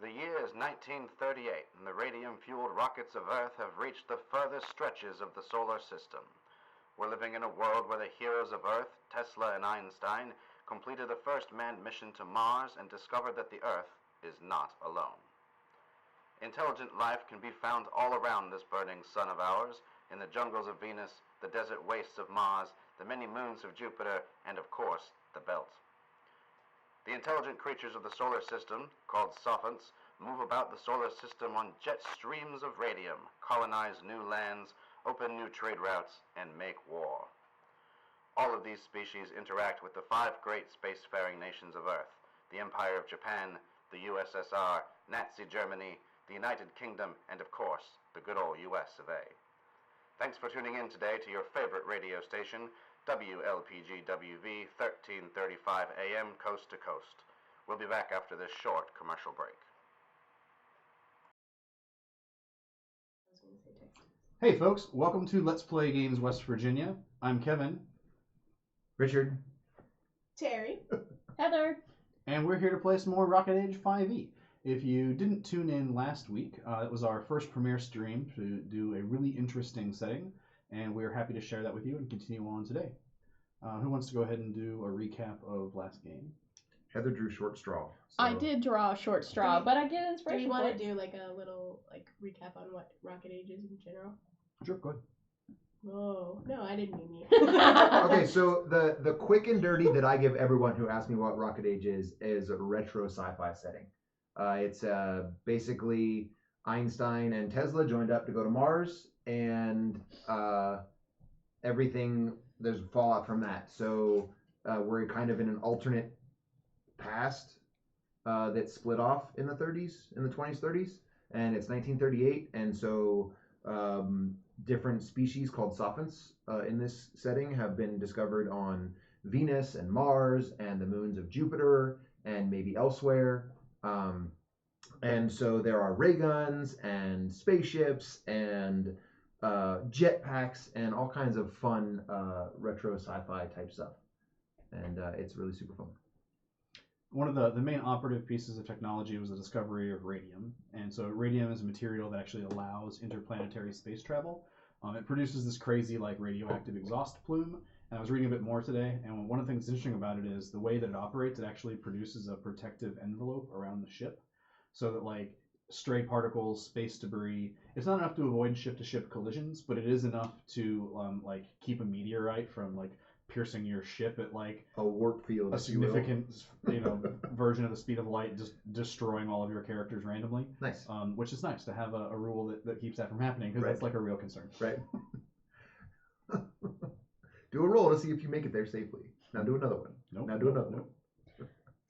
The year is 1938, and the radium-fueled rockets of Earth have reached the furthest stretches of the solar system. We're living in a world where the heroes of Earth, Tesla and Einstein, completed the first manned mission to Mars and discovered that the Earth is not alone. Intelligent life can be found all around this burning sun of ours, in the jungles of Venus, the desert wastes of Mars, the many moons of Jupiter, and of course, the Belt. The intelligent creatures of the solar system, called sophonts, move about the solar system on jet streams of radium, colonize new lands, open new trade routes, and make war. All of these species interact with the 5 great spacefaring nations of Earth, the Empire of Japan, the USSR, Nazi Germany, the United Kingdom, and of course, the good old US of A. Thanks for tuning in today to your favorite radio station, WLPGWV 1335 AM Coast to Coast. We'll be back after this short commercial break. Hey folks, welcome to Let's Play Games West Virginia. I'm Kevin. Richard. Terry. Heather. And we're here to play some more Rocket Age 5e. If you didn't tune in last week, it was our first premiere stream to do a really interesting setting, and we're happy to share that with you and continue on today. Who wants to go ahead and do a recap of last game? Heather drew short straw. So. I did draw a short straw, but I get Do inspiration. you want to do like a little recap on what Rocket Age is in general? Sure, go ahead. Oh, no, I didn't mean me. Okay, so the quick and dirty that I give everyone who asks me what Rocket Age is a retro sci-fi setting. It's basically Einstein and Tesla joined up to go to Mars, and everything, there's fallout from that. So we're kind of in an alternate past that split off in the 20s, 30s, and it's 1938, and so different species called sophonts in this setting have been discovered on Venus and Mars and the moons of Jupiter and maybe elsewhere. And so there are ray guns and spaceships and jetpacks and all kinds of fun retro sci-fi type stuff. And it's really super fun. One of the main operative pieces of technology was the discovery of radium. And so radium is a material that actually allows interplanetary space travel. It produces this crazy radioactive exhaust plume. And I was reading a bit more today, and one of the things that's interesting about it is the way that it operates, it actually produces a protective envelope around the ship. So that stray particles, space debris, it's not enough to avoid ship-to-ship collisions, but it is enough to keep a meteorite from piercing your ship at a warp field, a significant version of the speed of light, just destroying all of your characters randomly. Nice. Which is nice to have a rule that keeps that from happening, because that's a real concern. Right. Do a roll to see if you make it there safely. Now do another one. Nope. Now do another one.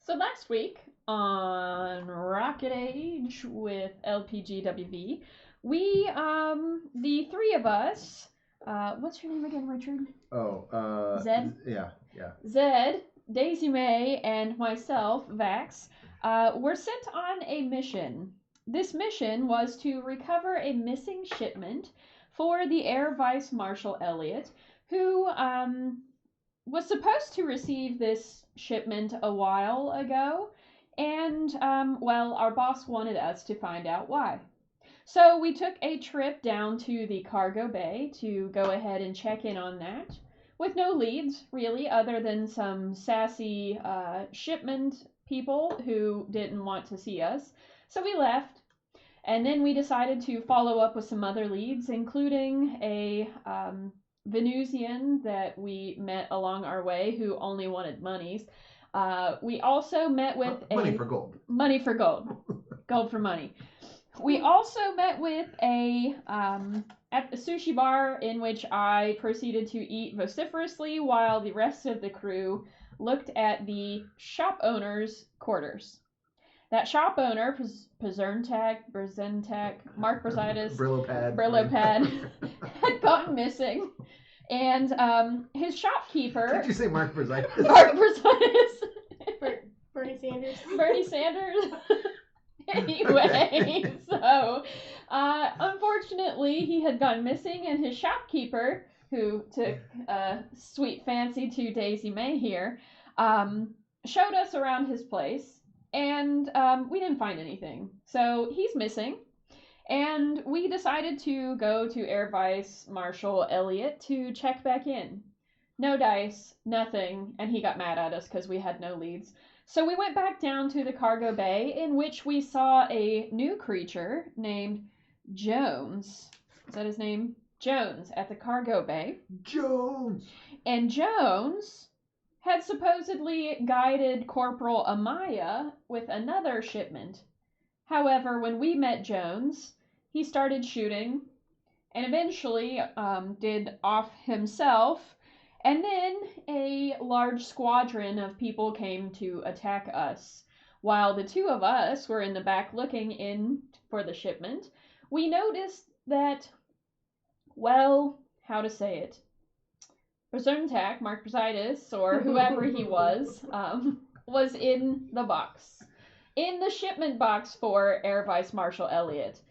So last week on Rocket Age with LPGWV, we, the 3 of us, what's your name again, Richard? Oh, Zed? Yeah. Zed, Daisy May, and myself, Vax, were sent on a mission. This mission was to recover a missing shipment for the Air Vice Marshal Elliot, who was supposed to receive this shipment a while ago, and, our boss wanted us to find out why. So we took a trip down to the cargo bay to go ahead and check in on that, with no leads, really, other than some sassy shipment people who didn't want to see us. So we left, and then we decided to follow up with some other leads, including a Venusian that we met along our way who only wanted monies. We also met with money for gold. Money for gold. Gold for money. We also met with at the sushi bar, in which I proceeded to eat vociferously while the rest of the crew looked at the shop owner's quarters. That shop owner, Brzentak, Mark Brasitis, Brillo-pad, had gone missing. And his shopkeeper... Did you say Mark Brasitis? Mark Brasitis. Bernie Sanders. Bernie Sanders. Anyway, so unfortunately he had gone missing, and his shopkeeper, who took a sweet fancy to Daisy May here, showed us around his place and we didn't find anything. So he's missing. And we decided to go to Air Vice Marshal Elliott to check back in. No dice, nothing, and he got mad at us because we had no leads. So we went back down to the cargo bay, in which we saw a new creature named Jones. Is that his name? Jones at the cargo bay. Jones! And Jones had supposedly guided Corporal Amaya with another shipment. However, when we met Jones, he started shooting and eventually did off himself. And then a large squadron of people came to attack us. While the two of us were in the back looking in for the shipment, we noticed that, well, how to say it? Berserntag, Mark Brasidas, or whoever he was in the box. In the shipment box for Air Vice Marshal Elliott.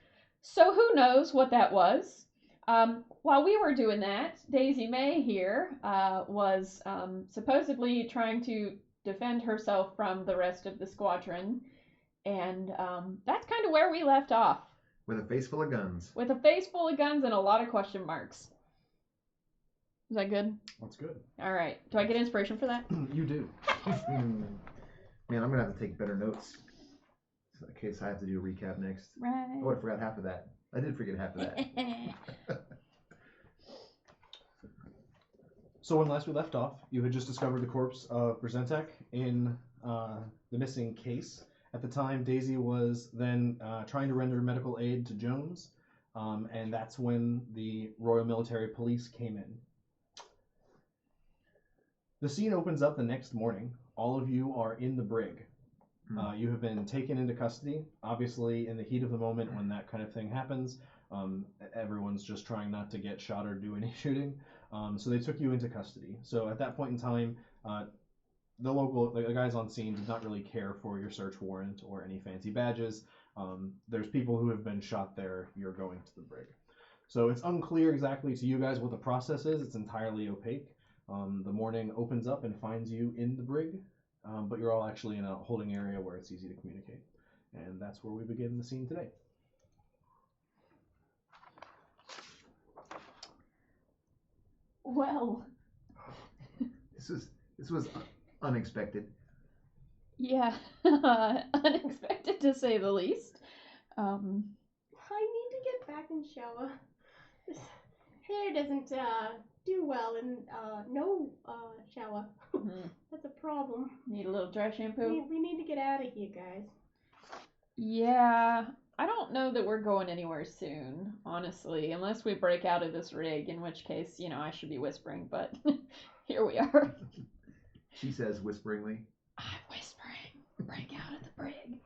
So who knows what that was? While we were doing that, Daisy May here was supposedly trying to defend herself from the rest of the squadron. And that's kind of where we left off. With a face full of guns. With a face full of guns and a lot of question marks. Is that good? That's good. All right. Do I get inspiration for that? You do. Man, I'm going to have to take better notes. In case I have to do a recap next. Right. Oh, I forgot half of that. I did forget half of that. So when last we left off, you had just discovered the corpse of Brzentek in the missing case. At the time, Daisy was then trying to render medical aid to Jones, and that's when the Royal Military Police came in. The scene opens up the next morning. All of you are in the brig. You have been taken into custody. Obviously, in the heat of the moment when that kind of thing happens, everyone's just trying not to get shot or do any shooting. So they took you into custody. So at that point in time, the guys on scene did not really care for your search warrant or any fancy badges. There's people who have been shot there. You're going to the brig. So it's unclear exactly to you guys what the process is. It's entirely opaque. The morning opens up and finds you in the brig. But you're all actually in a holding area where it's easy to communicate. And that's where we begin the scene today. Well. This was unexpected. Yeah. Unexpected to say the least. I need to get back in shower. This hair doesn't do well in no shower. That's a problem. Need a little dry shampoo? We need to get out of here, guys. Yeah. I don't know that we're going anywhere soon, honestly, unless we break out of this rig, in which case, I should be whispering, but here we are. She says whisperingly. I'm whispering. Break out of the brig.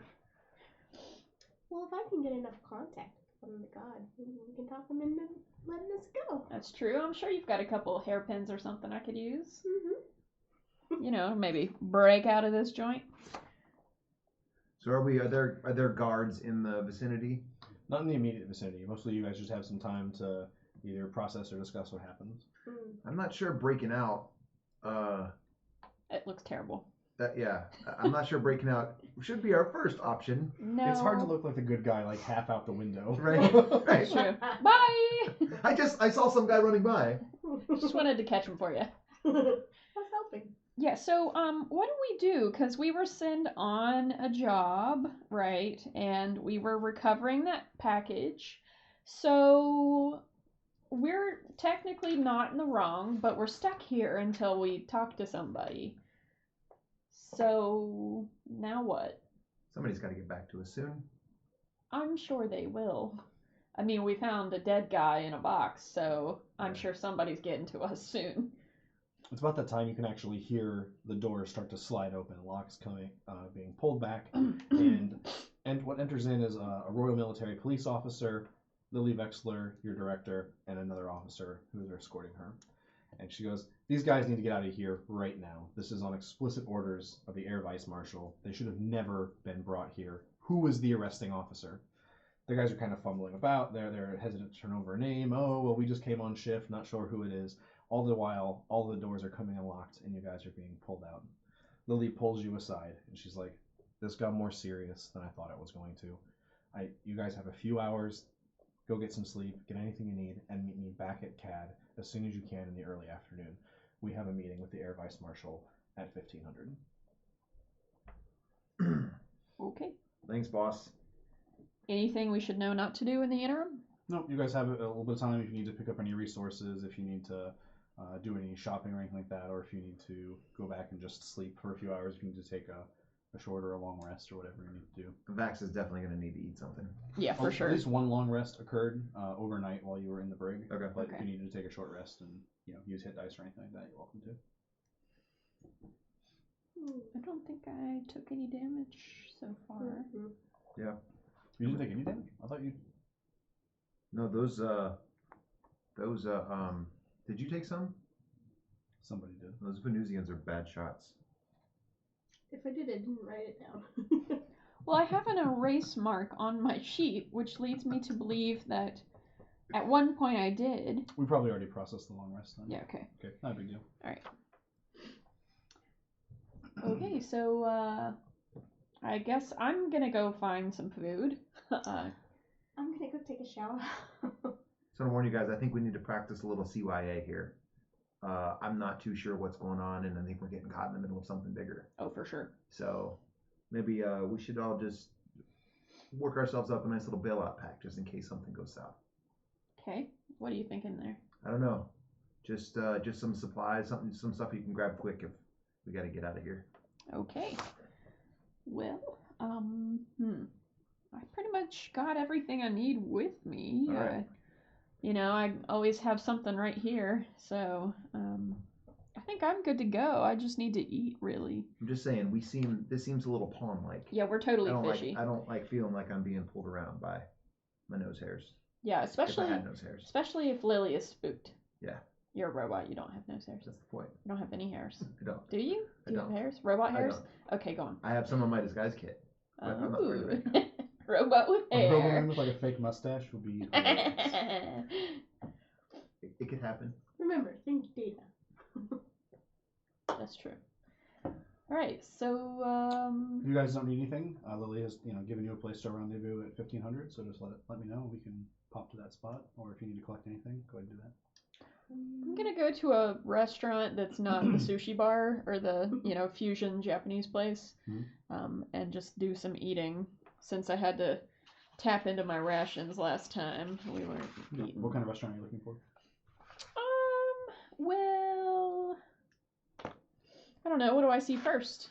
Well, if I can get enough contact from the gods, we can talk them into letting us go. That's true. I'm sure you've got a couple hairpins or something I could use. Mm-hmm. Maybe break out of this joint. So are there guards in the vicinity? Not in the immediate vicinity. Mostly you guys just have some time to either process or discuss what happened. I'm not sure breaking out. It looks terrible. I'm not sure breaking out should be our first option. No. It's hard to look like the good guy, like half out the window. Right. That's true. Bye! I saw some guy running by. Just wanted to catch him for you. I was helping. Yeah, so what do we do? Because we were sent on a job, right? And we were recovering that package. So we're technically not in the wrong, but we're stuck here until we talk to somebody. So now what? Somebody's got to get back to us soon. I'm sure they will. I mean, we found a dead guy in a box, so I'm sure somebody's getting to us soon. It's about that time you can actually hear the doors start to slide open, locks coming, being pulled back, and what enters in is a Royal Military Police officer, Lily Vexler, your director, and another officer who is escorting her. And she goes, "These guys need to get out of here right now. This is on explicit orders of the Air Vice Marshal. They should have never been brought here. Who was the arresting officer?" The guys are kind of fumbling about. They're hesitant to turn over a name. "Oh, well, we just came on shift, not sure who it is." All the while, all the doors are coming unlocked, and you guys are being pulled out. Lily pulls you aside, and she's like, this got more serious than I thought it was going to. You guys have a few hours. Go get some sleep, get anything you need, and meet me back at CAD as soon as you can in the early afternoon. We have a meeting with the Air Vice Marshal at 1500. Okay. Thanks, boss. Anything we should know not to do in the interim? No, you guys have a little bit of time if you need to pick up any resources, if you need to do any shopping or anything like that, or if you need to go back and just sleep for a few hours, if you need to take a short or a long rest or whatever you need to do. Vax is definitely going to need to eat something. Yeah, for sure. At least one long rest occurred overnight while you were in the brig. Okay. But Okay. if you needed to take a short rest and use hit dice or anything like that, you're welcome to. I don't think I took any damage so far. Yeah. You didn't take any damage? I thought you. No, those did you take some? Somebody did. Those Venusians are bad shots. If I did, I didn't write it down. Well, I have an erase mark on my sheet, which leads me to believe that at one point I did. We probably already processed the long rest then. Yeah, okay. Okay, not a big deal. Okay, so I guess I'm gonna go find some food. I'm gonna go take a shower. So to warn you guys, I think we need to practice a little CYA here. I'm not too sure what's going on, and I think we're getting caught in the middle of something bigger. Oh, for sure. So maybe we should all just work ourselves up a nice little bailout pack just in case something goes south. Okay, what are you thinking there? I don't know, just some supplies, some stuff you can grab quick if we got to get out of here. Okay. Well, I pretty much got everything I need with me. All right. I always have something right here, so I think I'm good to go. I just need to eat, really. I'm just saying, this seems a little pond-like. Yeah, we're totally fishy. I don't like feeling like I'm being pulled around by my nose hairs. Yeah, If especially I had nose hairs. especially if Lily is spooked. Yeah. You're a robot. You don't have nose hairs. That's the point. You don't have any hairs. I don't. Do you? I Do you have don't. hairs? Robot I hairs? don't. Okay, go on. I have some on my disguise kit. But I'm not afraid of it. Ooh. Robot with A Doberman hair. with like a fake mustache would be hilarious. It could happen. Remember, think data. That's true. Alright, so If you guys don't need anything, Lily has given you a place to rendezvous at 1500, so just let me know. We can pop to that spot, or if you need to collect anything, go ahead and do that. I'm gonna go to a restaurant that's not the sushi bar or the fusion Japanese place, and just do some eating since I had to tap into my rations last time. We weren't eating. What kind of restaurant are you looking for? Well, I don't know. What do I see first?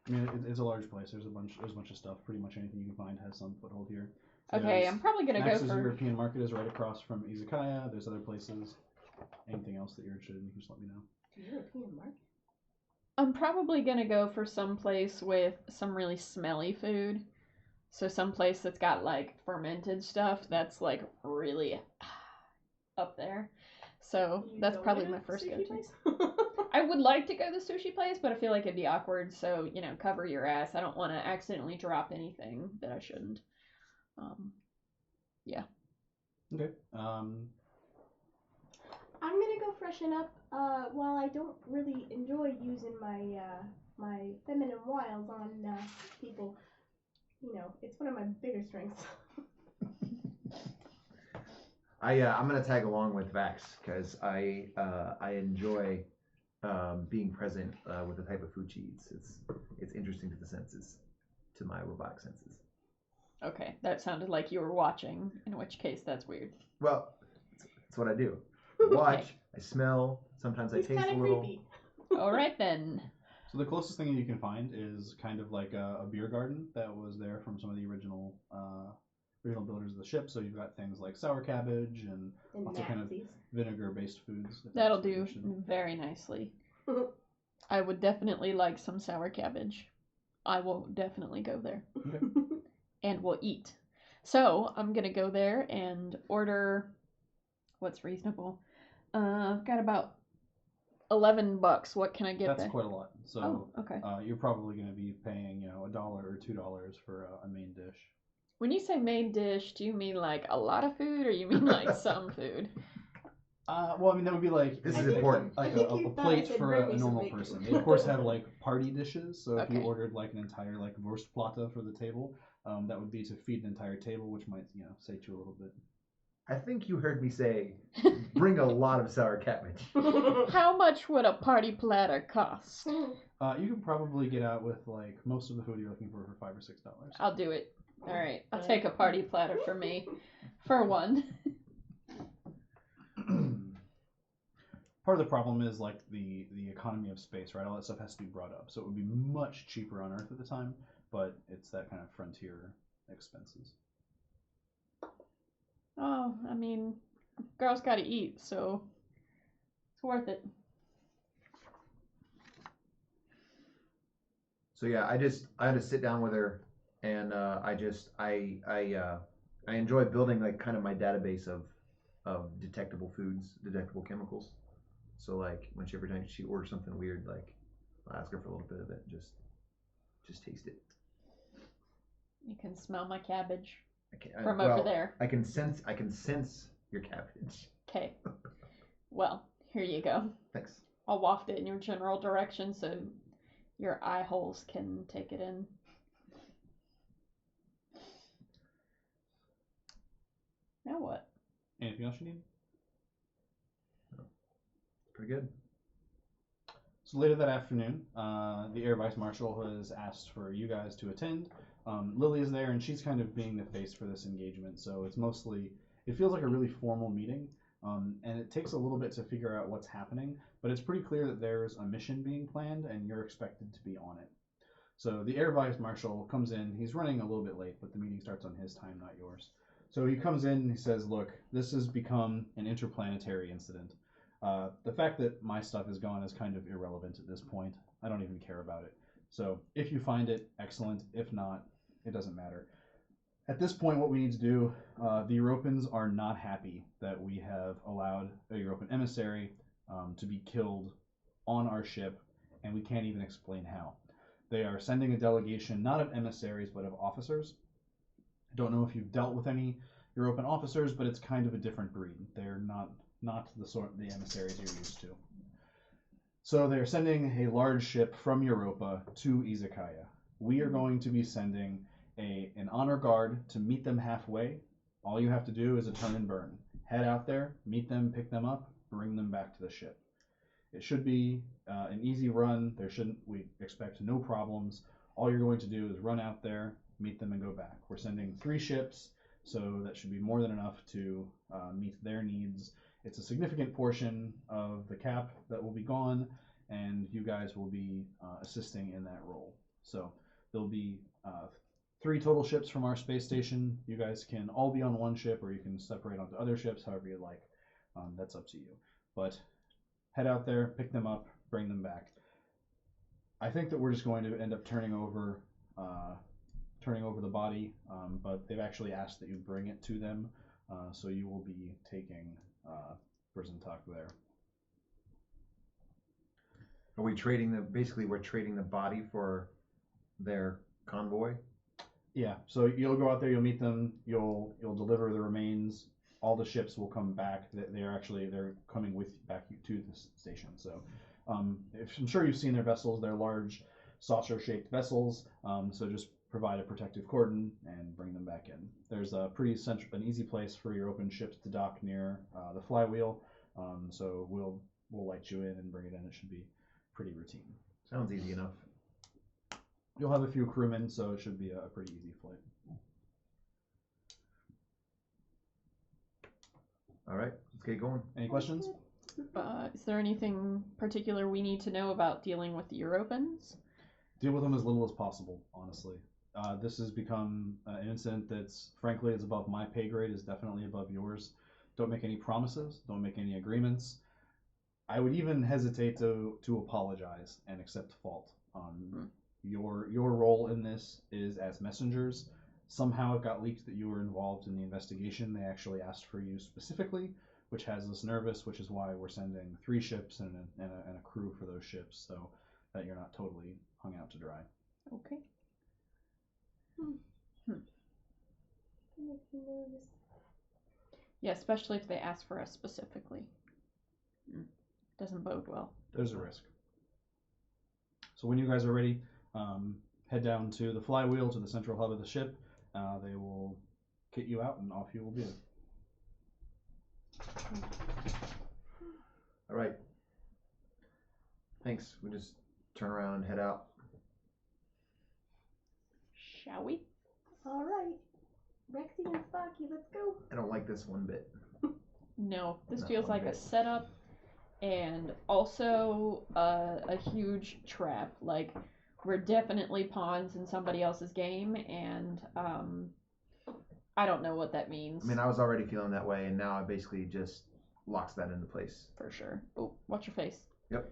I mean, it's a large place. There's a bunch of stuff. Pretty much anything you can find has some foothold here. Okay, I'm probably gonna go Max's for. European Market is right across from Izakaya. There's other places. Anything else that you're interested in, you can just let me know. European market? I'm probably gonna go for some place with some really smelly food. So some place that's got like fermented stuff that's like really up there. So that's probably my first go-to. I would like to go to the sushi place, but I feel like it'd be awkward. So cover your ass. I don't want to accidentally drop anything that I shouldn't. Yeah. Okay. I'm gonna go freshen up. While I don't really enjoy using my my feminine wiles on people, it's one of my bigger strengths. I'm gonna tag along with Vax because I enjoy being present with the type of food she eats. It's interesting to the senses, to my robotic senses. Okay, that sounded like you were watching, in which case that's weird. Well, that's what I do. I watch, I smell, sometimes I He's taste a kinda little. creepy. All right then. So the closest thing you can find is kind of like a beer garden that was there from some of the original builders of the ship. So you've got things like sour cabbage and lots of kind of Nazis. vinegar-based foods. if That'll that's what you're do interested in. very nicely. I would definitely like some sour cabbage. I will definitely go there. Okay. And we'll eat. So I'm gonna go there and order what's reasonable. I've got about $11. What can I get That's there? quite a lot. So Oh, okay. you're probably going to be paying $1 or $2 for a main dish. When you say main dish, do you mean like a lot of food or you mean like some food? Well, I mean, that would be like This I is think- important. like I think a you thought I plate said for bring a me some normal bacon. person. They of course have like party dishes. So if you Okay. ordered like an entire like Wurstplatte for the table, that would be to feed an entire table, which might sate you a little bit. I think you heard me say, bring a lot of sour cabbage. How much would a party platter cost? You could probably get out with like most of the food you're looking for $5 or $6. I'll do it. All right, I'll take a party platter for me, for one. Part of the problem is like the economy of space, right? All that stuff has to be brought up, so it would be much cheaper on Earth at the time, but it's that kind of frontier expenses. Oh, I mean, girls gotta eat, so it's worth it. So yeah, I had to sit down with her, and I enjoy building like kind of my database of detectable foods, detectable chemicals. So like every time she orders something weird, like I'll ask her for a little bit of it, just taste it. You can smell my cabbage I from well, over there. I can sense your cabbage. Okay. Well, here you go. Thanks. I'll waft it in your general direction so your eye holes can take it in. Now what? Anything else you need? Pretty good. So later that afternoon, the Air Vice Marshal has asked for you guys to attend. Lily is there, and she's kind of being the face for this engagement. So it's mostly, it feels like a really formal meeting, and it takes a little bit to figure out what's happening. But it's pretty clear that there's a mission being planned, and you're expected to be on it. So the Air Vice Marshal comes in. He's running a little bit late, but the meeting starts on his time, not yours. So he comes in and he says, "Look, this has become an interplanetary incident. The fact that my stuff is gone is kind of irrelevant at this point. I don't even care about it. So if you find it, excellent. If not, it doesn't matter. At this point, what we need to do, the Europans are not happy that we have allowed a European emissary to be killed on our ship, and we can't even explain how. They are sending a delegation, not of emissaries, but of officers. I don't know if you've dealt with any European officers, but it's kind of a different breed. They're not the emissaries you're used to. So they're sending a large ship from Europa to Izakaya. We are going to be sending an honor guard to meet them halfway. All you have to do is a turn and burn. Head out there, meet them, pick them up, bring them back to the ship. It should be an easy run. We expect no problems. All you're going to do is run out there, meet them, and go back. We're sending 3 ships, so that should be more than enough to meet their needs. It's a significant portion of the cap that will be gone, and you guys will be assisting in that role. So there'll be 3 total ships from our space station. You guys can all be on one ship, or you can separate onto other ships, however you like. That's up to you. But head out there, pick them up, bring them back. I think that we're just going to end up turning over the body, but they've actually asked that you bring it to them, so you will be taking Berzentak there. Are we trading we're trading the body for their convoy? Yeah, so you'll go out there, you'll meet them, you'll deliver the remains. All the ships will come back. They're coming back to the station. So I'm sure you've seen their vessels. They're large saucer-shaped vessels. So just provide a protective cordon and bring them back in. There's an easy place for your open ships to dock near the flywheel. So we'll light you in and bring it in. It should be pretty routine. Sounds easy enough. You'll have a few crewmen, so it should be a pretty easy flight. All right, let's get going. Any questions? Is there anything particular we need to know about dealing with the Europans? Deal with them as little as possible, honestly. This has become an incident that's, frankly, is above my pay grade, is definitely above yours. Don't make any promises. Don't make any agreements. I would even hesitate to apologize and accept fault. Your role in this is as messengers. Somehow it got leaked that you were involved in the investigation. They actually asked for you specifically, which has us nervous, which is why we're sending 3 ships and a crew for those ships, so that you're not totally hung out to dry. Okay. That makes me nervous. Yeah, especially if they ask for us specifically. Doesn't bode well. There's a risk. So when you guys are ready, head down to the flywheel to the central hub of the ship. They will kit you out, and off you will be. All right. Thanks. We just turn around and head out. Shall we? All right. Rexy and Sparky, let's go. I don't like this one bit. No, this Not feels one like a bit. setup and also a huge trap. Like, we're definitely pawns in somebody else's game, and I don't know what that means. I mean, I was already feeling that way, and now it basically just locks that into place. For sure. Oh, watch your face. Yep.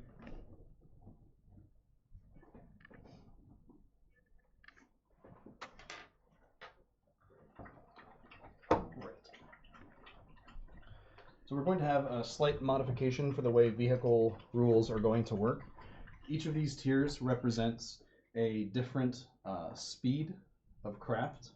So we're going to have a slight modification for the way vehicle rules are going to work. Each of these tiers represents a different speed of craft.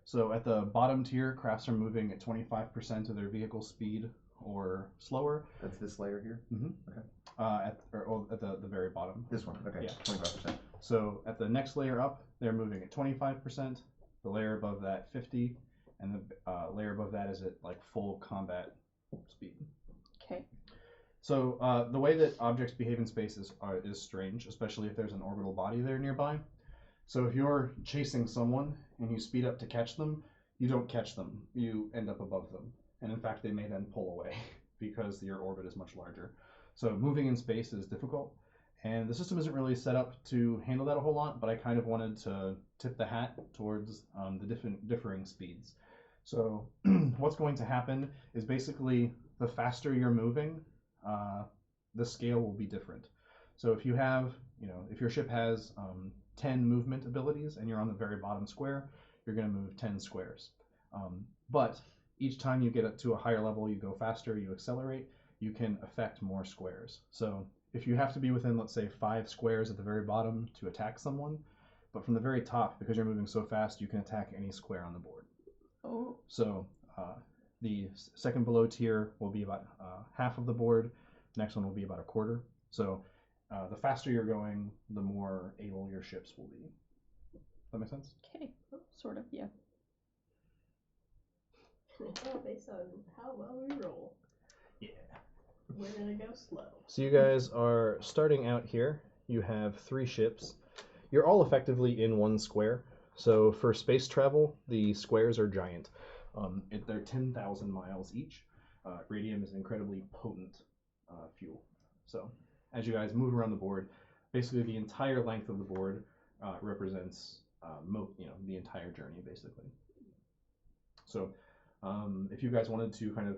So at the bottom tier, crafts are moving at 25% of their vehicle speed or slower. That's this layer here? Mm-hmm. Okay. At the very bottom. This one, okay. Yeah. 25%. So at the next layer up, they're moving at 25%. The layer above that, 50, and the layer above that is at like full combat speed. Okay. So the way that objects behave in space is strange, especially if there's an orbital body there nearby. So if you're chasing someone and you speed up to catch them, you don't catch them. You end up above them. And in fact, they may then pull away because your orbit is much larger. So moving in space is difficult. And the system isn't really set up to handle that a whole lot, but I kind of wanted to tip the hat towards the differing speeds. So what's going to happen is basically the faster you're moving, the scale will be different. So if you have, if your ship has 10 movement abilities and you're on the very bottom square, you're going to move 10 squares. But each time you get up to a higher level, you go faster, you accelerate, you can affect more squares. So if you have to be within, let's say, 5 squares at the very bottom to attack someone, but from the very top, because you're moving so fast, you can attack any square on the board. Oh. So the second below tier will be about half of the board. The next one will be about a quarter. So the faster you're going, the more able your ships will be. Does that make sense? Okay. Sort of, yeah. It's all based on how well we roll. Yeah. We're gonna go slow. So you guys are starting out here. You have 3 ships. You're all effectively in one square. So for space travel, the squares are giant. They're 10,000 miles each. Radium is an incredibly potent fuel. So as you guys move around the board, basically the entire length of the board represents the entire journey, basically. So if you guys wanted to kind of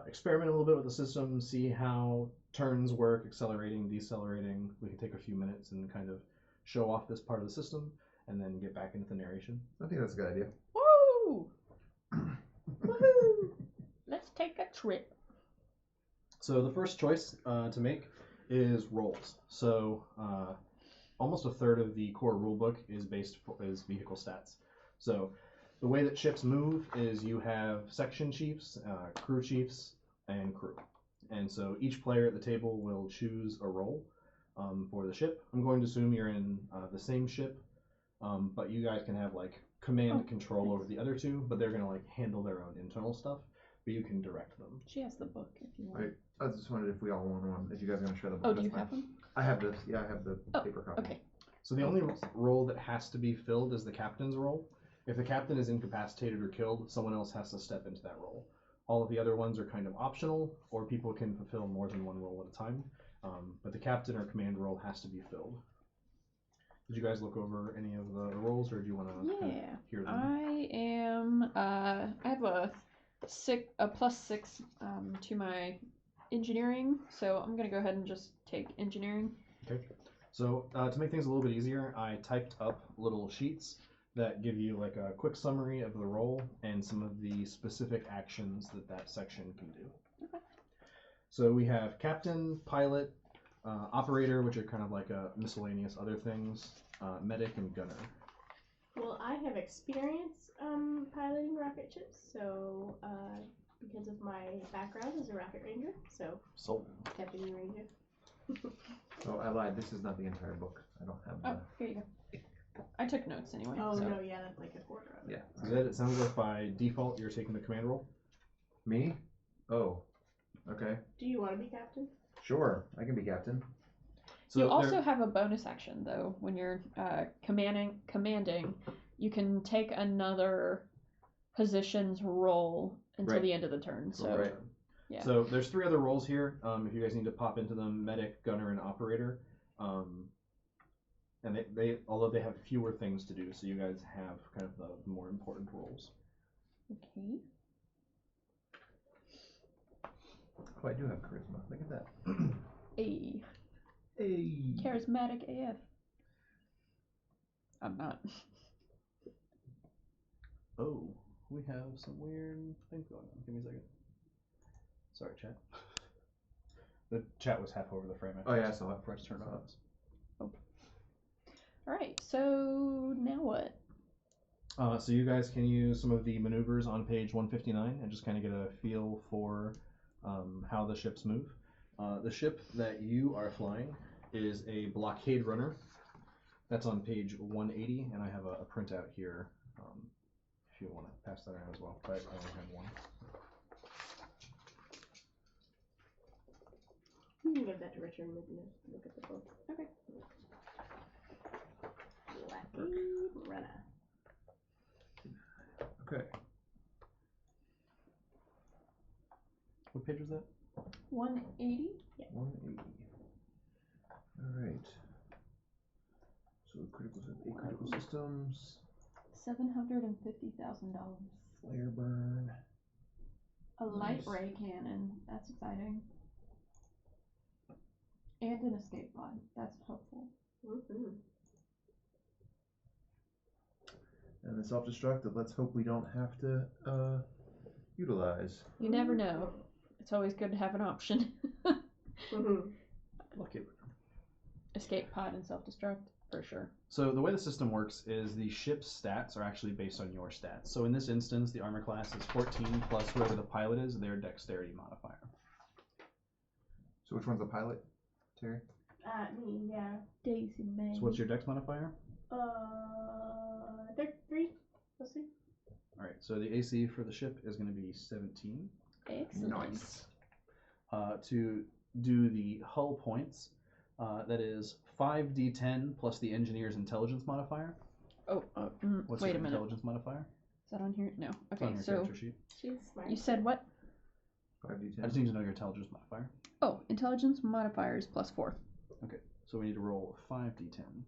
experiment a little bit with the system, see how turns work, accelerating, decelerating, we can take a few minutes and kind of show off this part of the system and then get back into the narration. I think that's a good idea. Woo! Woohoo! Let's take a trip. So the first choice to make is rolls. So almost a third of the core rulebook is vehicle stats. So the way that ships move is you have section chiefs, crew chiefs, and crew. And so each player at the table will choose a role for the ship. I'm going to assume you're in the same ship, but you guys can have like command control over the other two, but they're going to like handle their own internal stuff, but you can direct them. She has the book if you want. Right. I just wondered if we all want one. If you guys are going to share the book. Oh, do you that's have fine. them? I have this. Yeah, I have the paper copy. Okay. So the only role that has to be filled is the captain's role. If the captain is incapacitated or killed, someone else has to step into that role. All of the other ones are kind of optional, or people can fulfill more than one role at a time. But the captain or command role has to be filled. Did you guys look over any of the roles, or do you want to hear them? I am. I have a +6 to my engineering, so I'm gonna go ahead and just take engineering. Okay. So to make things a little bit easier, I typed up little sheets that give you like a quick summary of the role and some of the specific actions that section can do. Okay. So we have captain, pilot, operator, which are kind of like miscellaneous other things, medic, and gunner. Well, I have experience piloting rocket ships, so because of my background as a rocket ranger. So, Sold. deputy ranger. Oh, I lied. This is not the entire book. I don't have Oh, the... here you go. I took notes anyway. Oh so. no, yeah, that's like a quarter of it. Yeah. So that it sounds like by default you're taking the command role. Me? Oh. Okay. Do you want to be captain? Sure. I can be captain. So You there- also have a bonus action though when you're commanding. You can take another position's role until Right. the end of the turn. So Right. yeah. So there's 3 other roles here. If you guys need to pop into them, medic, gunner, and operator. And they although they have fewer things to do, so you guys have kind of the more important roles. Okay. Oh, I do have charisma. Look at that. A Hey. charismatic AF. I'm not. Oh, we have some weird things going on. Give me a second. Sorry, chat. The chat was half over the frame. Oh, yeah, I saw it. Before I turned it on. All right. So now what? So you guys can use some of the maneuvers on page 159 and just kind of get a feel for how the ships move. The ship that you are flying is a blockade runner. That's on page 180, and I have a printout here if you want to pass that around as well. But I only have one. You can give that to Richard and we can look at the book. Okay. Blockade runner. Okay. What page was that? 180. 180. Alright. So eight critical systems. $750,000. Flare burn. A light Nice. ray cannon. That's exciting. And an escape pod. That's helpful. Mm-hmm. And the self-destruct that let's hope we don't have to utilize. You never know. It's always good to have an option. Mm-hmm. Lucky. Escape pod and self-destruct, for sure. So the way the system works is the ship's stats are actually based on your stats. So in this instance, the armor class is 14 plus whoever the pilot is, their dexterity modifier. So which one's the pilot, Terry? Me, yeah. Daisy May. So what's your dex modifier? 3 plus 3. All right, so the AC for the ship is going to be 17. Excellent. Nice. To do the hull points, that is 5d10 plus the engineer's intelligence modifier. Oh, What's wait your a minute. intelligence modifier? Is that on here? No. It's on Okay, your so character sheet. She's smart. you said what? 5d10. I just need to know your intelligence modifier. Oh, intelligence modifier is +4. Okay, so we need to roll 5d10.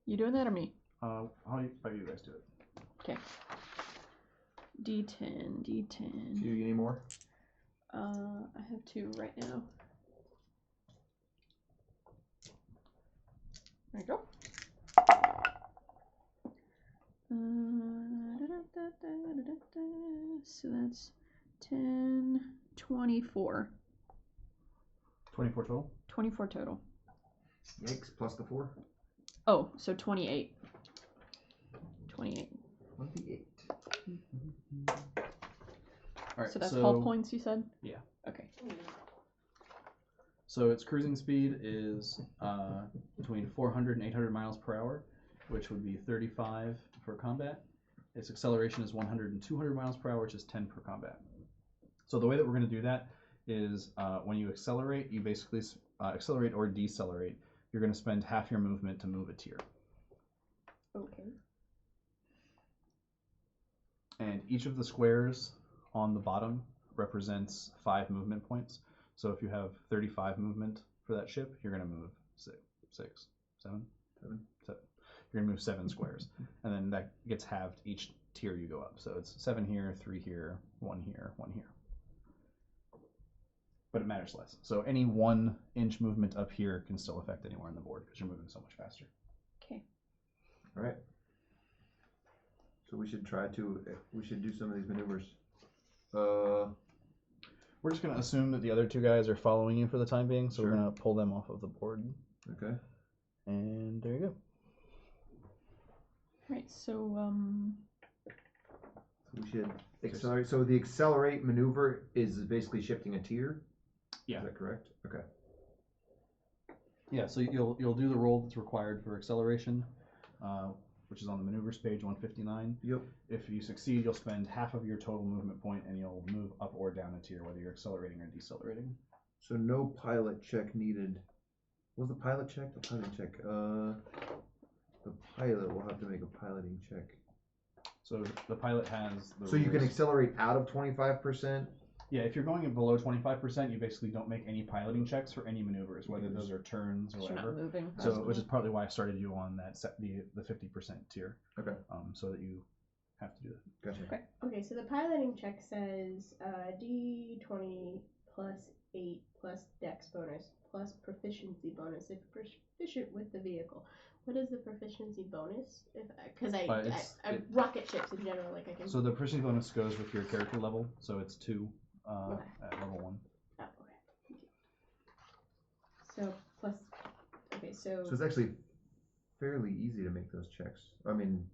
You doing that or me? How do you guys do it? Okay. D10, D10. Do you get any more? I have 2 right now. There you go. So that's 10, 24. 24 total? 24 total. Yikes, plus the 4. Oh, so 28. 28. 28. All right, So that's hull points, you said? Yeah. Okay. So its cruising speed is between 400 and 800 miles per hour, which would be 35 for combat. Its acceleration is 100 and 200 miles per hour, which is 10 per combat. So the way that we're going to do that is when you accelerate, you basically accelerate or decelerate. You're going to spend half your movement to move a tier. Okay. And each of the squares on the bottom represents 5 movement points. So if you have 35 movement for that ship, you're going to move 7. You're going to move 7 squares. And then that gets halved each tier you go up. So it's 7 here, 3 here, 1 here, 1 here. But it matters less. So any 1 inch movement up here can still affect anywhere on the board because you're moving so much faster. Okay. All right. So we should do some of these maneuvers. We're just going to assume that the other 2 guys are following you for the time being, so Sure. we're going to pull them off of the board. Okay. And there you go. Alright, so, We should accelerate. So the accelerate maneuver is basically shifting a tier. Yeah. Is that correct? Okay. Yeah, so you'll do the roll that's required for acceleration, which is on the maneuvers page 159. Yep. If you succeed, you'll spend half of your total movement point, and you'll move up or down a tier, whether you're accelerating or decelerating. So no pilot check needed. What was the pilot check? The pilot check. The pilot will have to make a piloting check. So the pilot has the So you can rules. accelerate out of 25%. Yeah, if you're going below 25%, you basically don't make any piloting checks for any maneuvers, whether those are turns or You're not whatever. moving. So, which is partly why I started you on that the 50% tier. Okay. So that you have to do that. Gotcha. Okay. Okay, so the piloting check says D20 plus 8 plus dex bonus plus proficiency bonus if proficient with the vehicle. What is the proficiency bonus? Because I rocket ships in general, like I can. So the proficiency bonus goes with your character level, so it's 2 Okay. at level 1. Oh, okay. Thank you. So plus. Okay, so. So it's actually fairly easy to make those checks. I mean,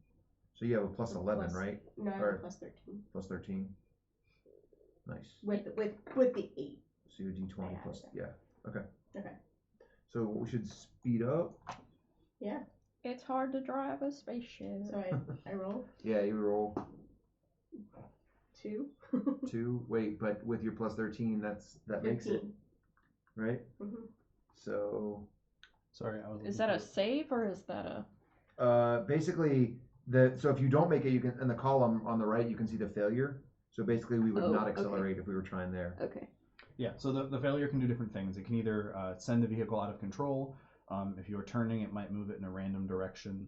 so you have a plus 11, Plus- right? No, I have or- a plus 13 Plus 13. Nice. with the 8. So your D20 I plus. have Yeah. Okay. Okay. So we should speed up. Yeah. It's hard to drive a spaceship. So I roll Yeah, you roll 2. 2. Wait, but with your plus 13, that makes it, 15. right? Mhm. So Sorry, I was. Is that a save or is that a? basically so if you don't make it, you can in the column on the right you can see the failure. So basically we would Oh, not okay. accelerate if we were trying there. Okay. Yeah, so the failure can do different things. It can either send the vehicle out of control. If you're turning, it might move it in a random direction.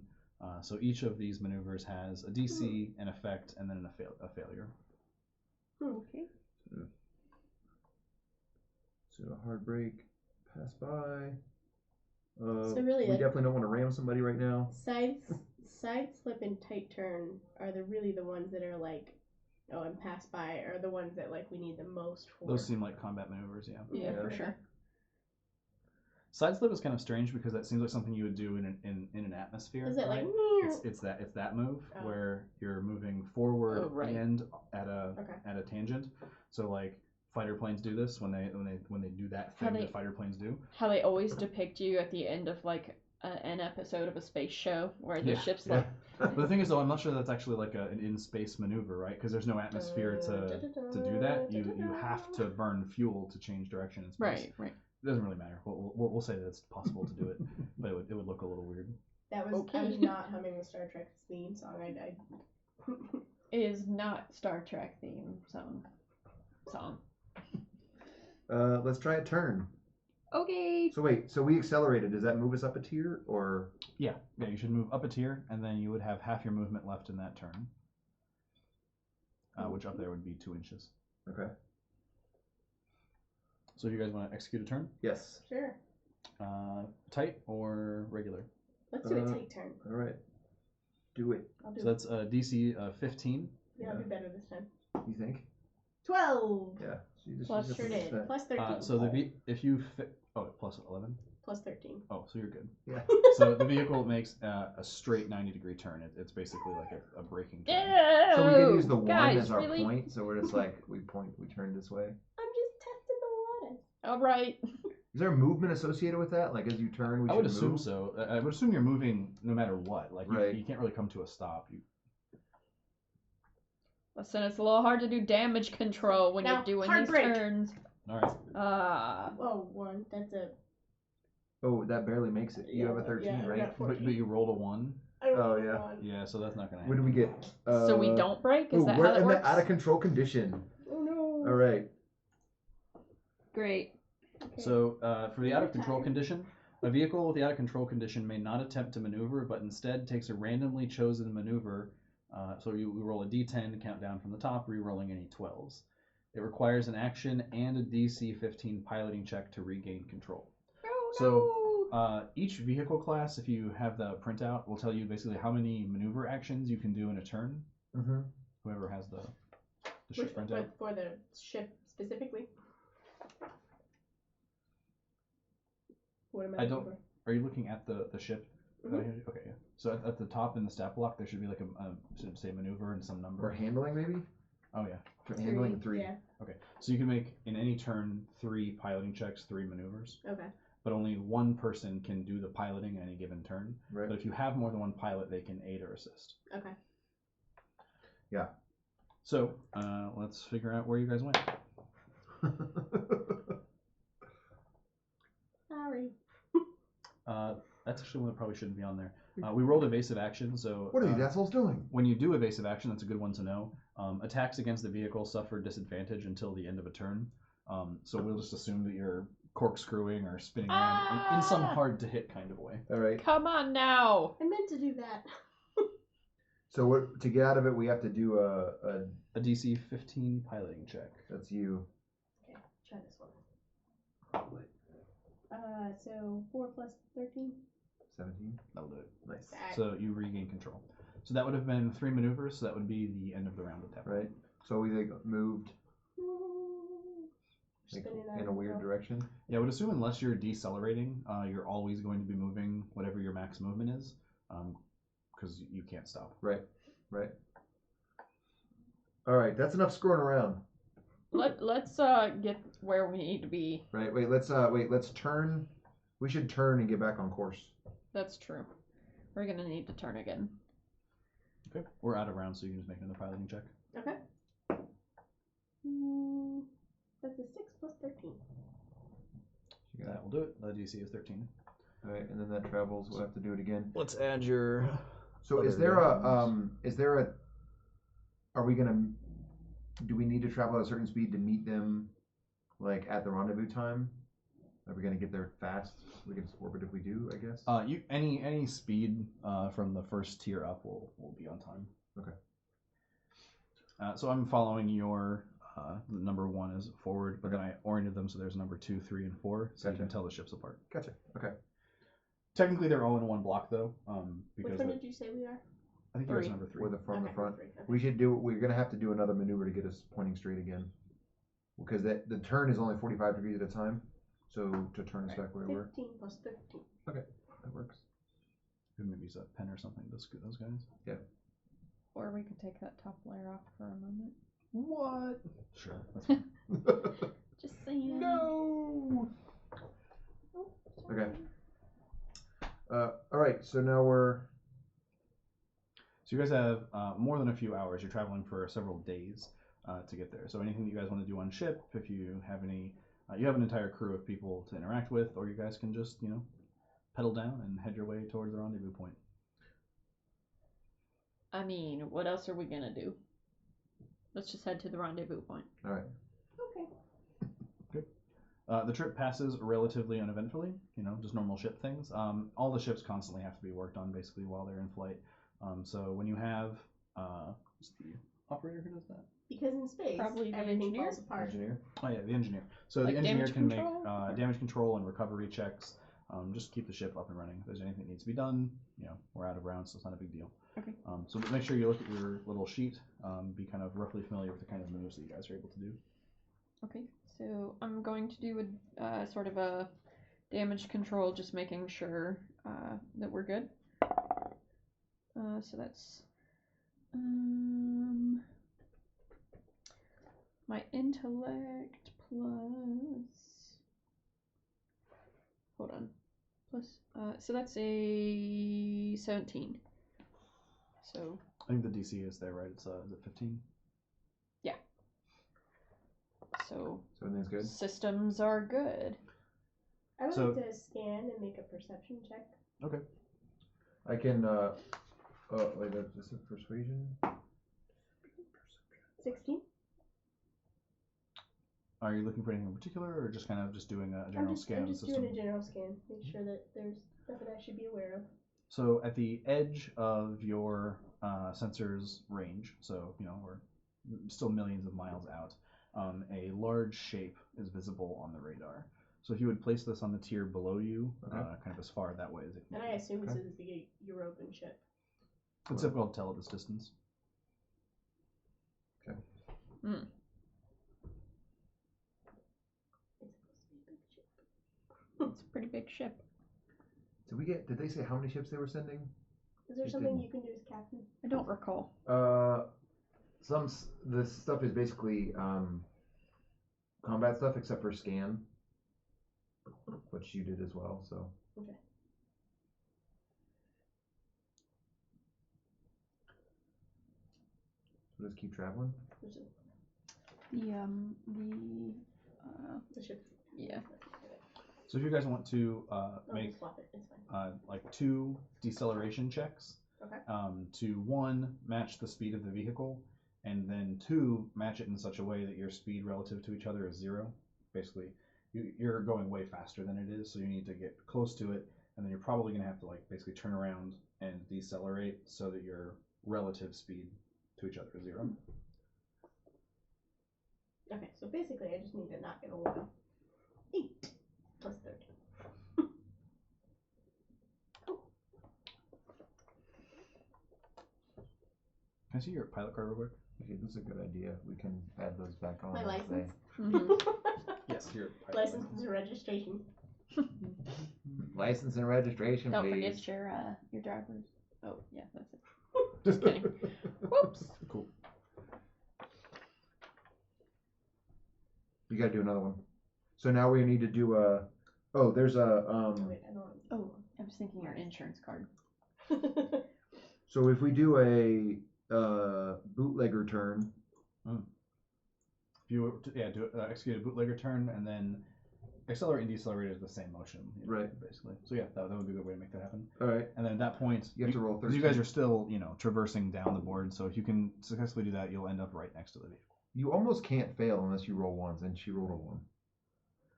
So each of these maneuvers has a DC, an effect, and then a failure. Okay. So a hard brake, pass by. So really, we definitely don't want to ram somebody right now. Side slip and tight turn are really the ones that are like, oh, and pass by are the ones that like we need the most for. Those seem like combat maneuvers, yeah. Yeah, for okay. sure. Side slip is kind of strange because that seems like something you would do in an atmosphere. Is it right? like? It's that move Oh. where you're moving forward Oh, right. and at Okay. a tangent. So like fighter planes do this when they do that thing that fighter planes do. How they always depict you at the end of like an episode of a space show where the Yeah. ship's like. But the thing is, though, I'm not sure that's actually like an in-space maneuver, right? Because there's no atmosphere to do that. You have to burn fuel to change direction in space. Right, right. It doesn't really matter. We'll say that it's possible to do it, but it would look a little weird. That was Okay. I was not humming the Star Trek theme song. I It is not Star Trek theme song. Let's try a turn. Okay. So wait, so we accelerated. Does that move us up a tier or? Yeah, you should move up a tier, and then you would have half your movement left in that turn, which up there would be 2 inches. Okay. So you guys want to execute a turn? Yes. sure. Tight or regular? Let's do a tight turn. All right. Do it. I'll do. So that's DC 15. Yeah, I'll do better this time. You think? 12. Yeah. So you just, Plus you Sure just- did. Plus 13. So if you plus 11. Plus 13. Oh, so you're good. Yeah. So the vehicle makes a straight 90-degree turn. It's basically like a braking turn. Ew, So we can use the one guys, as our really? point. So we're just like we turn this way. I'm just testing the waters. All right. Is there movement associated with that? Like as you turn, we I should would assume move? so. I would assume you're moving no matter what. Like Right. you can't really come to a stop. Listen, it's a little hard to do damage control when Now, you're doing hard these break. turns. All right. Whoa, 1. That's a. Oh, that barely makes it. You have a Yeah, 13, yeah, I right? got 14. But you rolled a 1. I rolled Oh, a yeah. 1. Yeah, so that's not gonna What happen. do we get? So we don't break? Is that we're how that in works? the out of control condition. Oh no. All right. Great. Okay. So for the out of control condition, a vehicle with the out of control condition may not attempt to maneuver, but instead takes a randomly chosen maneuver. So you roll a d10, count down from the top, re-rolling any 12s. It requires an action and a DC 15 piloting check to regain control. Oh, So each vehicle class, if you have the printout, will tell you basically how many maneuver actions you can do in a turn. Mm-hmm. Whoever has the Which, ship printout. for the ship specifically? What am I I looking don't- for? Are you looking at the ship? Okay, yeah. So at the top in the stat block, there should be like should say maneuver and some number. Or handling, maybe? Oh, yeah. Handling 3. Yeah. Okay. So you can make, in any turn, 3 piloting checks, 3 maneuvers. Okay. But only one person can do the piloting in any given turn. Right. But if you have more than one pilot, they can aid or assist. Okay. Yeah. So let's figure out where you guys went. Sorry. That's actually one that probably shouldn't be on there. We rolled evasive action, so... What are these assholes doing? When you do evasive action, that's a good one to know. Attacks against the vehicle suffer disadvantage until the end of a turn. So we'll just assume that you're corkscrewing or spinning around in some hard-to-hit kind of way. All right. Come on now. I meant to do that. So what, to get out of it, we have to do a A DC 15 piloting check. that's you. Okay, try this one. So 4 plus 13. 17. That'll do it. Nice. So you regain control. So that would have been 3 maneuvers, so that would be the end of the round at that point. Right. So we like moved like, Spinning in a weird direction. Yeah, I would assume unless you're decelerating, you're always going to be moving whatever your max movement is, because you can't stop. Right. Right. All right. That's enough screwing around. Let's get where we need to be. Right. Wait. Let's turn. We should turn and get back on course. That's true. We're gonna need to turn again. Okay. We're out of rounds, so you can just make another piloting check. Okay. That's a 6 plus 13. That will do it. The DC is 13. All right, and then that travels. We'll have to do it again. Let's add your... So Other is there a are we gonna, do we need to travel at a certain speed to meet them, like at the rendezvous time? Are we gonna get there fast? We can orbit if we do, I guess. You any speed from the first tier up will be on time. Okay. So I'm following your number 1 is forward, but then I oriented them so there's number 2, 3, and 4, so you can tell the ships apart. Gotcha. Okay. Technically, they're all in one block though, because Which one did you say we are? I think yours is 3. number 3. We're from the Okay, front. 3. Okay. We should do. We're gonna have to do another maneuver to get us pointing straight again, because the turn is only 45 degrees at a time. So to turn us back where we were. 15 plus 13. Okay, that works. Could maybe use a pen or something to scoot those guys. Yeah. Or we could take that top layer off for a moment. What? Sure. That's fine. Just saying. No. Oh, Okay. sorry. All right. So now we're. So you guys have more than a few hours. You're traveling for several days to get there. So anything that you guys want to do on ship, if you have any, you have an entire crew of people to interact with, or you guys can just, pedal down and head your way towards the rendezvous point. I mean, what else are we gonna do? Let's just head to the rendezvous point. All right. Okay. The trip passes relatively uneventfully, just normal ship things. All the ships constantly have to be worked on basically while they're in flight. So when you have, what's the operator who does that? Because in space, Probably the everything engineer? falls apart. Engineer. Oh yeah, the engineer. So Like the engineer damage can control? make damage control and recovery checks. Just keep the ship up and running. If there's anything that needs to be done, we're out of rounds, so it's not a big deal. Okay. So make sure you look at your little sheet. Be kind of roughly familiar with the kind of moves that you guys are able to do. Okay, so I'm going to do a sort of a damage control, just making sure that we're good. So that's my intellect plus. Hold on. Plus. So that's a 17. So. I think the DC is there, right? It's is it 15? Yeah. So. So everything's good. Systems are good. I would So- like to scan and make a perception check. Okay. I can. Wait. Is this persuasion? 16. Are you looking for anything in particular, or just kind of just doing a general scan I'm of the just system? doing a general scan. Make sure that there's nothing I should be aware of. So at the edge of your sensor's range, so we're still millions of miles out, a large shape is visible on the radar. So if you would place this on the tier below you, Okay. kind of as far that way as it can. And be. I assume this Okay. is the European ship. It's difficult to tell at this distance. Hmm. It's supposed to be a big ship. It's a pretty big ship. Did they say how many ships they were sending? Is there It something didn't. you can do as captain? I don't recall. The stuff is basically combat stuff except for scan, which you did as well. So Okay. we'll just keep traveling. Which is The the ship. yeah. So if you guys want to make Swap it. It's fine. like 2 deceleration checks, Okay. to 1 match the speed of the vehicle, and then 2 match it in such a way that your speed relative to each other is 0. Basically, you're going way faster than it is, so you need to get close to it, and then you're probably going to have to like basically turn around and decelerate so that your relative speed to each other is 0. Okay, so basically I just need to not get a 1. 8 plus 13. Can I see your pilot card real quick? Okay, this is a good idea. We can add those back on. My as license. Yes, your pilot License and registration. License and registration, Don't please. forget your driver's. Oh yeah, that's it. Just kidding. Whoops. Cool. You gotta do another one. So now we need to do a. Oh, there's a. Wait, I don't. Oh, I was thinking your insurance card. So if we do a bootlegger turn, If you were to, execute a bootlegger turn and then accelerate and decelerate is the same motion, Right. Basically. So yeah, that would be a good way to make that happen. all right, And then at that point, you have to roll 'cause 13. you guys are still, traversing down the board. So if you can successfully do that, you'll end up right next to the vehicle. You almost can't fail unless you roll ones, and she rolled a 1.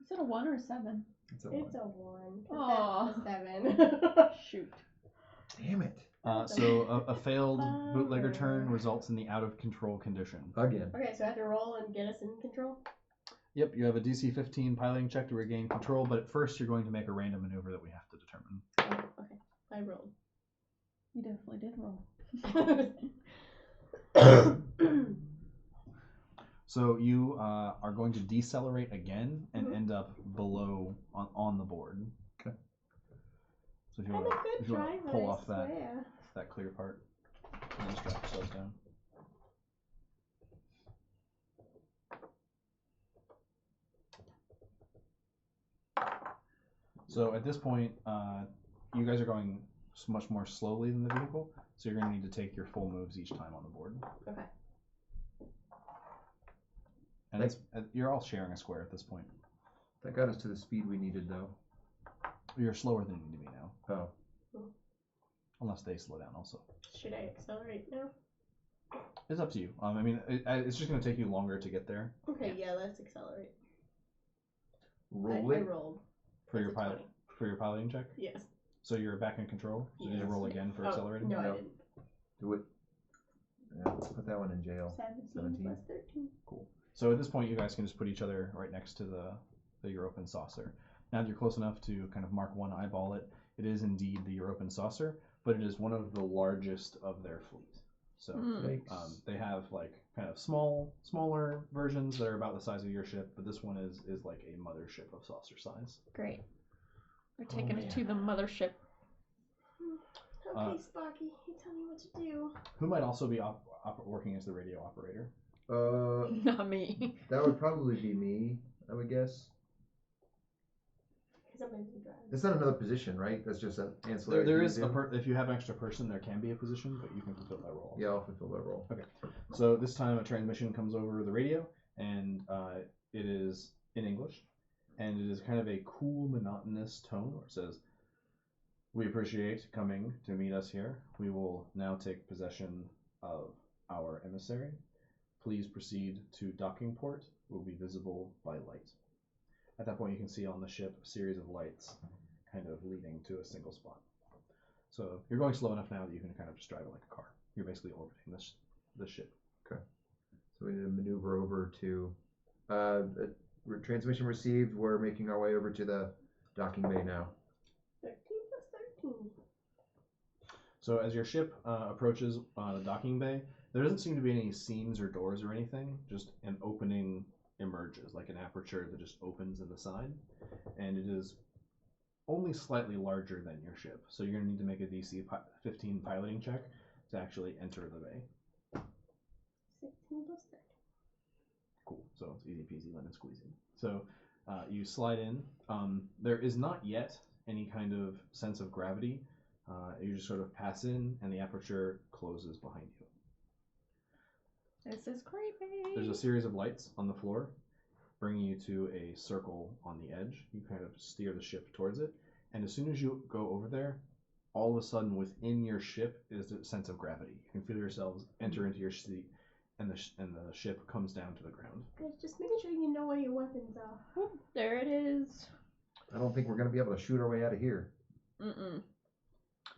Is it a 1 or a 7? It's a 1. It's a 1. Aw. That's a 7. Shoot. Damn it. So a failed bootlegger turn results in the out of control condition. Again. Okay, so I have to roll and get us in control? Yep, you have a DC 15 piloting check to regain control, but at first you're going to make a random maneuver that we have to determine. Oh, okay. I rolled. You definitely did roll. So you are going to decelerate again and end up below on the board. Okay. So if you I'm want a good to driver, pull I off swear. that clear part, and then strap yourselves down. So at this point, you guys are going much more slowly than the vehicle, so you're going to need to take your full moves each time on the board. Okay. And you're all sharing a square at this point. That got us to the speed we needed, though. You're slower than you need to be now. Oh. Unless they slow down also. Should I accelerate now? It's up to you. I mean, it's just going to take you longer to get there. Okay, yeah, let's accelerate. Roll I it. rolled. For your That's a pilot, 20. for your piloting check? Yes. So you're back in control? So you need to Yes. roll again for accelerating? No, I No. didn't. Do it. Yeah, let's put that one in jail. 17 plus 13. Cool. So at this point, you guys can just put each other right next to the European saucer. Now that you're close enough to kind of mark one eyeball it, it is indeed the European saucer, but it is one of the largest of their fleet. So they have like kind of smaller versions that are about the size of your ship, but this one is like a mothership of saucer size. Great. We're taking it to the mothership. Okay, Sparky, you tell me what to do. Who might also be working as the radio operator? Not me. That would probably be me, I would guess. Somebody's the driver. It's not another position, right? That's just an ancillary. There thing is to do? if you have an extra person, there can be a position, but you can fulfill that role. Yeah, I'll fulfill that role. Okay. So this time a transmission comes over the radio, and it is in English, and it is kind of a cool, monotonous tone where it says, "We appreciate coming to meet us here. We will now take possession of our emissary. Please proceed to docking port. Will be visible by light." At that point, you can see on the ship a series of lights kind of leading to a single spot. So you're going slow enough now that you can kind of just drive it like a car. You're basically orbiting this ship. Okay. So we need to maneuver over to transmission received. We're making our way over to the docking bay now. 13 plus 13. So as your ship approaches the docking bay, there doesn't seem to be any seams or doors or anything. Just an opening emerges, like an aperture that just opens in the side, and it is only slightly larger than your ship. So you're going to need to make a DC 15 piloting check to actually enter the bay. 16 plus 30. Cool. So it's easy peasy lemon squeezy. So you slide in. There is not yet any kind of sense of gravity. You just sort of pass in, and the aperture closes behind you. This is creepy. There's a series of lights on the floor, bringing you to a circle on the edge. You kind of steer the ship towards it, and as soon as you go over there, all of a sudden within your ship is a sense of gravity. You can feel yourselves enter into your seat, and the ship comes down to the ground. Guys, just making sure you know where your weapons are. Whoop, there it is. I don't think we're going to be able to shoot our way out of here. Mm-mm.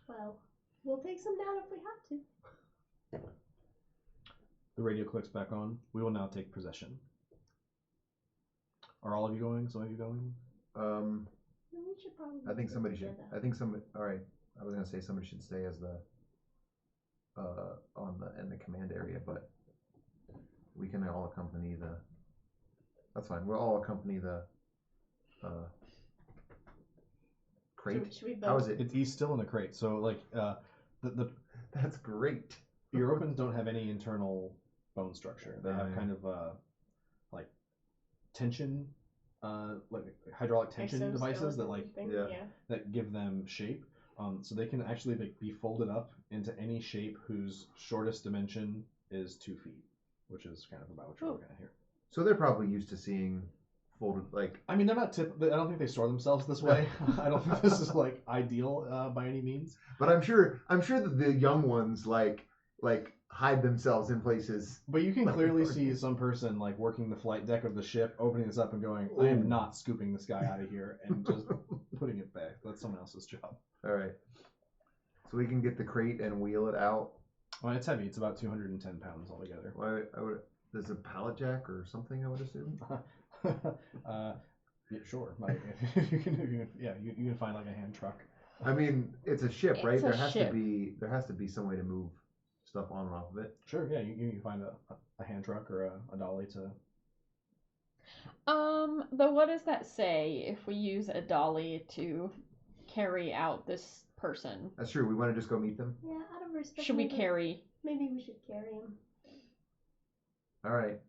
Well, we'll take some down if we have to. The radio clicks back on. We will now take possession. Are all of you going? Some of you going? We should probably. I think sit somebody should. together. I think somebody. All right. I was gonna say somebody should stay as the in the command area, but we can all accompany the. That's fine. We'll all accompany the crate. Should we How both? is it? He's still in the crate. So like the That's great. your opens don't have any internal bone structure. They have Right. kind of like tension, like hydraulic tension devices that like Thing? Yeah. that give them shape. So they can actually be folded up into any shape whose shortest dimension is 2 feet, which is kind of about what you're Oh. looking at here. So they're probably used to seeing folded like. I mean, they're not I don't think they store themselves this way. I don't think this is like ideal by any means. But I'm sure that the young ones like hide themselves in places. But you can clearly see some person like working the flight deck of the ship, opening this up and going, "I am not scooping this guy out of here," and just putting it back. That's someone else's job. All right. So we can get the crate and wheel it out. Well, it's heavy. It's about 210 pounds altogether. Well, I would. There's a pallet jack or something. I would assume. Yeah, sure. Like, you can find like a hand truck. I mean, it's a ship, right? It's a There has ship. to be some way to move stuff on and off of it. Sure, yeah, you can find a hand truck or a dolly to. Though what does that say if we use a dolly to carry out this person? That's true. We want to just go meet them. Yeah, out of respect. Should we maybe- carry? Maybe we should carry him. All right.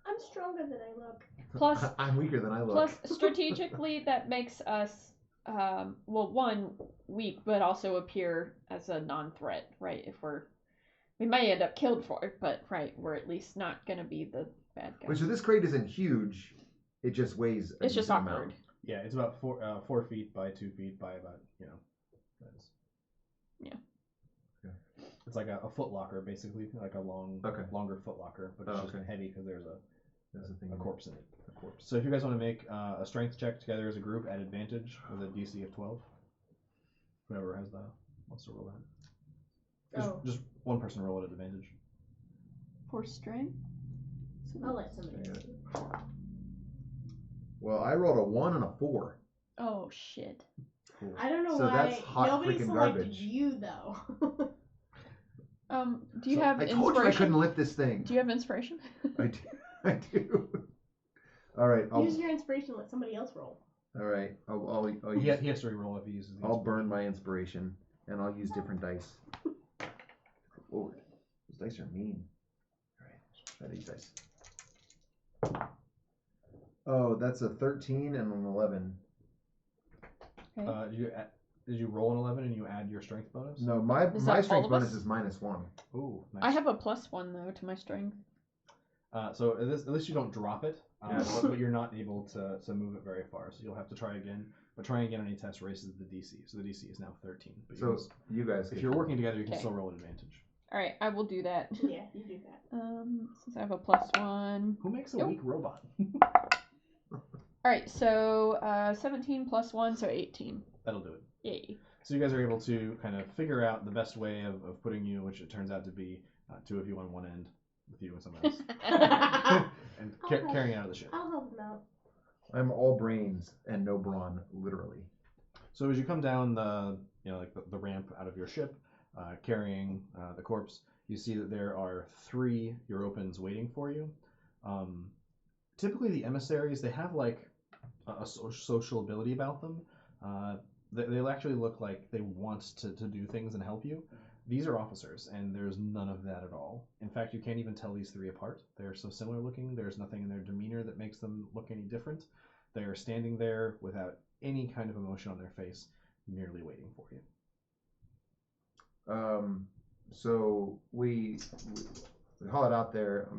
I'm stronger than I look. Plus, I'm weaker than I look. plus strategically, that makes us, well, one, weak, but also appear as a non-threat, right? If we may end up killed for it, but right, we're at least not gonna be the bad guy. Wait, so this crate isn't huge. It just weighs. It's just decent awkward. amount. Yeah, it's about 4 feet by 2 feet by about that's. Yeah. Okay. It's like a foot locker, basically, like a longer foot locker, but it's Oh, just okay. heavy because there's That's the thing. a corpse in it. A corpse. So if you guys want to make a strength check together as a group at advantage with a DC of 12, whoever has that wants to roll that. Just one person roll it at advantage. For strength? I'll let somebody else. Well, I rolled a 1 and a 4. Oh, shit. Cool. I don't know So why that's hot nobody freaking selected garbage. you though. Do you So, have I inspiration? told you I couldn't lift this thing. Do you have inspiration? I do. I do. All right. Use your inspiration. Let somebody else roll. All right. I'll He use, has to re-roll if he uses the I'll inspiration. burn my inspiration, and I'll use different dice. Lord, those dice are mean. All right. Try these dice. Oh, that's a 13 and an 11. Okay. Did you roll an 11 and you add your strength bonus? No, my Is that all strength of us? bonus is -1. Ooh, nice. I have a +1 though to my strength. So at least you don't drop it, Yes. but you're not able to move it very far. So you'll have to try again. But trying again on any test raises the DC. So the DC is now 13. But So you guys, if you're working together, you can Okay. still roll at advantage. All right, I will do that. Yeah, you do that. Since I have a +1. Who makes a Nope. weak robot? All right, so 17 + 1, so 18. That'll do it. Yay. So you guys are able to kind of figure out the best way of putting you, which it turns out to be 2 of you on one end with you and someone else, and carrying out of the ship. I'll help them out. I'm all brains and no brawn, literally. So as you come down the ramp out of your ship, carrying the corpse, you see that there are 3 Europans waiting for you. Typically, the emissaries, they have like a social ability about them. They actually look like they want to do things and help you. These are officers, and there's none of that at all. In fact, you can't even tell these three apart. They're so similar looking. There's nothing in their demeanor that makes them look any different. They are standing there without any kind of emotion on their face, merely waiting for you. So we haul it out there,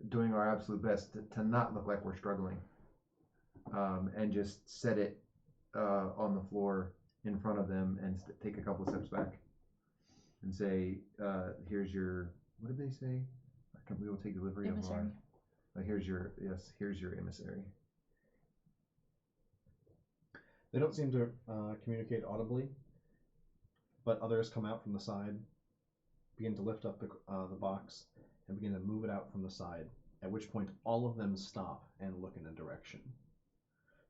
doing our absolute best to not look like we're struggling, and just set it on the floor in front of them and take a couple steps back and say, here's your, what did they say? We will take delivery Emissary. of our, here's your emissary. They don't seem to communicate audibly, but others come out from the side, begin to lift up the box, and begin to move it out from the side, at which point all of them stop and look in a direction.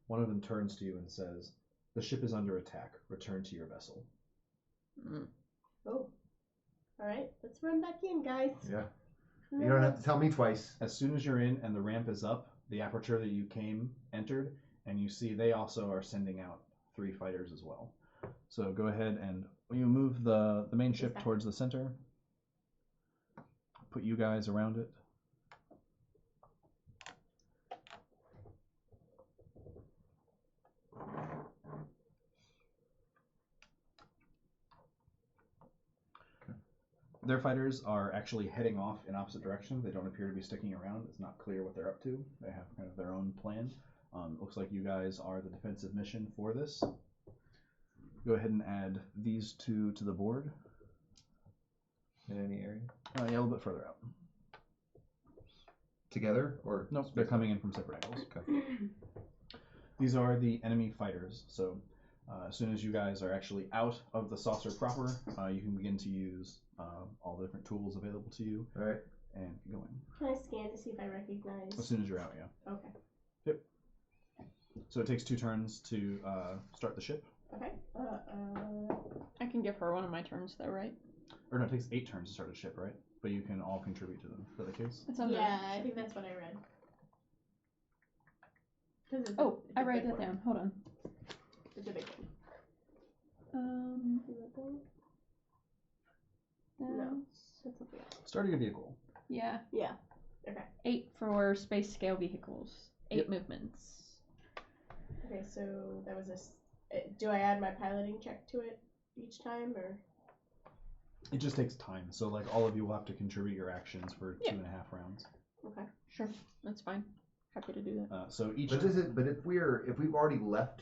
One of them turns to you and says, "The ship is under attack. Return to your vessel." Oh. Alright, let's run back in, guys. Yeah. You don't have to tell me twice. As soon as you're in and the ramp is up, the aperture that you entered, and you see they also are sending out 3 fighters as well. So go ahead and you move the main ship towards the center. Put you guys around it. Their fighters are actually heading off in opposite directions. They don't appear to be sticking around. It's not clear what they're up to. They have kind of their own plan. Looks like you guys are the defensive mission for this. Go ahead and add these 2 to the board. In any area? Yeah, a little bit further out. Together or? Nope, they're coming in from separate angles. Okay. These are the enemy fighters. So as soon as you guys are actually out of the saucer proper, you can begin to use all the different tools available to you. All right. And keep going. Can I scan to see if I recognize? As soon as you're out, yeah. Okay. Yep. So it takes 2 turns to start the ship. Okay. I can give her one of my turns, though, right? Or no, it takes 8 turns to start a ship, right? But you can all contribute to them. Is that the case? It's on the- Yeah, I think that's what I read. Oh, I write that down. Hold on. It's a big one. No. That's okay. Starting a vehicle. Yeah. Yeah. Okay. 8 for space scale vehicles. 8 movements. Okay, so that was do I add my piloting check to it each time, or? It just takes time. So like all of you will have to contribute your actions for 2.5 rounds. Okay. Sure. That's fine. Happy to do that. So each. But if we've already left,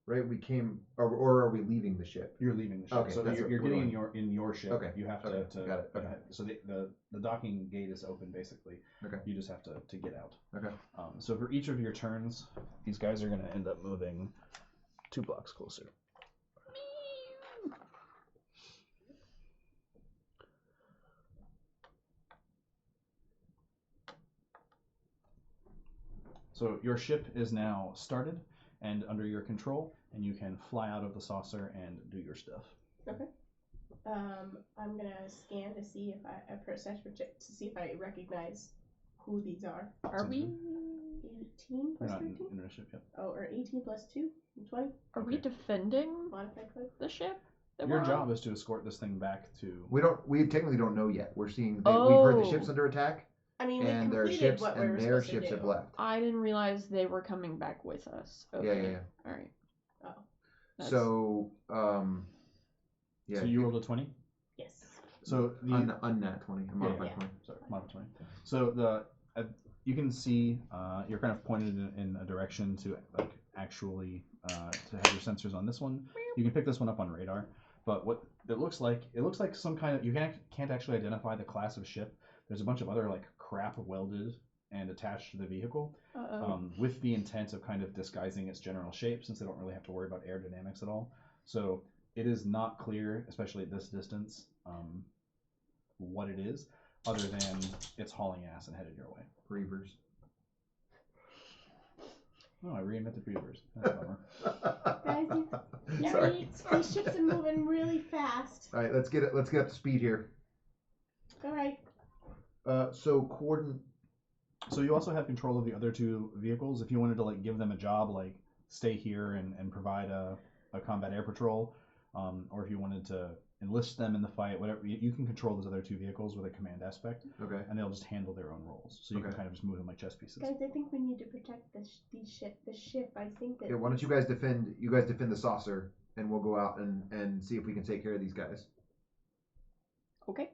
right? We came, or are we leaving the ship? You're leaving the ship. Okay, So that's you're what getting we're in your ship. Okay. You have Okay, to got it. Okay. So the docking gate is open basically. Okay. You just have to get out. Okay. So for each of your turns, these guys are going to end up moving 2 blocks closer. So your ship is now started and under your control, and you can fly out of the saucer and do your stuff. Okay. I'm gonna scan to see if I perception check to see if I recognize who these are. Are we? 18 plus You're not 13? in your ship yet. Oh, or 18 plus 2? 20? Are we defending Modified code? the ship? that Your we're on? job is to escort this thing back to. We technically don't know yet. We're seeing. We've heard the Oh. ship's under attack, I mean, we and their completed ships what we were and their supposed to ships do. have left. I didn't realize they were coming back with us. Yeah, Okay. yeah. All right. Oh. That's- So, yeah. So you rolled a 20. Yes. So the Unnat 20, a modified yeah. 20. sorry, modified 20. So the you can see you're kind of pointed in a direction to like actually to have your sensors on this one. You can pick this one up on radar, but what it looks like some kind of, you can't actually identify the class of ship. There's a bunch of other like crap welded and attached to the vehicle, with the intent of kind of disguising its general shape, since they don't really have to worry about aerodynamics at all. So it is not clear, especially at this distance, what it is, other than it's hauling ass and headed your way. Reavers. Oh, I reinvented Reavers. That's a bummer. Guys, Sorry. these ships are moving really fast. All right, let's get up to speed here. All right. So coordinate. So you also have control of the other 2 vehicles. If you wanted to like give them a job, like stay here and provide a combat air patrol, or if you wanted to enlist them in the fight, whatever, you can control those other two vehicles with a command aspect, Okay. and they'll just handle their own roles. So you can kind of just move them like chess pieces. Guys, I think we need to protect the ship. I think that. Yeah. Why don't you guys defend? You guys defend the saucer, and we'll go out and see if we can take care of these guys. Okay.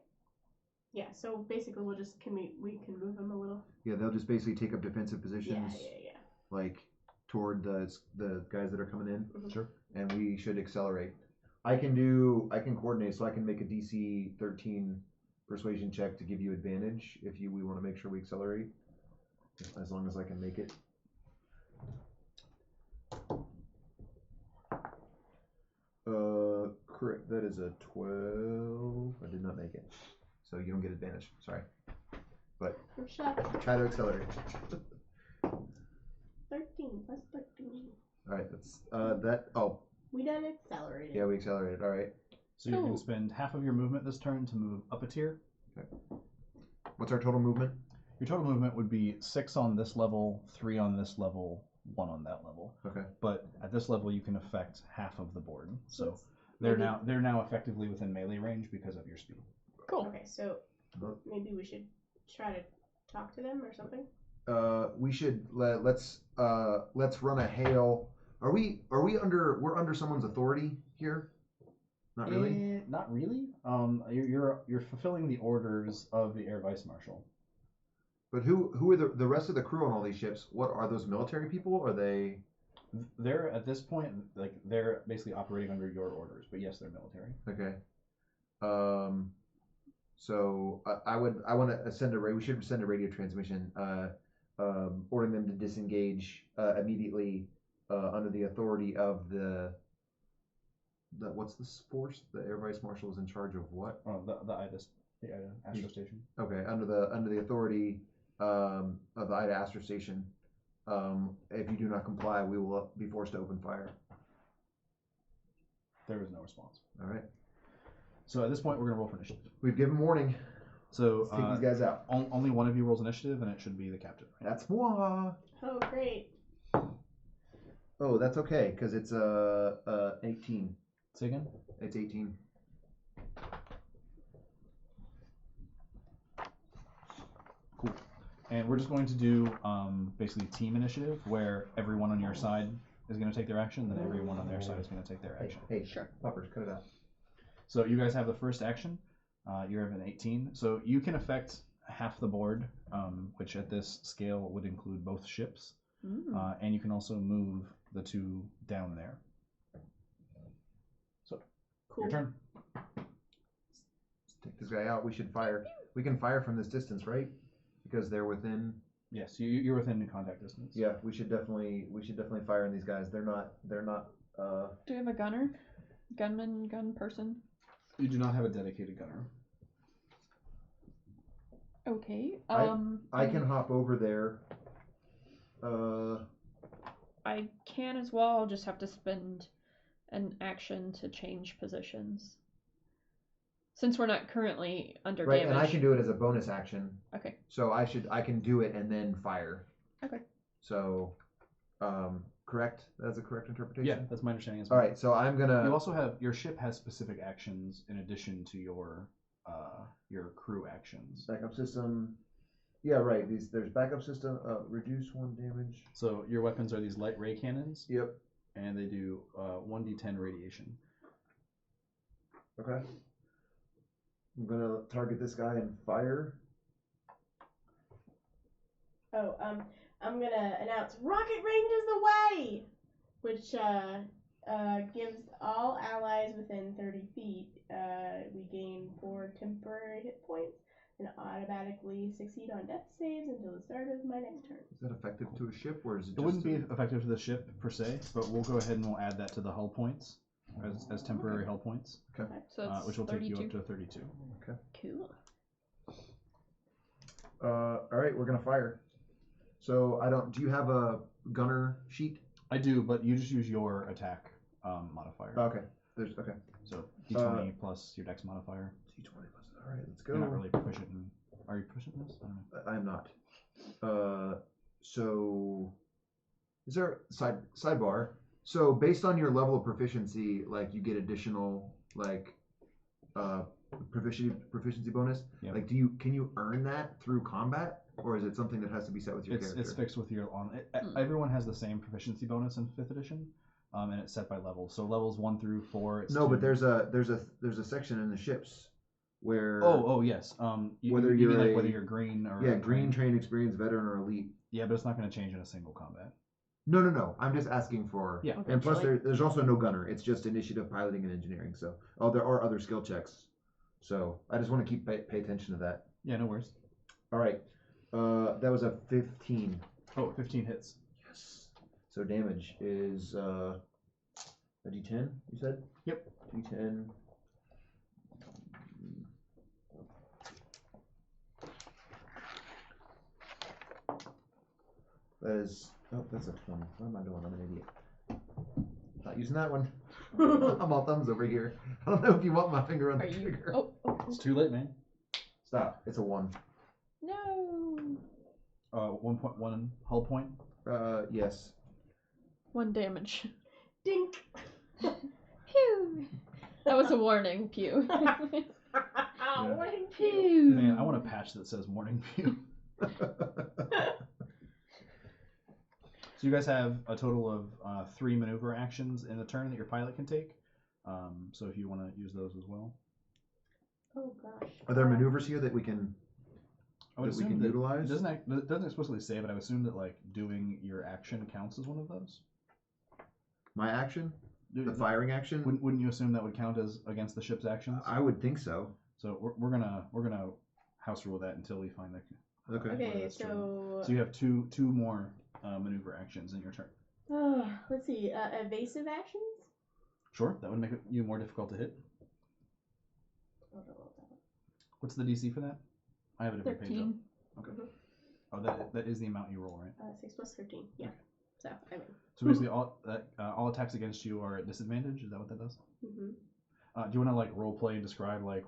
Yeah. So basically, we can move them a little. Yeah, they'll just basically take up defensive positions. Yeah. Like toward the guys that are coming in. Mhm. Sure. And we should accelerate. I can coordinate, so I can make a DC 13 persuasion check to give you advantage if we want to make sure we accelerate, as long as I can make it. Correct. That is a 12. I did not make it, so you don't get advantage. Sorry, but I'm shocked. try to accelerate. 13 plus 13. All right, that's that. Oh, We done accelerated. yeah, we accelerated. All right. So you can spend half of your movement this turn to move up a tier. Okay. What's our total movement? Your total movement would be 6 on this level, 3 on this level, 1 on that level. Okay. But at this level, you can affect half of the board. So Let's- they're maybe- now effectively within melee range because of your speed. Cool. Okay, so maybe we should try to talk to them or something. We should let's run a hail. We're under someone's authority here? Not really. Not really. You're fulfilling the orders of the Air Vice Marshal. But who are the rest of the crew on all these ships? What are those military people? Or are they? They're at this point they're basically operating under your orders. But yes, they're military. Okay. So I want to send we should send a radio transmission, ordering them to disengage immediately under the authority of the what's this force? The Air Vice Marshal is in charge of what? Oh, the IDA Astro Station. Okay, under the authority of the IDA Astro Station. If you do not comply, we will be forced to open fire. There was no response. All right. So at this point, we're gonna roll for initiative. We've given warning. So Let's take these guys out. only one of you rolls initiative, and it should be the captain. Right? That's moi. Oh, great. Oh, that's okay because it's 18. Say again. It's 18. Cool. And we're just going to do basically team initiative, where everyone on your side is going to take their action, then everyone on their side is going to take their action. Hey, Sure. Poppers, cut it out. So you guys have the first action. You have an 18. So you can affect half the board, which at this scale would include both ships. And you can also move the two down there. So, Cool. your turn. Let's take this guy out. We should fire. We can fire from this distance, right? Because they're within. Yes, you're within contact distance. Yeah, we should definitely fire on these guys. They're not. Do you have a gunner? Gun person? You do not have a dedicated gunner. Okay. I can hop over there. I can as well. I'll just have to spend an action to change positions. Since we're not currently under Right, damage. and I can do it as a bonus action. Okay. So I can do it and then fire. Okay. So, correct? That's a correct interpretation? Yeah, that's my understanding as All well. right, so I'm gonna. You also have your ship has specific actions in addition to your crew actions. Backup system. Yeah, right. There's backup system. Reduce 1 damage. So your weapons are these light ray cannons, Yep. and they do 1d10 radiation. Okay. I'm gonna target this guy and fire. Oh, I'm gonna announce Rocket Range is the way, which gives all allies within 30 feet. We gain 4 temporary hit points and automatically succeed on death saves until the start of my next turn. Is that effective to a ship or is it? It wouldn't be effective to the ship per se, but we'll go ahead and we'll add that to the hull points as temporary hull points, Okay. So it's which will 32. take you up to 32. Cool. All right, we're gonna fire. So do you have a gunner sheet? I do, but you just use your attack modifier. Okay. Okay. So d20 plus your dex modifier. D20 plus. All right, let's go. You're not really proficient in. Are you proficient in this? I don't know. I'm not. So Is there sidebar? So based on your level of proficiency, like you get additional like proficiency bonus. Yeah. Like, can you earn that through combat, or is it something that has to be set with your character? It's fixed with your everyone has the same proficiency bonus in 5th edition, and it's set by level. So levels 1 through 4. It's No, but there's a section in the ships where yes. whether you mean you're like whether you're green or green, trained, experienced, veteran, or elite. Yeah, but it's not going to change in a single combat. No. I'm just asking for. Yeah. And plus, there's also no gunner. It's just initiative, piloting, and engineering. So, there are other skill checks. So, I just want to pay attention to that. Yeah, no worries. All right. That was a 15. Oh, 15 hits. Yes. So damage is a D10. You said. Yep. D10. That is. Oh, that's a 20. What am I doing? I'm an idiot. Not using that one. I'm all thumbs over here. I don't know if you want my finger on the trigger. Oh. It's too late, man. Stop. It's a 1. No. 1.1 hull point. Yes. 1 damage. Dink. Pew. That was a warning, Pew. Warning, Pew. Man, I want a patch that says morning view. So you guys have a total of 3 maneuver actions in the turn that your pilot can take. So if you want to use those as well. Oh gosh. Are there maneuvers here that we can I would that we assume can that utilize? it doesn't explicitly say, but I would assume that like doing your action counts as one of those. My action? Dude, The firing action? Wouldn't you assume that would count as against the ship's actions? I would think so. So we're gonna house rule that until we find the. Okay. Okay, that's true. so So you have two more maneuver actions in your turn. let's see. Evasive actions. Sure, that would make you more difficult to hit. What's the DC for that? I have it every page up. 13. Okay. Mhm. Oh, that is the amount you roll, right? 6 plus 13. Yeah. Okay. So I mean. So basically, all attacks against you are at disadvantage. Is that what that does? Mm-hmm. Do you want to like role play and describe like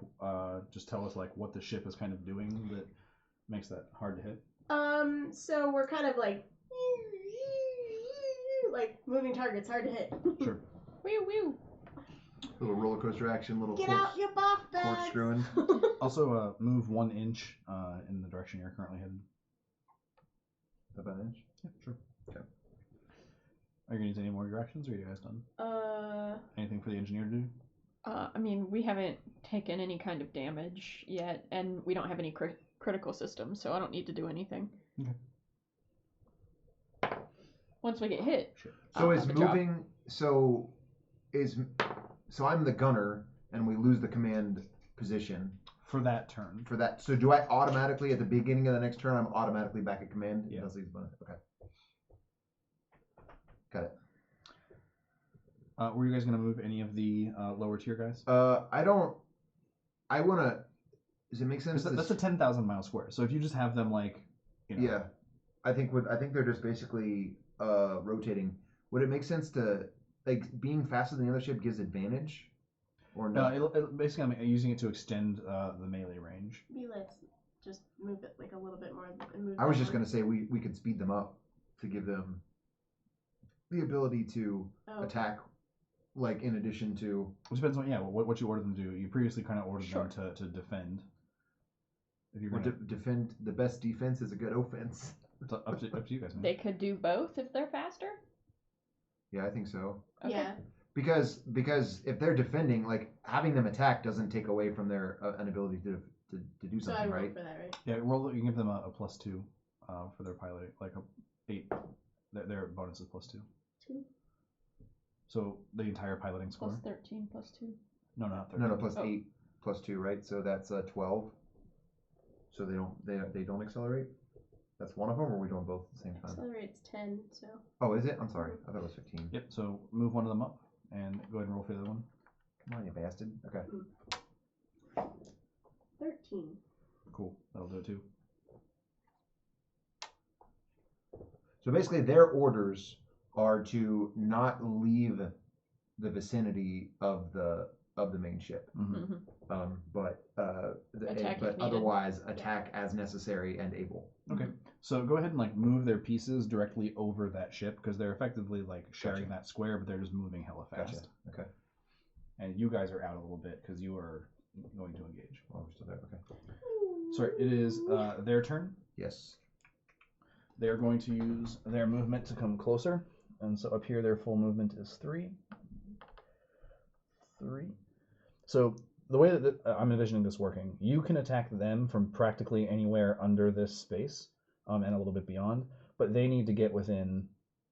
just tell us like what the ship is kind of doing that makes that hard to hit? So we're kind of like moving targets, hard to hit. Sure. Whew, whew. Little roller coaster action, little Get out your buff bags. corkscrewing. Also, move 1 inch in the direction you're currently headed. About an inch? Yeah, sure. Okay. Are you gonna use any more of your actions, or are you guys done? Anything for the engineer to do? I mean, we haven't taken any kind of damage yet, and we don't have any critical systems, so I don't need to do anything. Okay. Once we get hit. Sure. So I'll is have a job. moving so I'm the gunner and we lose the command position For that turn. for that. So do I automatically at the beginning of the next turn I'm automatically back at command? Yeah. That's leaves bonus. Okay. Got it. Were you guys gonna move any of the lower tier guys? I wanna does it make sense? That's a 10,000 mile square. So if you just have them like, you know, Yeah. I think they're just basically rotating. Would it make sense to like being faster than the other ship gives advantage, or no? basically I'm using it to extend the melee range. Let's just move it like a little bit more. And move I was just downward. gonna say we could speed them up to give them the ability to attack, like in addition to. It depends on what you order them to do. You previously kind of ordered them to defend. If you're gonna, defend, the best defense is a good offense. it's up to you guys, man. They could do both if they're faster. Yeah, I think so. Okay. Yeah. Because if they're defending, like having them attack doesn't take away from their an ability to do So I something, roll right? for that, right? Yeah, roll. You can give them a +2 for their pilot, like a 8. Their bonus is +2. 2. So the entire piloting score. Plus 13 plus 2. No, not 13. No, plus Oh. 8 plus 2, right? So that's 12. So they don't accelerate. That's one of them, or are we doing both at the same time? Accelerate's 10, so. Oh, is it? I'm sorry. I thought it was 15. Yep. So move one of them up and go ahead and roll for the other one. Come on, you bastard. Okay. 13. Cool. That'll do it too. So basically, their orders are to not leave the vicinity of the of the main ship. Mhm. But Attack if but needed. otherwise attack as necessary and able. Okay. So go ahead and like move their pieces directly over that ship because they're effectively like sharing Gotcha. that square, but they're just moving hella fast. Gotcha. Okay. And you guys are out a little bit because you are going to engage. Oh, we're still there. Okay. Sorry, it is their turn. Yes. They're going to use their movement to come closer. And so up here, their full movement is 3. 3. So the way that I'm envisioning this working, you can attack them from practically anywhere under this space and a little bit beyond, but they need to get within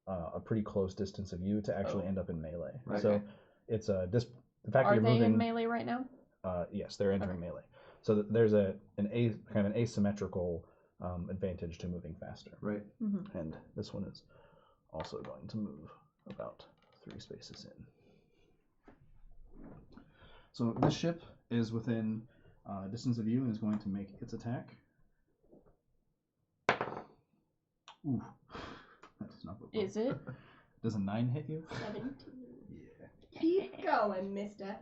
a pretty close distance of you to actually end up in melee. Right. So it's the fact that Are you're they moving. in melee right now? Yes, they're entering melee. So there's an kind of an asymmetrical advantage to moving faster. Right. And this one is also going to move about 3 spaces in. So this ship is within distance of you and is going to make its attack. Ooh, that does not look well. Is it? Does a 9 hit you? 17. Yeah. Keep going, mister.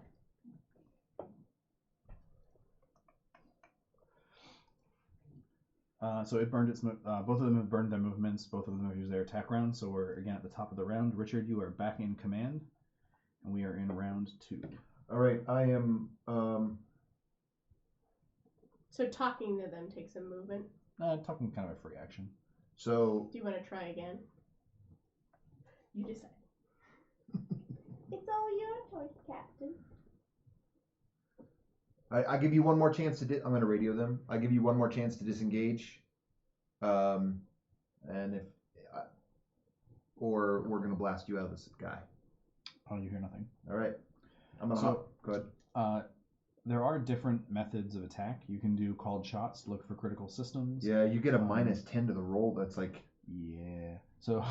So it burned its. Both of them have burned their movements. Both of them have used their attack round. So we're again at the top of the round. Richard, you are back in command, and we are in round 2. All right. I am. So talking to them takes a movement. Talking kind of a free action. So Do you want to try again? You decide. It's all your choice, Captain. I give you one more chance to. I'm gonna radio them. I give you one more chance to disengage. And if, or we're gonna blast you out of this guy. Oh, you hear nothing. All right. I'm gonna. So- Go ahead. There are different methods of attack. You can do called shots, look for critical systems. Yeah, you get a -10 to the roll. That's like. Yeah. So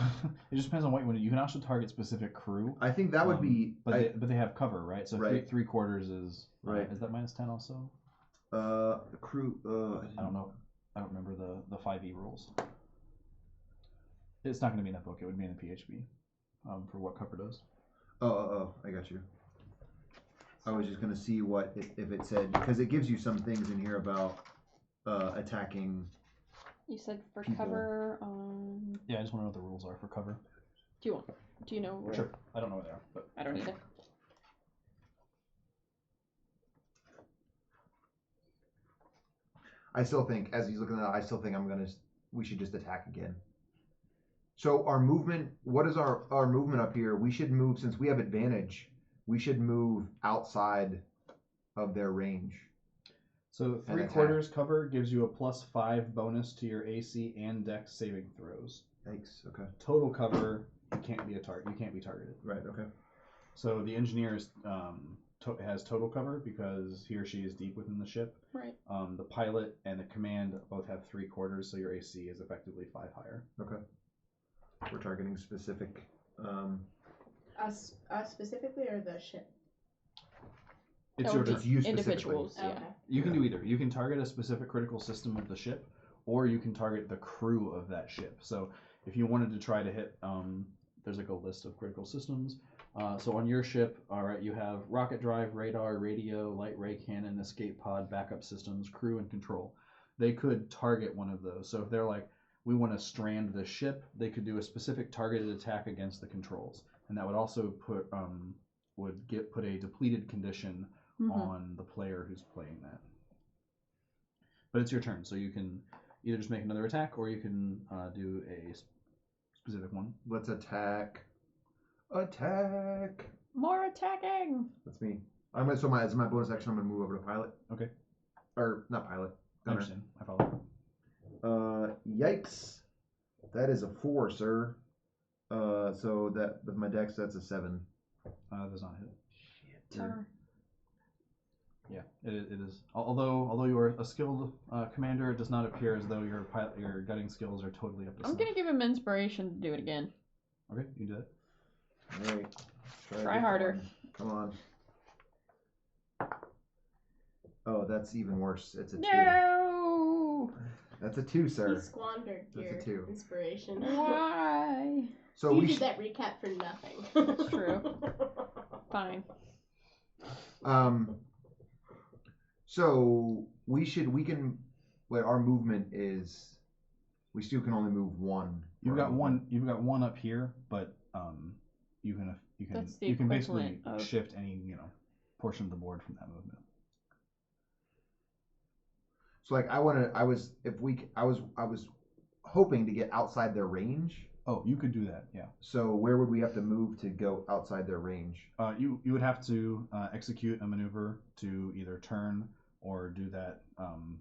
it just depends on what you want to do. You can also target specific crew. I think that would be. But they have cover, right? So Right. 3/4 is Right. Is that -10 also? The crew. I don't know. I don't remember the 5e rules. It's not going to be in that book. It would be in the PHB for what cover does. Oh, I got you. I was just gonna see what if it said, because it gives you some things in here about attacking. You said for People. cover. Yeah, I just want to know what the rules are for cover. Do you know where? Sure. I don't know where they are, but I don't either. I still think, as he's looking at it, I still think we should just attack again. So our movement, what is our movement up here? We should move, since we have advantage, we should move outside of their range. So And 3/4 cover gives you a +5 bonus to your AC and Dex saving throws. Yikes. Okay. Total cover, you can't be targeted. Right. Okay. So the engineer has total cover because he or she is deep within the ship. Right. The pilot and the command both have 3/4, so your AC is effectively 5 higher. Okay. We're targeting specific. Us specifically, or the ship? It's Oh, your just turn. you specifically. individuals. Yeah. Okay. You can do either. You can target a specific critical system of the ship, or you can target the crew of that ship. So if you wanted to try to hit, there's like a list of critical systems. So on your ship, all right, you have rocket drive, radar, radio, light ray cannon, escape pod, backup systems, crew, and control. They could target one of those. So if they're like, we want to strand the ship, they could do a specific targeted attack against the controls, and that would also put a depleted condition on the player who's playing that. But it's your turn, so you can either just make another attack, or you can do a specific one. Let's attack. Attack. More attacking. That's me. As my bonus action, I'm gonna move over to pilot. Okay. Or not pilot. I Gunner. understand. I follow. Yikes. That is a 4, sir. So that with my dex, that's a 7. Does not hit. Turn. Yeah, it is. Although you are a skilled commander, it does not appear as though your gutting skills are totally up to I'm snuff. gonna give him inspiration to do it again. Okay, you do that. All right. Try harder. Come on. Oh, that's even worse. It's a 2. No. That's a 2, You sir. squandered That's a your 2. inspiration. Why? So you we did should. that recap for nothing. It's true. Fine. So we can. Wait, our movement is. We still can only move one. You've for our got movement. one. You've got one up here, but you can That's the you can basically equivalent of- shift any portion of the board from that movement. So like I was hoping to get outside their range. Oh, you could do that. Yeah. So where would we have to move to go outside their range? You would have to execute a maneuver to either turn or do that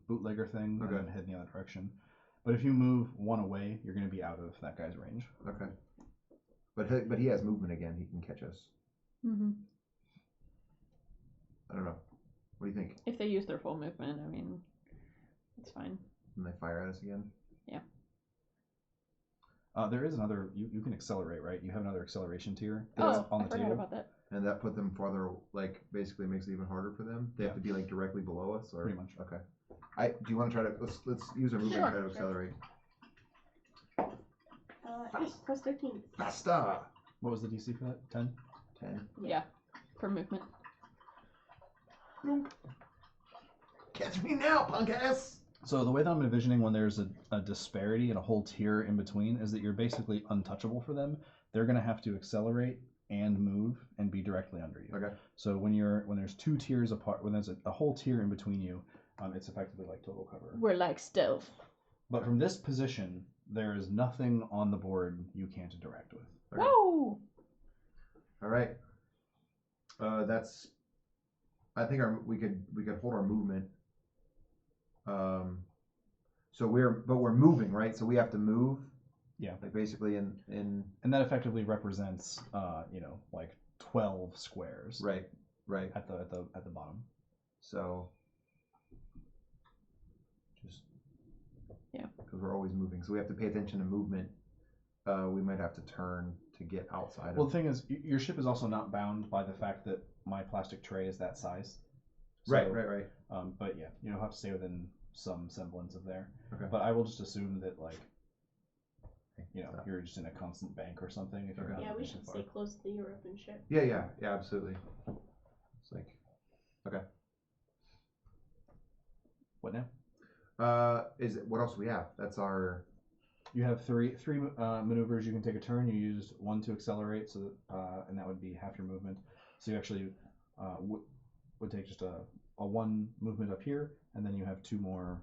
bootlegger thing Okay. and then head in the other direction. But if you move one away, you're going to be out of that guy's range. Okay. But he has movement again. He can catch us. Mm-hmm. I don't know. What do you think? If they use their full movement, I mean, it's fine. And they fire at us again? Yeah. There is another. You can accelerate, right? You have another acceleration tier that's Oh, on I the forgot table. about that. And that put them farther, like, basically makes it even harder for them. They have to be like directly below us, or Pretty much. Okay. Do you want to try to let's use our movement Sure. and try to accelerate. Plus 13. Faster. What was the DC for that? 10? 10. Yeah, for movement. Catch me now, punk ass. So the way that I'm envisioning when there's a disparity and a whole tier in between is that you're basically untouchable for them. They're going to have to accelerate and move and be directly under you. Okay. So when there's two tiers apart, when there's a whole tier in between you, it's effectively like total cover. We're like stealth. But from this position, there is nothing on the board you can't interact with. Okay. Whoa! All right. That's. I think we could hold our movement. So we're moving, right? So we have to move. Yeah. Like basically in. And that effectively represents, like 12 squares. Right. Right. At the bottom. So. Just. Yeah. Because we're always moving, so we have to pay attention to movement. We might have to turn to get outside. Well, the thing is, your ship is also not bound by the fact that my plastic tray is that size. So, Right. But yeah, you'll have to stay within some semblance of there. Okay. But I will just assume that, like, Stop. you're just in a constant bank or something. If you're Okay. not Yeah, we moving should too stay far. close to the European ship. Yeah, absolutely. It's like, okay. What now? What else do we have? That's our. You have three maneuvers. You can take a turn. You use one to accelerate, so that, and that would be half your movement. So you actually would take just a one movement up here, and then you have two more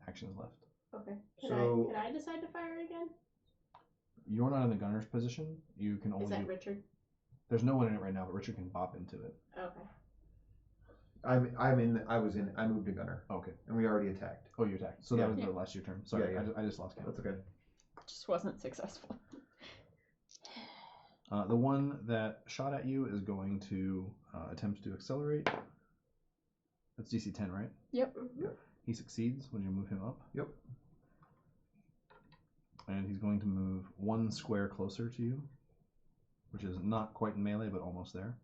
actions left. Okay. So- Can I decide to fire again? You're not in the gunner's position. You can only Is that do. Richard? There's no one in it right now, but Richard can bop into it. Okay. I moved to gunner, Okay. and we already attacked. Oh, you attacked. So Yeah. that was the last your turn. Sorry, Yeah. I just lost count. That's okay. Just wasn't successful. The one that shot at you is going to attempt to accelerate. That's DC 10, right? Yep. He succeeds when you move him up. Yep. And he's going to move one square closer to you, which is not quite in melee, but almost there.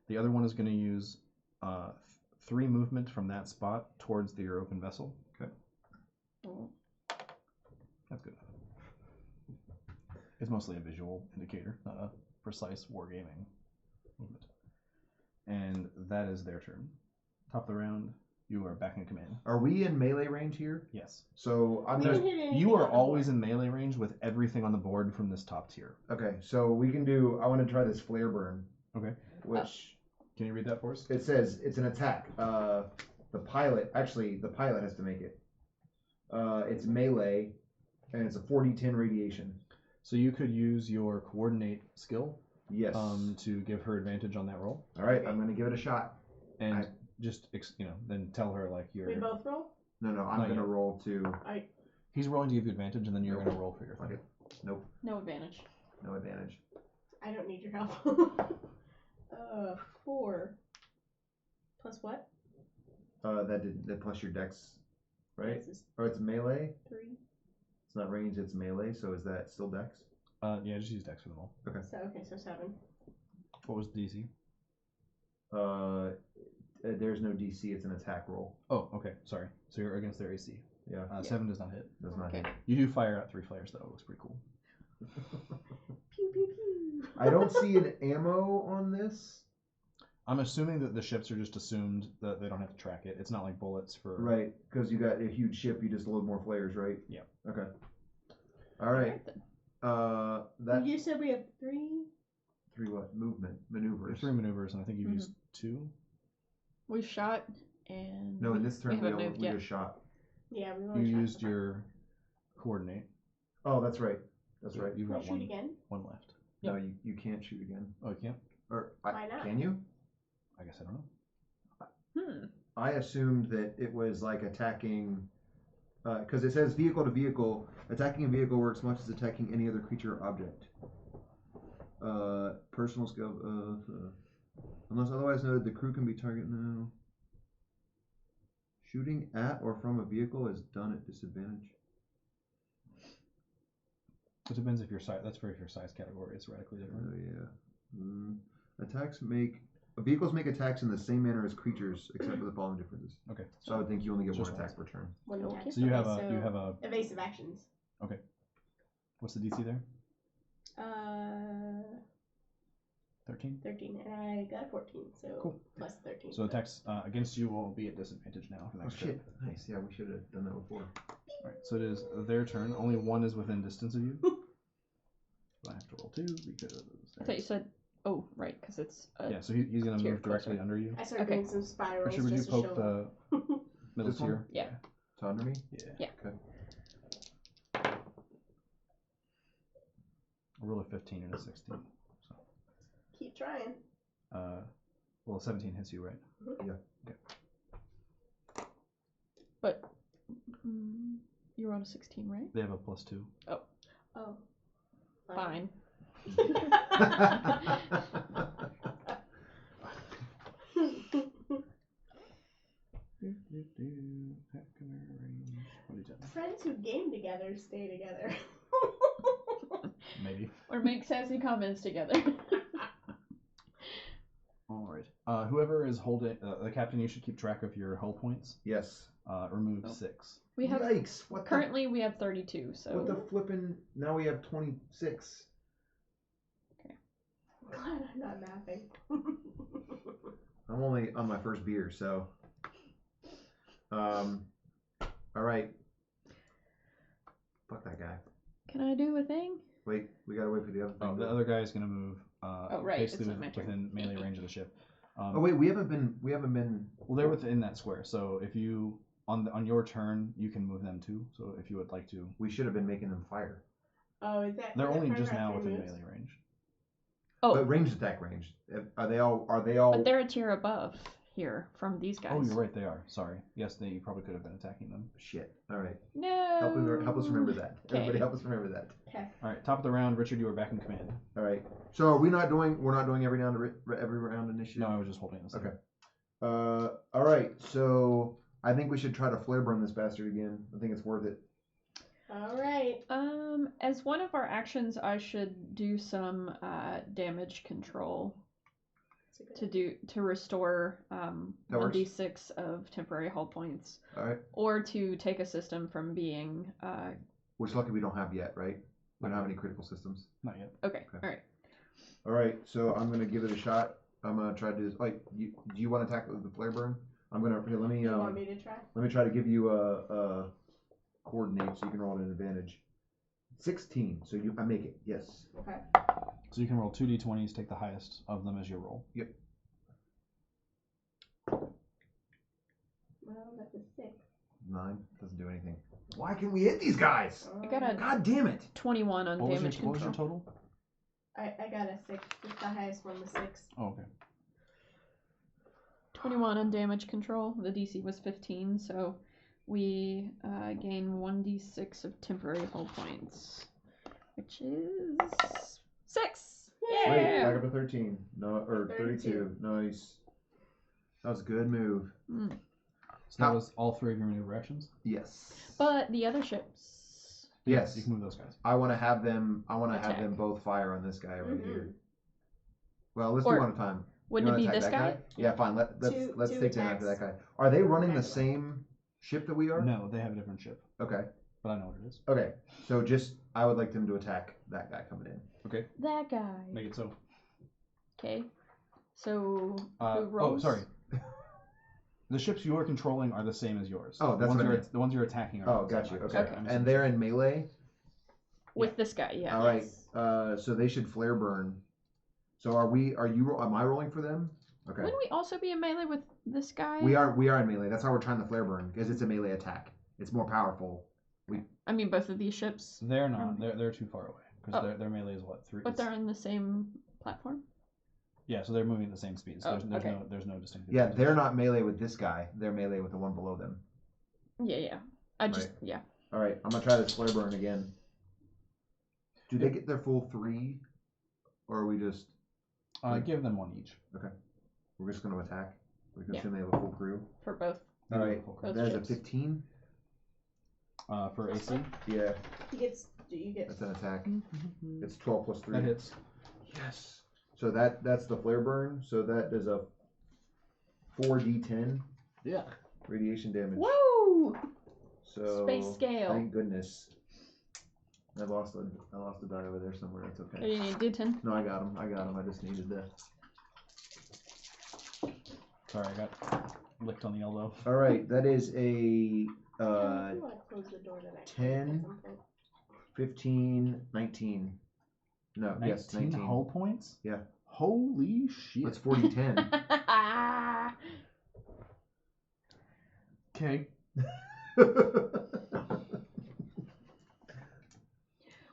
The other one is going to use 3 movement from that spot towards the European vessel. Okay. Oh. That's good enough. It's mostly a visual indicator, not a precise wargaming movement. And that is their turn. Top of the round, you are back in command. Are we in melee range here? Yes. So I'm We gonna. didn't hit anything You are on the always board. in melee range with everything on the board from this top tier. Okay, so we can do. I want to try this flare burn. Okay. Which Can you read that for us? it says it's an attack. The pilot has to make it. It's melee, and it's a 4d10 radiation. So you could use your coordinate skill Yes. to give her advantage on that roll, All right, I'm gonna give it a shot. and just then tell her like you're. We both roll? No, I'm Not gonna yet. roll to. He's rolling to give you advantage, and then you're gonna roll for your thing. Okay. Nope, No advantage. no advantage. I don't need your help. 4. Plus what? That plus your dex, right? This is Or it's melee. 3. It's not range, it's melee. So is that still dex? Yeah, just use dex for them all. So 7. What was the DC? There's no DC. It's an attack roll. Oh, okay. Sorry. So you're against their AC. Yeah, 7 does not hit. does not Okay. hit. You do fire out 3 flares though. It looks pretty cool. Pew pew pew. I don't see an ammo on this. I'm assuming that the ships are just assumed that they don't have to track it. It's not like bullets for. Right, because you got a huge ship, you just load more flares, right? Yeah. Okay. All right. That You said we have 3. 3 what? Maneuvers. There's 3 maneuvers, and I think you've used 2. We've shot and. No, in this turn we haven't moved yet. just shot. Yeah, we You only shot used the your coordinate. Oh, that's right. That's right. You've Can got we shoot again? one left. No, you can't shoot again. Oh, you can't? Or Why not? Can you? I guess I don't know. I assumed that it was like attacking, because it says vehicle to vehicle. Attacking a vehicle works much as attacking any other creature or object. Personal skill. Unless otherwise noted, the crew can be targeted. No. Shooting at or from a vehicle is done at disadvantage. It depends if your size. That's for if your size category is radically different. Attacks make vehicles make attacks in the same manner as creatures, except for the following differences. Okay. So I would think you only get Just one attack per turn. One Okay. attack. So you have Okay, a you have a evasive actions. what's the DC there? 13. 13, and I got a 14, so Cool. plus 13. So attacks against you will be at disadvantage now for Oh next shit! turn. Nice. Yeah, we should have done that before. Alright, so it is their turn. Only one is within distance of you. So I have to roll 2 because. I thought you said. Oh, right, because it's. Yeah, so he's gonna tier move directly closer. under you. I started Okay. doing some spirals Richard, would you just to poke show the middle This one? tier? Yeah. To under me? Yeah. Yeah. Okay. I rolled a 15 and a 16. So, Keep trying. well, 17 hits you, right? But. You rolled a 16, right? They have a +2. Oh. Fine. Friends who game together stay together. Maybe. Or make sassy comments together. All right. Whoever is holding the captain, you should keep track of your hull points. Yes. Remove Oh. 6. We have. Yikes! What Currently, we have 32, so. What the flippin'? Now we have 26. Glad I'm not mapping. I'm only on my first beer, so. All right. Fuck that guy. Can I do a thing? Wait, we gotta wait for the other thing. Oh, the other guy is gonna move. Right, Basically it's not my turn. within melee range of the ship. Oh wait, we haven't been. Well, they're within that square. So if you on your turn, you can move them too. So if you would like to, We should have been making them fire. Oh, is that? they're is that only part just of our now 3 within moves? melee range. Oh, But ranged attack range. Are they all? but they're a tier above here from these guys. Oh, you're right. They are. Sorry. Yes, you probably could have been attacking them. Shit. All right. No. Help us remember that. Okay. Everybody, help us remember that. Okay. All right. Top of the round, Richard. You are back in command. All right. So are we not doing? We're not doing every round initiative. No, I was just holding this. Okay. All right. So I think we should try to flare burn this bastard again. I think it's worth it. All right. As one of our actions, I should do some damage control That's a good to restore That works. 1d6 of temporary hull points, All right. or to take a system from being Which lucky we don't have yet, right? We don't have any critical systems. Not yet. okay. Okay. All right. All right. So I'm gonna give it a shot. I'm gonna try to do. Do you want to tackle the flare burn? I'm gonna. Here, let me. You want me to try? Let me try to give you a coordinate so you can roll an advantage. 16. So I make it. Yes. Okay. So you can roll 2 d20s. Take the highest of them as your roll. Yep. Well, that's a 6. 9 doesn't do anything. Why can we hit these guys? I got a God damn it! 21 on What was, damage what was control. your total? I got a 6. Just the highest one was 6. Oh, okay. 21 on damage control. The DC was 15, so we gain 1d6 of temporary hull points, which is 6. Sweet. Yeah. Back up to 13. No, or 32. Nice. That was a good move. Mm. So that was all 3 of your maneuver actions. Yes. But the other ships. Yes. You can move those guys. I want to have them. I want to have Attack. them both fire on this guy over Mhm. here. Well, let's Or- do one at a time. Wouldn't You it be wanna this attack guy? that Yeah, fine. Let's Two take them after that attacks. guy. Are they running the Okay. same ship that we are? No, they have a different ship, Okay. but I know what it is. Okay. So I would like them to attack that guy coming in. Okay. That guy. Make it so. Okay. So who Oh, rolls? sorry. The ships you are controlling are the same as yours. Oh, that's what I meant. The ones you're attacking are. Oh, the same got you. as Okay. yours. Okay. And they're in melee. With this guy, yeah. All right. Yes. So they should flare burn. So are we? Are you? Am I rolling for them? Okay. Wouldn't we also be in melee with this guy? We are in melee. That's how we're trying to flare burn because it's a melee attack. It's more powerful. I mean, both of these ships. They're not. They're too far away because Oh. their melee is what 3. But they're on the same platform? Yeah, so they're moving at the same speed. So Oh, there's no distinct. Yeah, they're not melee with this guy. They're melee with the one below them. Yeah. I just, yeah. All right, I'm gonna try this flare burn again. Do they get their full 3, or are we just? Give them 1 each. We're just gonna attack. We can Yeah. assume they have a full crew. For both. All right, Both that is a ships. 15. For AC. Yeah, He gets. Do you get? that's an attack. It's 12 plus 3. That hits. Yes. So that's the flare burn. So that is a 4d10 Yeah. radiation damage. Woo! So Space scale. Thank goodness. I lost a die over there somewhere. That's Oh, okay. you need D10? No, I got him. I just needed that. Sorry, I got licked on the elbow. All right, that is a If you want to close the door, then I can 10. at some point. 15, 19. No, 19 yes, 19. hull points. Yeah. Holy shit. That's 40-10. Okay.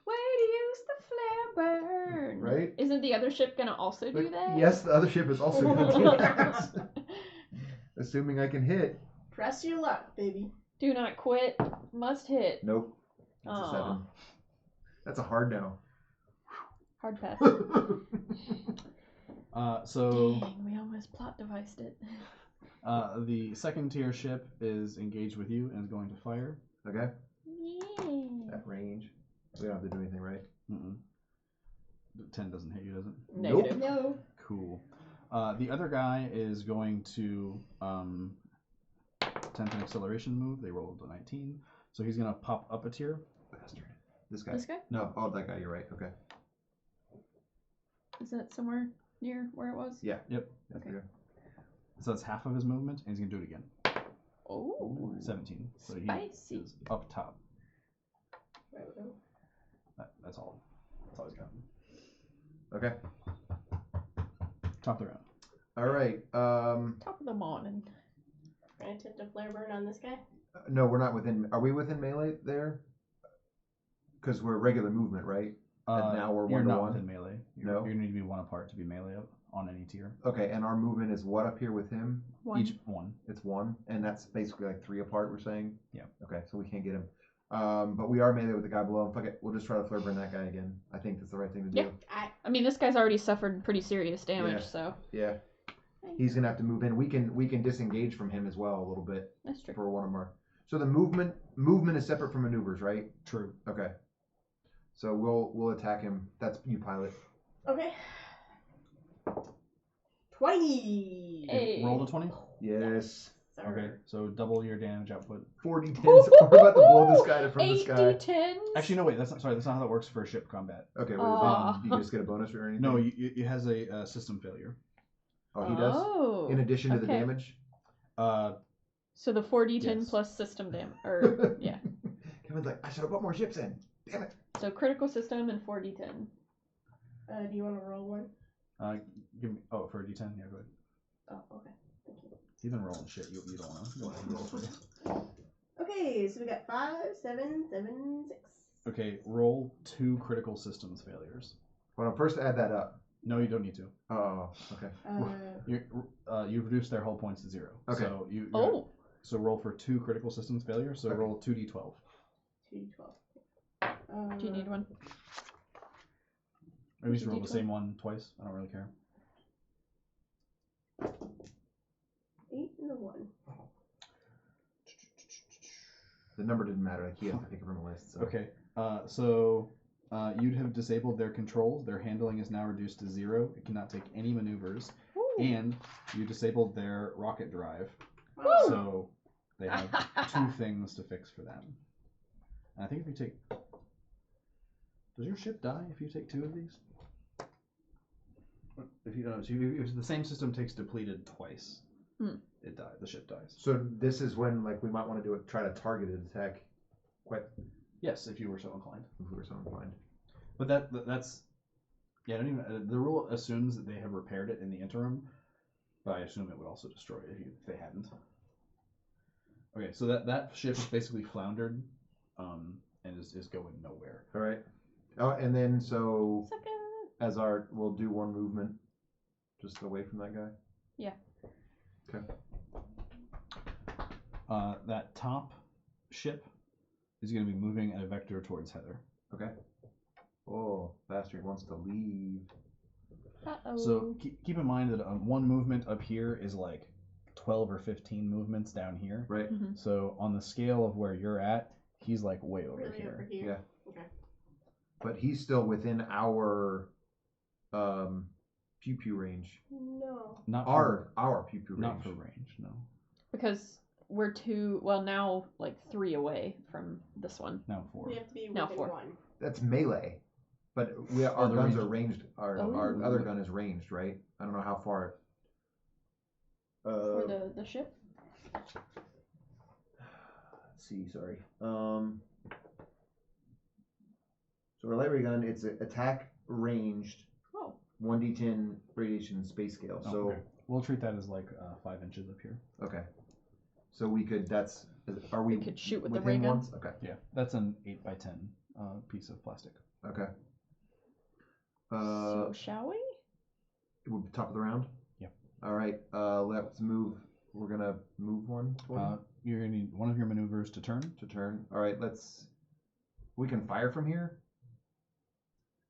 Way to use the flare burn. Right? Isn't the other ship gonna also do that? Yes, the other ship is also going to do that. Assuming I can hit. Press your luck, baby. Do not quit. Must hit. Nope. That's a Aw. 7. That's a hard no. Hard pass. So Dang, we almost plot deviced it. the second tier ship is engaged with you and is going to fire. Okay, Yeah. at range. We don't have to do anything, right? 10 doesn't hit you, does it? Negative. No. Cool. The other guy is going to 10th and acceleration move. They rolled a 19, so he's gonna pop up a tier. Bastard. This guy. This guy? No, oh, that guy. You're right. Okay. Is that somewhere near where it was? Yeah. Yep. That's Okay. good. So that's half of his movement, and he's gonna do it again. Oh. 17. So he Spicy. is up top. Right, right. That's all. That's all he's got. Okay. Top of the round. All right. Top of the morning. Can I attempt a flare burn on this guy? No, we're not within. Are we within melee there? Because we're regular movement, right? And now we're You're 1 to not 1. within melee. No? You need to be 1 apart to be melee up on any tier. Okay, and our movement is what up here with him? One. Each 1. It's 1, and that's basically like 3 apart. We're saying. Yeah. Okay, so we can't get him. But we are melee with the guy below him. Fuck it, we'll just try to flare burn that guy again. I think that's the right thing to do. Yeah. I mean, this guy's already suffered pretty serious damage, Yeah. so Yeah. He's gonna have to move in. We can disengage from him as well a little bit that's true. for one of our. So the movement is separate from maneuvers, right? True. Okay. So we'll attack him. That's you, pilot. Okay. 20. Hey. Roll the 20. Yes. Sorry. Okay, so double your damage output. 40 10. So we're about to blow this guy from the 8 sky. D10s? Actually, no, wait. That's not how that works for ship combat. Okay. What Aw. is it? You just get a bonus or anything? No, it has a system failure. Oh, he does. Oh. In addition to the okay. damage. So the 4d10 Yes. plus system damage. Or, yeah. Kevin's like, I should have put more ships in. Damn it. So critical system and 4d10. Do you want to roll one? Give me. Oh, for a D10. Yeah, go ahead. Oh, okay. Thank you. You've been rolling shit. You don't want to roll for you. Okay, so we got 5, 7, 7, 6. Okay, roll 2 critical systems failures. Well, I'll first add that up. No, you don't need to. Oh, okay. You've reduced their hull points to 0. Okay. So Oh. So roll for 2 critical systems failures. So Okay. roll 2d12. 2d12. Do you need one? Maybe just Two roll the D12. same one twice. I don't really care. 8 and a 1. The number didn't matter. Like, he has to pick it from a list. So. Okay. You'd have disabled their controls. Their handling is now reduced to 0. It cannot take any maneuvers. Ooh. And you disabled their rocket drive. Woo! So they have 2 things to fix for them. And I think if you take... Does your ship die if you take 2 of these? if you know, so if the same system takes depleted twice, it dies. The ship dies. So this is when like we might want to do it. Try to targeted attack. Quite. Yes, if you were so inclined. If we were so inclined. But that's yeah. I don't even. The rule assumes that they have repaired it in the interim, but I assume it would also destroy it if they hadn't. Okay, so that ship is basically floundered, and is going nowhere. All right. Oh, and then so Second. we'll do one movement, just away from that guy. Yeah. Okay. That top ship is going to be moving at a vector towards Heather. Okay. Oh, bastard wants to leave. Uh-oh. So keep in mind that one movement up here is like 12 or 15 movements down here. Right. So on the scale of where you're at, he's like way over Really here. over here. Yeah. Okay. But he's still within our pew pew range. No. Not Our pew pew range. not for range, no. Because we're now like 3 away from this one. Now 4. We have to be No, within 4. 1. That's melee. But our they're guns ranged. are ranged. Our other gun is ranged, right? I don't know how far. For the ship? Let's see, sorry. So our light ray gun, it's attack ranged. Oh. 1d10 radiation space scale. Oh, So okay. We'll treat that as like 5 inches up here. okay. So we could. Are we? We could shoot with the within ray gun? ones? Okay. Yeah, that's an 8x10 piece of plastic. Okay. So shall we? Top of the round. Yeah. All right. Let's move. We're gonna move one. You're gonna need one of your maneuvers to turn. To turn. All right. We can fire from here,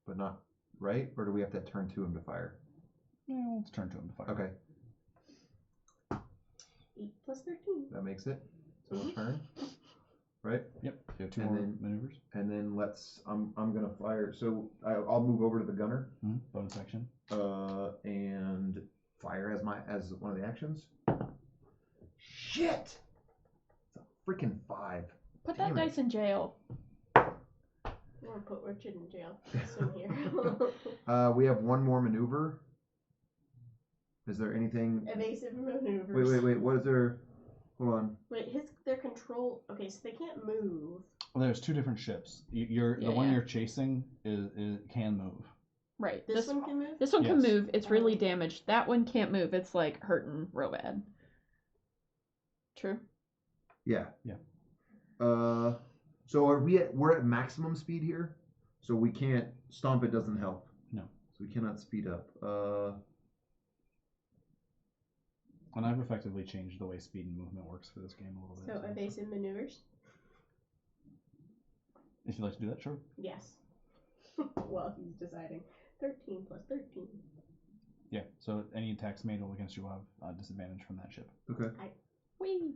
but not right. Or do we have to turn to him to fire? Yeah, let's turn to him to fire. Okay. 8 plus 13. That makes it. So we'll turn. Right. Yep. You have 2 And more then- maneuvers. And then I'm gonna fire. So I'll move over to the gunner. Bonus action. And fire as one of the actions. Shit! It's a freaking 5. Put Damn that it. dice in jail. Or put Richard in jail. That's in here. We have one more maneuver. Is there anything? Evasive maneuvers. Wait. What is there? Hold on. Wait, their control. Okay, so they can't move. Well, there's 2 different ships. The Yeah, one yeah. you're chasing is can move. Right. This one can move? This one can Yes. move. It's really damaged. That one can't move. It's like hurting real bad. True. Yeah. Yeah. So we're at maximum speed here, so we can't stomp. It doesn't help. No. So we cannot speed up. And I've effectively changed the way speed and movement works for this game a little bit. So evasive maneuvers? If you'd like to do that, sure. Yes. Well, he's deciding. 13 plus 13. Yeah. So any attacks made against you will have disadvantage from that ship. Okay. Whee!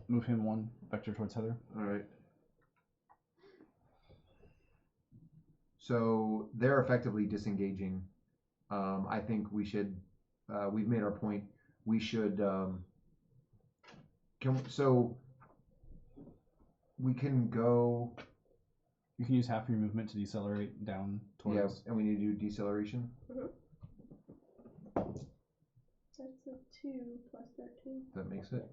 Move him 1 vector towards Heather. All right. So they're effectively disengaging. I think we should. We've made our point. We should. We can go. You can use half your movement to decelerate down towards. Yeah, and we need to do deceleration. That's a 2 plus 13. That makes it.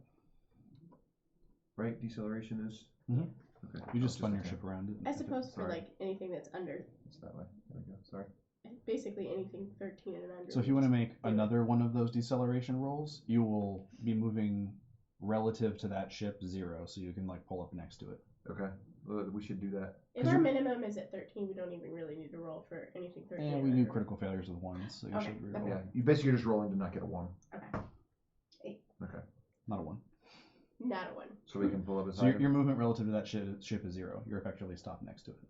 Right, deceleration is. Mhm. Okay. You just Oh, spun your okay. ship around. I suppose for Sorry. like anything that's under, It's that way. There we go. Sorry. basically anything 13 and under. So if you want to make it. another one of those deceleration rolls, you will be moving relative to that ship 0, so you can like pull up next to it. Okay. We should do that. If our minimum is at 13, we don't even really need to roll for anything 13. And or we do under. critical failures with 1s, so you Okay, should reroll. okay. Yeah. You basically are just rolling to not get a 1. Okay. Not a 1. Not a 1. So we can pull up a So your movement relative to that ship is 0. You're effectively stopped next to it.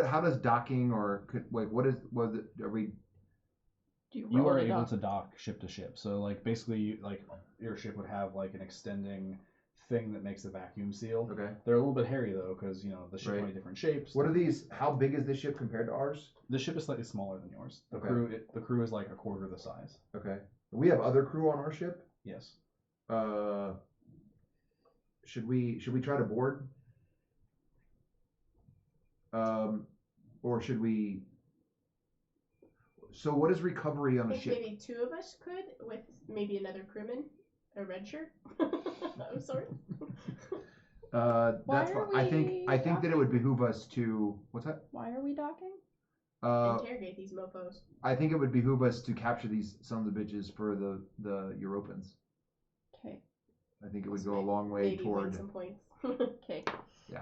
How does docking or are we? Do you You roll are it able up? to dock ship to ship. So like basically like your ship would have like an extending thing that makes the vacuum seal. Okay. They're a little bit hairy though, because the ship Right. might different shapes. What are these? How big is this ship compared to ours? The ship is slightly smaller than yours. The Okay. crew is like a quarter the size. Okay. We have other crew on our ship. Yes. Should we try to board? Or should we? So what is recovery on I a think ship? maybe 2 of us could, with maybe another crewman, a red shirt. I'm sorry. Why That's fine. are I think we that it would docking? behoove us to what's that? Why are we docking? Interrogate these mofos. I think it would behoove us to capture these sons of bitches for the Europans. Okay. I think it would go a long way Maybe toward. win some points. Okay. Yeah.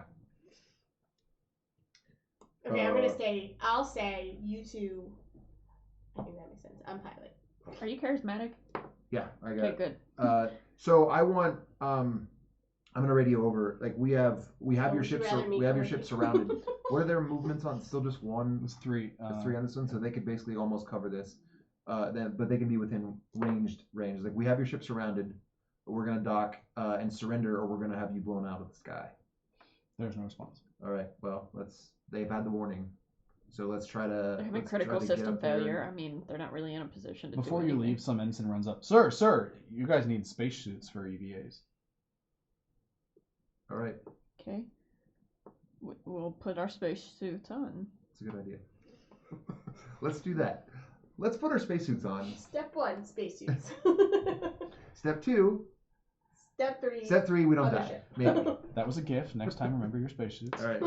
Okay, I'll say you two. I think that makes sense. I'm pilot. Are you charismatic? Yeah, I got Okay, it. good. So I want I'm gonna radio over. Like we have Oh, your would you ship rather me we have come your with ship you? surrounded. What are their movements on? Still just one. It's 3. It's 3 on this one, so they could basically almost cover this. But they can be within range. Like we have your ship surrounded, but we're gonna dock and surrender, or we're gonna have you blown out of the sky. There's no response. All right. Well, they've had the warning, so let's try to. They're having let's try critical to get system up there. failure. I mean, they're not really in a position to Before do you anything. leave, some ensign runs up. Sir, you guys need spacesuits for EVAs. All right. Okay. We'll put our spacesuits on. That's a good idea. Let's do that. Let's put our spacesuits on. Step 1, spacesuits. Step 2. Step 3. Step 3. We don't other die. ship. Maybe. That was a gift. Next time, remember your spacesuits. All right.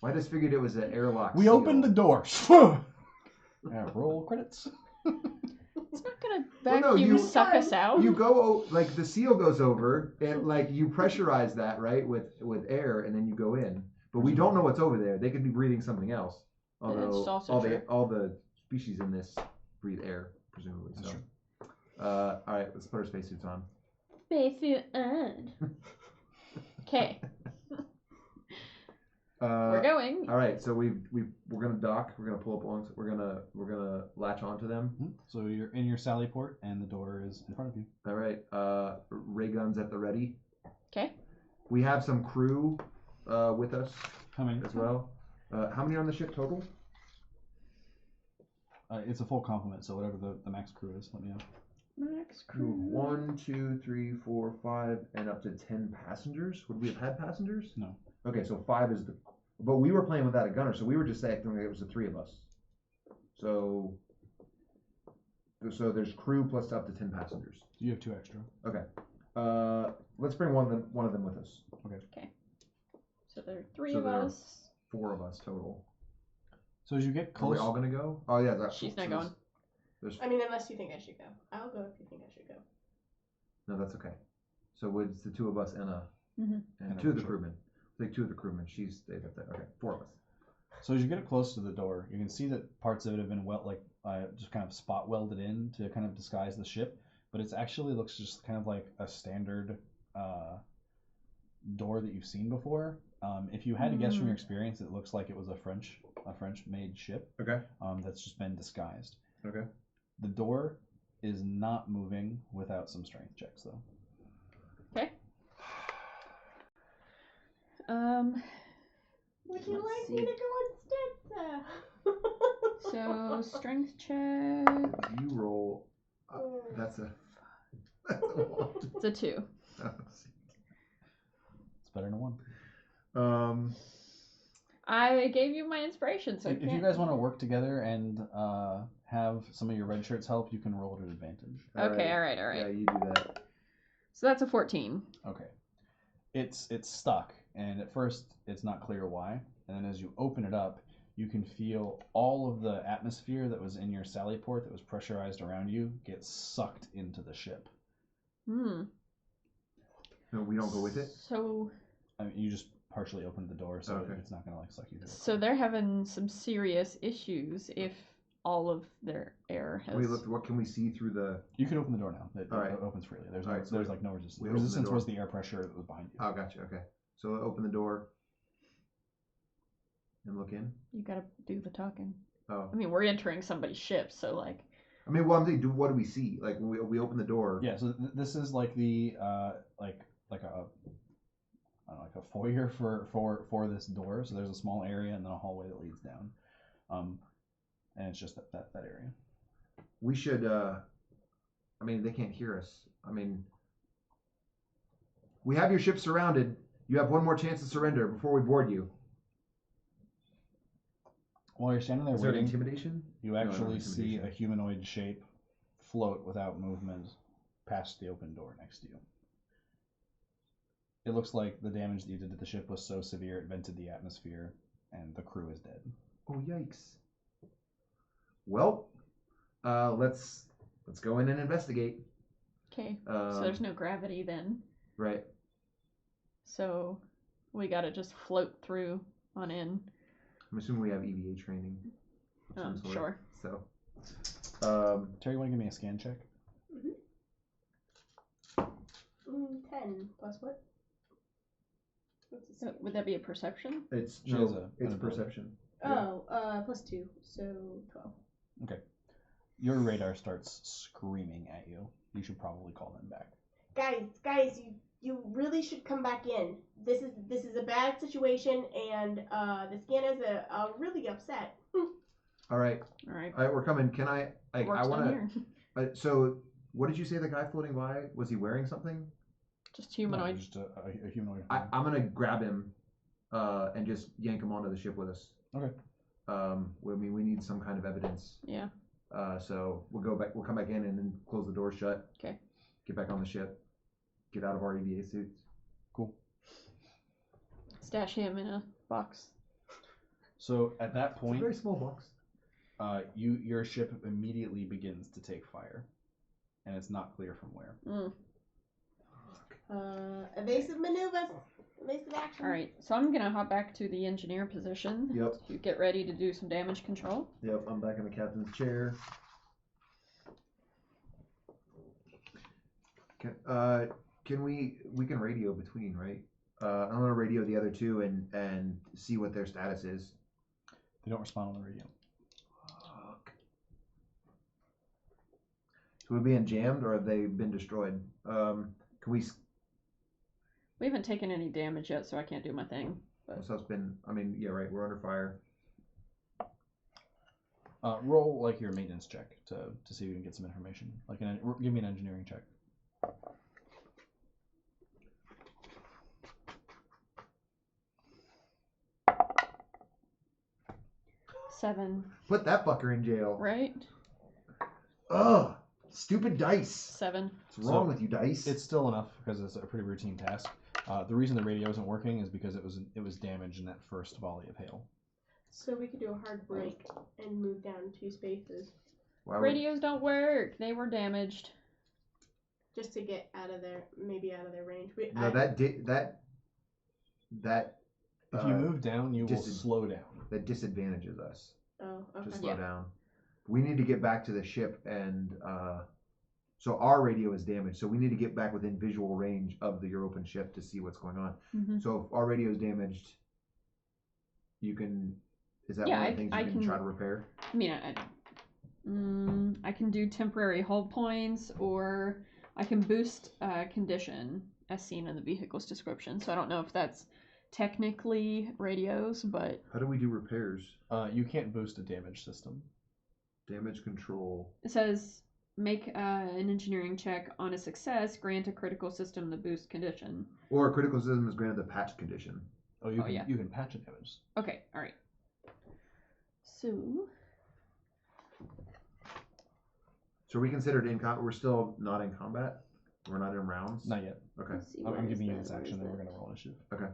Well, I just figured it was an airlock. We seal. opened the door. Roll credits. It's not gonna Well, no, vacuum you- suck us out. You go like the seal goes over and like you pressurize that right with air and then you go in. But we don't know what's over there. They could be breathing something else. Although That's also all true. the species in this breathe air presumably. That's So. true. All right, let's put our spacesuits on. Spacesuit on. Okay. We're going. All right, so we're gonna dock. We're gonna pull up along. We're gonna latch onto them. Mhm. So you're in your sally port, and the door is in front of you. All right, ray guns at the ready. Okay. We have some crew with us How many? as well. How many are on the ship total? It's a full complement, so whatever the max crew is, let me know. Max crew. 1, 2, 3, 4, 5, and up to 10 passengers. Would we have had passengers? No. Okay, so 5 is the. But we were playing without a gunner, so we were just saying it was the 3 of us. So there's crew plus up to 10 passengers. You have 2 extra. Okay. Let's bring one of them with us. So there are 3 So of there are us. 4 of us total. So as you get Are we close, all gonna go? Oh yeah, that's. She's not going. There's I mean, unless you think I should go. I'll go if you think I should go. no, that's okay. So it's the 2 of us and Mhm. And a 2 of the Richard. crewmen. Like 2 of the crewmen. She stayed up there. Okay, 4 of us. so as you get close to the door, you can see that parts of it have been just kind of spot welded in to kind of disguise the ship, but it actually looks just kind of like a standard door that you've seen before. If you had to guess from your experience, it looks like it was a French made ship. Okay. That's just been disguised. Okay. The door is not moving without some strength checks, though. Okay. Would you Let's like me see. to go instead, sir? So strength check. You roll. That's a. That's a 1. It's a 2. It's better than 1. I gave you my inspiration, so I If you can't- guys want to work together and have some of your red shirts help, you can roll at an advantage. Okay, all right. Yeah, you do that. So that's a 14. Okay. It's stuck, and at first it's not clear why. And then as you open it up, you can feel all of the atmosphere that was in your sally port that was pressurized around you get sucked into the ship. Hmm. No, we don't go with it. So I mean, you just partially opened the door, so Okay. it's not gonna like suck you through. so they're having some serious issues if all of their air has. We looked. What can we see through the? You can open the door now. It All right. opens freely. There's All no, right, so there's we- like no resistance. we The open the resistance door. was the air pressure that was behind you. Oh, gotcha. Okay. So open the door and look in. You gotta do the talking. Oh, I mean, we're entering somebody's ship, so like. I mean, well, I'm thinking, what do we see? Like when we open the door. Yeah, so this is like the like a I don't know, like a foyer for this door. So there's a small area and then a hallway that leads down, and it's just that area. We should. I mean, they can't hear us. I mean, we have your ship surrounded. You have one more chance to surrender before we board you. While you're standing there Is there an waiting, intimidation? you No, actually see intimidation. a humanoid shape float without movement past the open door next to you. It looks like the damage that you did to the ship was so severe it vented the atmosphere, and the crew is dead. Oh yikes! Well, let's go in and investigate. Okay. So there's no gravity then. Right. So we gotta just float through on in. I'm assuming we have EVA training. of some sort. Sure. So, Terry, you want to give me a scan check? 10 plus what? What's the Would that be a perception? it's She has it's an ability. perception. Oh, plus 2, so 12. Okay. Your radar starts screaming at you. You should probably call them back. Guys, you really should come back in. This is a bad situation, and the scanners are really upset. All right, we're coming. Can I Works want down here. So, what did you say? The guy floating by, was he wearing something? Just humanoid. No, just a humanoid. I'm gonna grab him, and just yank him onto the ship with us. Okay. We need some kind of evidence. Yeah. So we'll go back. We'll come back in and then close the door shut. Okay. Get back on the ship. Get out of our EVA suits. Cool. Stash him in a box. So at that It's a point, very small box. your ship immediately begins to take fire, and it's not clear from where. Evasive maneuvers, evasive action. All right. So I'm gonna hop back to the engineer position. Yep. To get ready to do some damage control. Yep. I'm back in the captain's chair. Can we can radio between, right? I'm gonna radio the other two and see what their status is. They don't respond on the radio. Fuck. So we're being jammed, or have they been destroyed? Can we? We haven't taken any damage yet, so I can't do my thing. But So it's been. I mean, yeah, right. We're under fire. Roll like your maintenance check to see if you can get some information. Give me an engineering check. seven, Put that fucker in jail. right? Ugh. Stupid dice. 7. What's wrong So, with you, dice? It's still enough because it's a pretty routine task. The reason the radio isn't working is because it was damaged in that first volley of hail. So we could do a hard break and move down 2 spaces Why would- Radios don't work. They were damaged. just to get out of their range. No, that If you move down, you will slow down. that disadvantages us. Oh, okay. To slow Yeah. down. We need to get back to the ship, and so our radio is damaged. So we need to get back within visual range of the European ship to see what's going on. Mm-hmm. So if our radio is damaged, you can. Is that Yeah, one of the things I you can can- try to repair? I mean, I can do temporary hold points, or I can boost condition as seen in the vehicle's description. So I don't know if that's technically radios, but How do we do repairs? You can't boost a damage system. Damage control. it says make an engineering check. On a success, grant a critical system the boost condition. Or a critical system is granted the patch condition. Oh, you can yeah. you can patch a damage. Okay, all right. So So are we considered in combat? We're still not in combat? We're not in rounds? Not yet. Okay. let's see, I'm where is giving you that? this Where action, is then we're that? gonna roll initiative. Okay.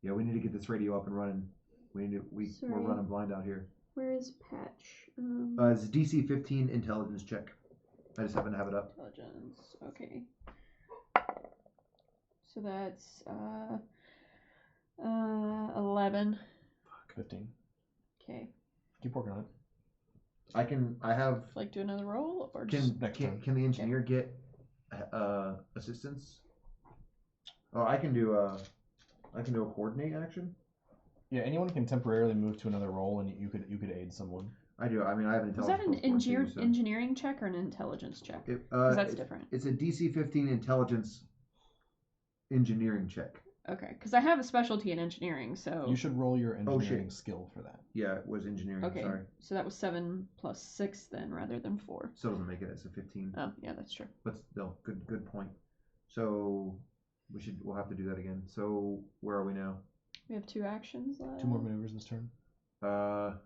Yeah, we need to get this radio up and running. We're Sorry. running blind out here. Where is patch? It's a DC 15 intelligence check. I just happen to have it up. Intelligence. Okay. So that's 11. 15. Okay. Keep working on it. I have. Like do another roll or just next turn. Can the engineer get assistance? Oh, I can do a coordinate action. Yeah, anyone can temporarily move to another role, and you could aid someone. I do. I mean, I have an was that intelligence. an plus 4 too, so- engineering check or an intelligence check? It, 'Cause that's it- different. It's a DC 15 intelligence engineering check. Okay, because I have a specialty in engineering, so You should roll your Oh, engineering skill for that. Yeah, it was engineering. okay. Sorry. So that was 7 plus 6 then, rather than 4. Still doesn't make it as a 15. Oh, yeah, that's true. But still, good point. So we'll have to do that again. So where are we now? We have 2 actions left. 2 more maneuvers this turn. Can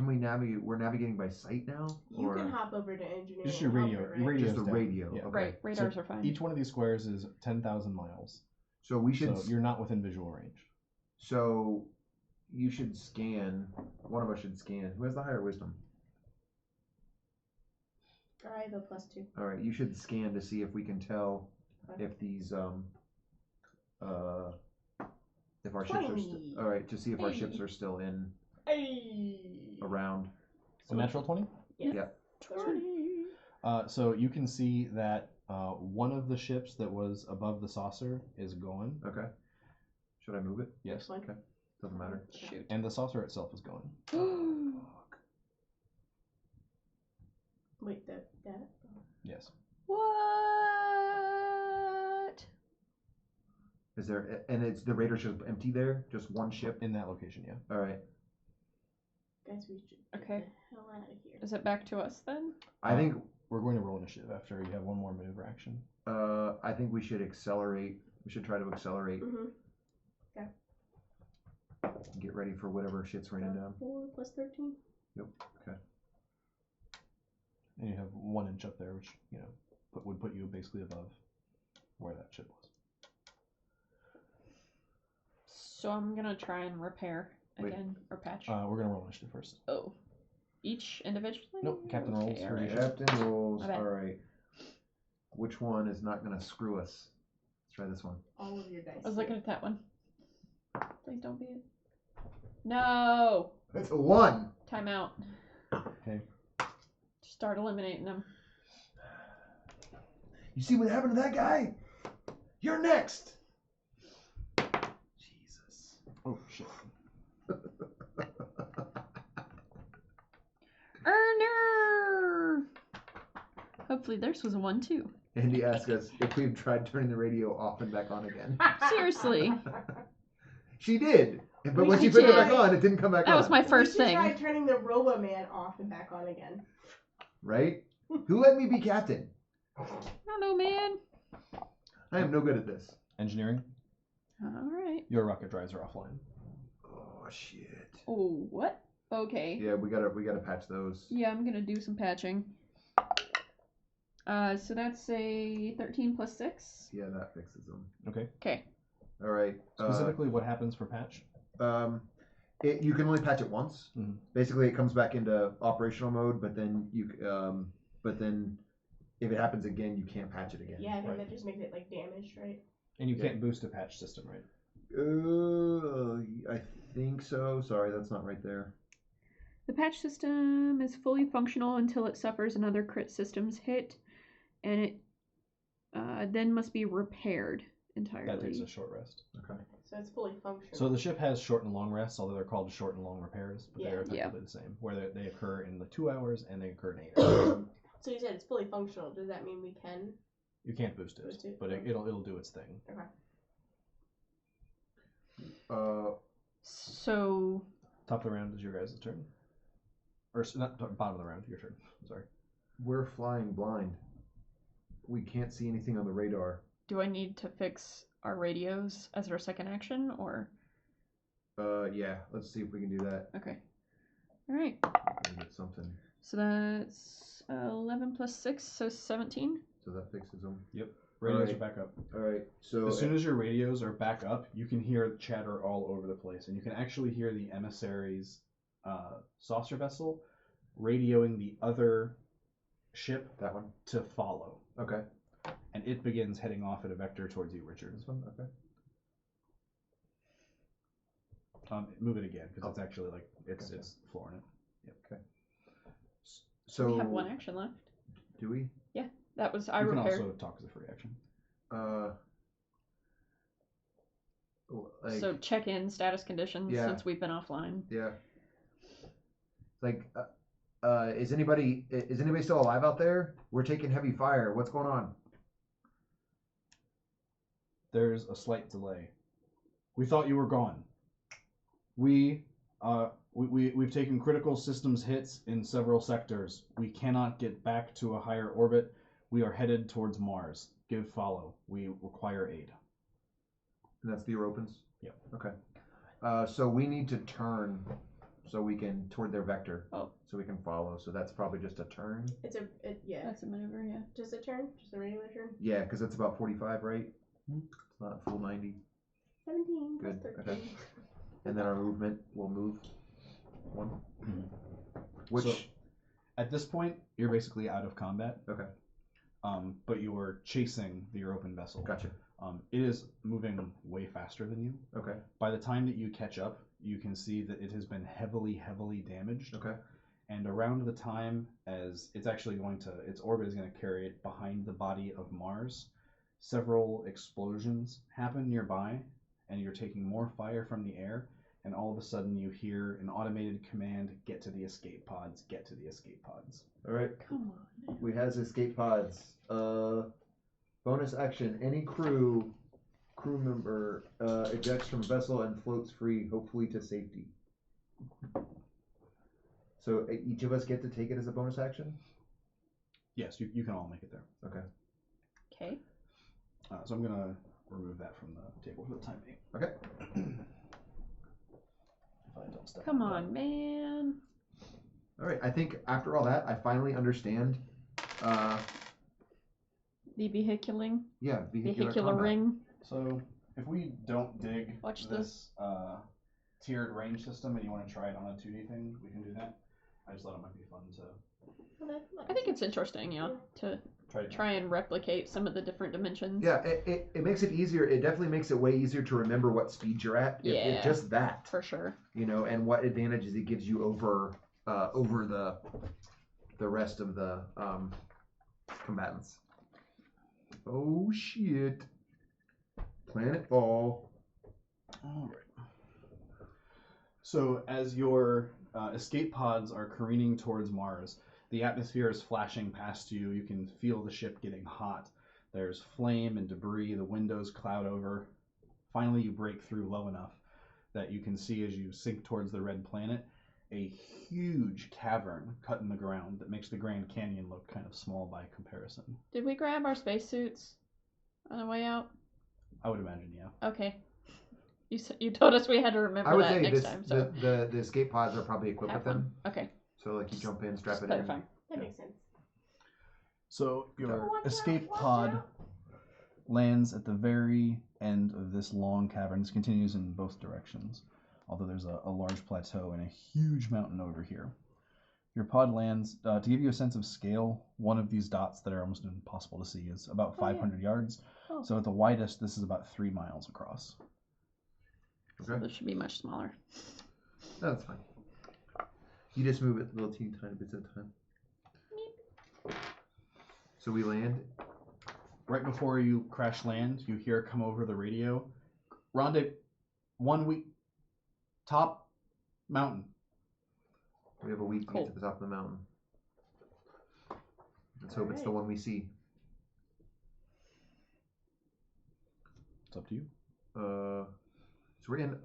we navigate? We're navigating by sight now? You or can hop over to engineering. Just your and help radio. her, Your right? radio's Just the down. radio. Yeah. Okay. Right, radars So are fine. Each one of these squares is 10,000 miles. So we should. So you're not within visual range. So you should scan. One of us should scan. Who has the higher wisdom? I have a +2. All right. You should scan to see if we can tell Okay. if these if our ships are still. 20. All right. To see if our Hey. ships are still in Hey. around. A natural 20? Yeah. 20. So you can see that one of the ships that was above the saucer is gone. Okay. Should I move it? Yes. One. Okay. Doesn't matter. Shoot. And the saucer itself is gone. Wait, that. Yes. What? Is there? And it's the radar ship empty there. Just one ship. In that location, yeah. All right. Guys, we should get Okay. the hell out of here. Is it back to us then? I think. We're going to roll initiative after you have one more maneuver action. I think we should accelerate. We should try to accelerate. Mm-hmm. And get ready for whatever shit's raining down. 4 + 13. And you have 1 inch up there, which, you know, would put you basically above where that ship was. So I'm gonna try and repair Wait. again or patch. We're going to roll initiative first. Oh, each individually? Nope, captain rolls Okay, for alright. each. Captain rolls. My bad. All right. Which one is not going to screw us? Let's try this one. All of your dice. I was looking at that one. Please don't be it. No! It's a 1. Time out. Okay. Start eliminating them. You see what happened to that guy? You're next. Jesus. Oh, shit. Erner! Hopefully theirs was a 1 too. Andy asked us if we've tried turning the radio off and back on again. Seriously. She did. But We when she did. put it back on, it didn't come back on. That was my We first should thing. try turning the Robo-Man off and back on again. Right? Who let me be captain? I don't know, man. I am no good at this. Engineering, Alright. your rocket drives are offline. Oh shit. Oh, what? Okay. Yeah, we gotta patch those. Yeah, I'm gonna do some patching. So that's a 13 + 6. Yeah, that fixes them. Okay. Okay. All right. Specifically, what happens for patch? You can only patch it once. Mhm. Basically, it comes back into operational mode, but then if it happens again, you can't patch it again. Yeah, I think Right. that just makes it like damaged, right? And you Yeah. can't boost a patch system, right? I think so. Sorry, that's not right there. The patch system is fully functional until it suffers another crit systems hit, and it then must be repaired entirely. That takes a short rest. Okay. So it's fully functional. So the ship has short and long rests, although they're called short and long repairs, but they're Yeah. effectively the same, where they occur in the 2 hours and they occur in 8 hours. So you said it's fully functional. Does that mean we can? You can't boost it, Boost it? but it'll do its thing. Okay. So Top of the round is your guys' turn. Not bottom of the round, your turn. Sorry. We're flying blind. We can't see anything on the radar. do I need to fix our radios as our second action, or? Yeah. Let's see if we can do that. Okay. Alright. Get something. So that's 11 + 6, so 17. So that fixes them. Radios Alright. are back up. All right. So As soon as your radios are back up, you can hear chatter all over the place, and you can actually hear the emissary's saucer vessel radioing the other ship that one. to follow, Okay. and it begins heading off at a vector towards you, Richard. This one. Okay. Move it again because it's actually like it's flooring it. So We have 1 action left. do we? That was You I can repaired. also talk as a free action. Like, So check in status conditions Yeah. since we've been offline. yeah. Like, is anybody still alive out there? We're taking heavy fire. What's going on? There's a slight delay. We thought you were gone. We've taken critical systems hits in several sectors. We cannot get back to a higher orbit. We are headed towards Mars. Give follow. We require aid. And that's the Europans? Yep. Okay. So we need to turn so we can toward their vector. Oh. So we can follow. So that's probably just a turn. Yeah. That's a maneuver, yeah. Just a turn? Just a regular turn? Yeah, because it's about 45, right? It's not full 90. 17 Good, plus 13. okay. And then our movement will move 1. Which So, at this point, you're basically out of combat. Okay. But you are chasing the European vessel. Gotcha. It is moving way faster than you. Okay. By the time that you catch up, you can see that it has been heavily damaged. Okay. And around the time as it's actually going to, its orbit is going to carry it behind the body of Mars, several explosions happen nearby, and you're taking more fire from the air, and all of a sudden you hear an automated command, get to the escape pods, get to the escape pods. Alright. Come on. We has escape pods. Bonus action. Any crew member ejects from a vessel and floats free, hopefully to safety. So each of us get to take it as a bonus action? Yes, you can all make it there. Okay. Okay. So I'm going to remove that from the table for the time being. Okay. If I don't step Come on on, man. Alright, I think after all that, I finally understand, The vehicular vehicular combat. ring. So if we don't dig Watch this tiered range system and you want to try it on a 2D thing, we can do that. I just thought it might be fun to I think it's interesting, yeah, to try and replicate some of the different dimensions. Yeah, it makes it easier. It definitely makes it way easier to remember what speed you're at. Yeah. Just that. For sure. You know, and what advantages it gives you over the rest of the combatants. Oh shit. Planet fall. All right. So as your escape pods are careening towards Mars, the atmosphere is flashing past you. You can feel the ship getting hot. There's flame and debris. The windows cloud over. Finally, you break through low enough that you can see as you sink towards the red planet a huge cavern cut in the ground that makes the Grand Canyon look kind of small by comparison. Did we grab our spacesuits on the way out? I would imagine, yeah. Okay. You told us we had to remember I would that say next this, time. So the escape pods are probably equipped have with them. one. Okay. So like you jump in, strap Just it in. clarifying. That makes sense. So your Watch out, escape watch pod out. lands at the very end of this long cavern. This continues in both directions, although there's a large plateau and a huge mountain over here. Your pod lands, to give you a sense of scale, one of these dots that are almost impossible to see is about 500 yards. Oh. So at the widest, this is about 3 miles across. So this should be much smaller. No, that's fine. You just move it little teeny tiny bits at a time. So we land. Right before you crash land, you hear come over the radio, rendezvous 1 week, top mountain. We have a week to Cool. get to the top of the mountain. Let's hope it's the one we see. It's up to you. So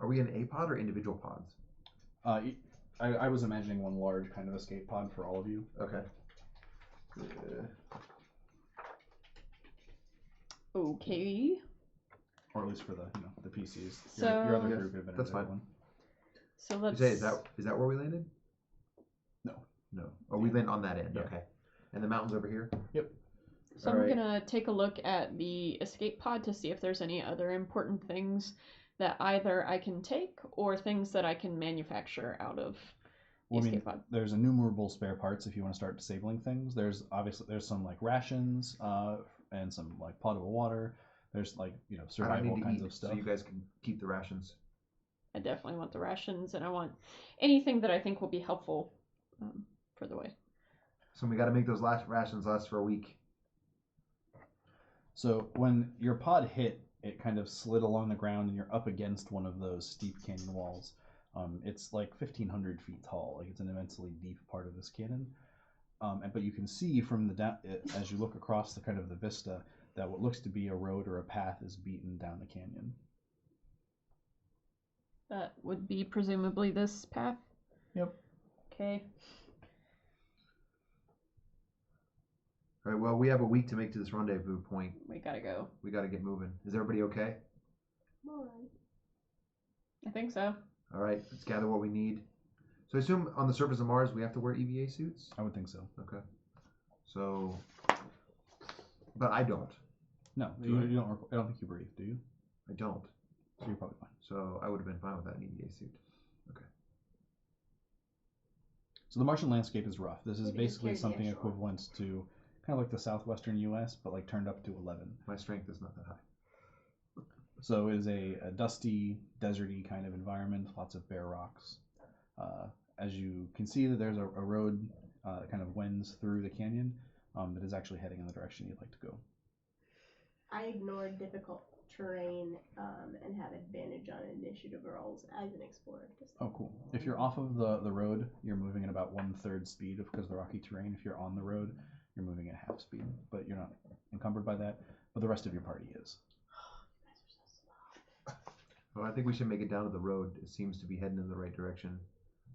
are we in a pod or individual pods? I was imagining one large kind of escape pod for all of you. Okay. Okay. Or at least for the PCs. So- your other Yes, group could have been that's a fine. one. So You let's. say, is that where we landed? No. No. Oh, we land on that end. Yeah. Okay. And the mountain's over here. So Alright. I'm gonna take a look at the escape pod to see if there's any other important things that either I can take or things that I can manufacture out of the Well, I mean, escape pod. there's innumerable spare parts if you want to start disabling things. There's some like rations, and some like potable water. There's like I don't survival need to kinds eat, of stuff. so you guys can keep the rations. I definitely want the rations, and I want anything that I think will be helpful for the way. So we got to make those last rations last for a week. So when your pod hit, it kind of slid along the ground, and you're up against one of those steep canyon walls. It's like 1,500 feet tall. Like it's an immensely deep part of this canyon. But you can see from the as you look across the kind of the vista that what looks to be a road or a path is beaten down the canyon. That would be presumably this path. Yep. Okay. All right. Well, we have a week to make to this rendezvous point. We gotta go. We got to get moving. Is everybody okay? Alright. I think so. All right, let's gather what we need. So I assume on the surface of Mars we have to wear EVA suits? I would think so. Okay. So, but I don't. No, Do you I? don't. I don't think you breathe, do you? I don't. So you're probably fine. So I would have been fine without an EVA suit. Okay. So the Martian landscape is rough. This is Maybe just basically carry the something extra one. equivalent to kind of like the southwestern U.S., but like turned up to 11. My strength is not that high. So it is a dusty, deserty kind of environment, lots of bare rocks. As you can see, that there's a road that kind of wends through the canyon that is actually heading in the direction you'd like to go. I ignored difficult terrain and have advantage on initiative rolls as an explorer. Oh, cool. If you're off of the road, you're moving at about 1/3 speed because of the rocky terrain. If you're on the road, you're moving at half speed, but you're not encumbered by that. But the rest of your party is. You guys are so slow. Well, I think we should make it down to the road. It seems to be heading in the right direction.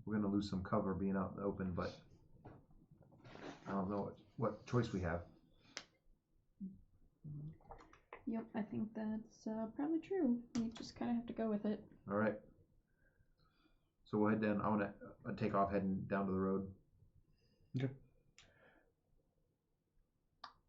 We're going to lose some cover being out in the open, but I don't know what choice we have. Yep, I think that's probably true. We just kind of have to go with it. All right. So we'll head down. I want to take off heading down to the road. Okay.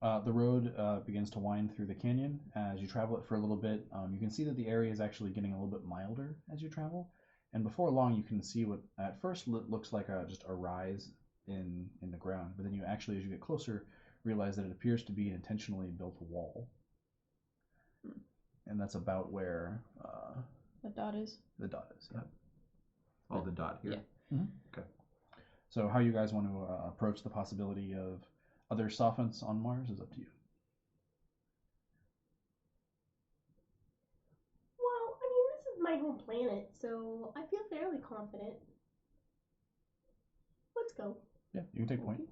The road begins to wind through the canyon. As you travel it for a little bit, you can see that the area is actually getting a little bit milder as you travel. And before long, you can see what at first looks like just a rise in the ground. But then you actually, as you get closer, realize that it appears to be an intentionally built wall. And that's about where The dot is. the dot is. Yeah. Oh, the dot here. Yeah. Okay. So how you guys want to approach the possibility of other soffits on Mars is up to you. Well, I mean, this is my home planet, so I feel fairly confident. Let's go. Yeah, you can take point.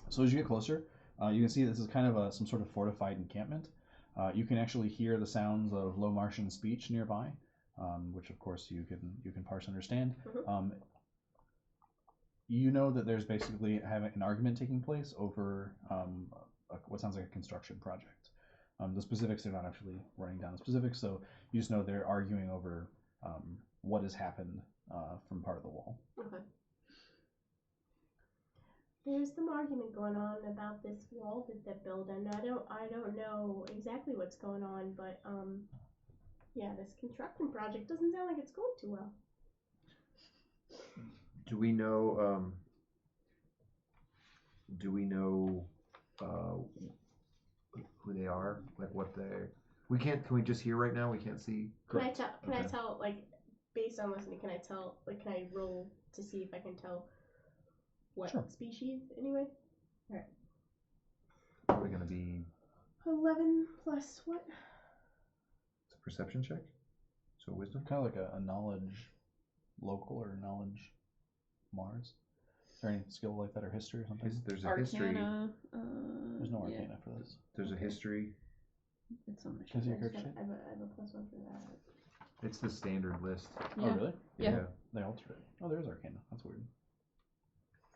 So as you get closer, you can see this is kind of some sort of fortified encampment. You can actually hear the sounds of low Martian speech nearby, which of course you can parse and understand. You know that there's basically an argument taking place over what sounds like a construction project. The specifics, they're not actually running down the specifics, so you just know they're arguing over what has happened from part of the wall. Okay. There's some argument going on about this wall that they're building. I don't know exactly what's going on, but yeah, this construction project doesn't sound like it's going too well. Do we know? Who they are? Like what they? We can't. Can we just hear right now? We can't see. Can I tell? Can I Okay. tell? Like, based on listening, can I tell? Like, can I roll to see if I can tell what Sure. species? Anyway, What are we gonna be? 11 plus what? It's a perception check. So wisdom. Kind of like a knowledge local or knowledge Mars. Is there any skill like that or history or something? There's a history. Arcana. There's no yeah. arcana for this. There's a Okay. history. It's on the Can I see your sheet. character sheet? I have a plus 1 for that. It's the standard list. Oh, Yeah. really? Yeah. They altered it. Oh, there is arcana. That's weird.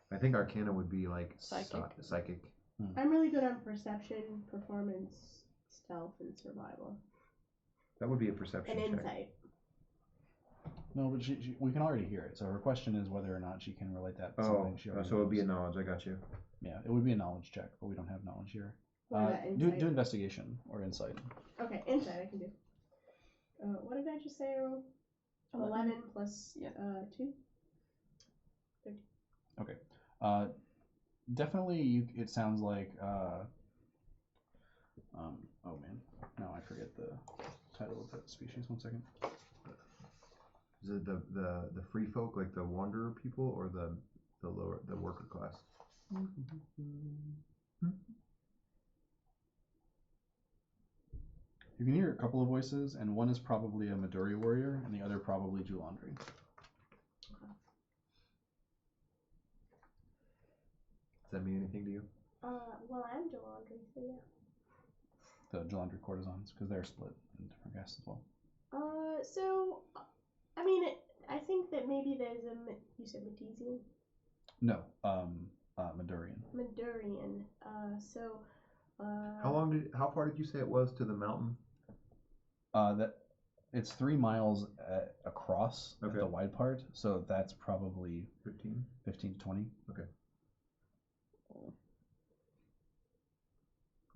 I think Arcana would be like Psychic. psychic. I'm really good on perception, performance, stealth, and survival, That would be a perception and check. insight. No, but we can already hear it. So her question is whether or not she can relate that to Oh, something she already so it would be a knows. knowledge. I got you. Yeah, it would be a knowledge check, but we don't have knowledge here. What about Do insight? investigation or insight. Okay, insight I can do. What did I just say? I rolled? 11 plus Yeah. 2. Definitely, it sounds like. Oh man, now I forget the title of that species. 1 second. Is it the free folk, like the wanderer people, or the worker class? You can hear a couple of voices, and one is probably a Midori warrior, and the other probably Julandri. Does that mean anything to you? Well, I'm Jolandry, so yeah. The Julandri courtesans, because they're split in different castes as well. So, I mean, I think that maybe there's you said Matesian? No, Midorian. Madurian. How far did you say it was to the mountain? That It's 3 miles across at Okay. the wide part, so that's probably 15. 15 to 20.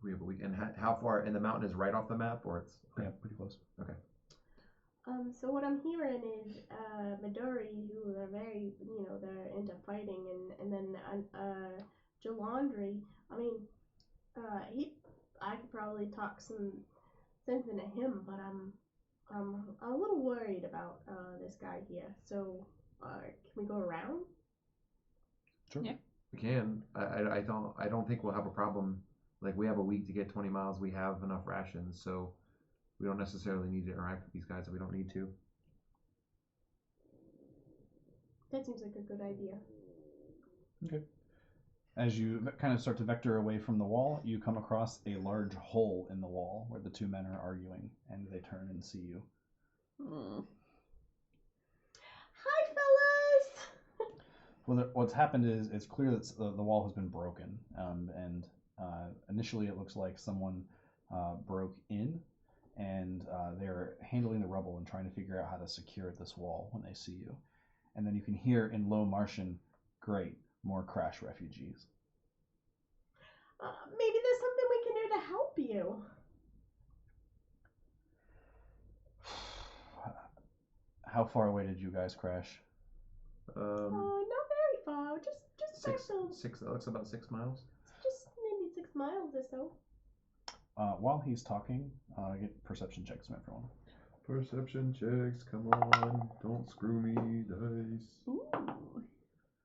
We have a week. And how far? And the mountain is right off the map, or it's Yeah, pretty close. So what I'm hearing is Midori, who are very, they're into fighting, and then Jalandri. I mean, I could probably talk some sense into him, but I'm a little worried about this guy here. So can we go around? Sure. Yeah. We can. I don't think we'll have a problem. Like, we have a week to get 20 miles. We have enough rations, so we don't necessarily need to interact with these guys if we don't need to. That seems like a good idea. Okay. As you kind of start to vector away from the wall, you come across a large hole in the wall where the two men are arguing, and they turn and see you. Hi, fellas! Well, what's happened is it's clear that the wall has been broken, and initially it looks like someone broke in, and they're handling the rubble and trying to figure out how to secure this wall when they see you. And then you can hear in low Martian, "Great, more crash refugees." Maybe there's something we can do to help you. How far away did you guys crash? Not very far. Just Six. That looks about 6 miles. just maybe 6 miles or so. While he's talking, get perception checks from everyone. Perception checks. Come on, don't screw me, dice. Ooh.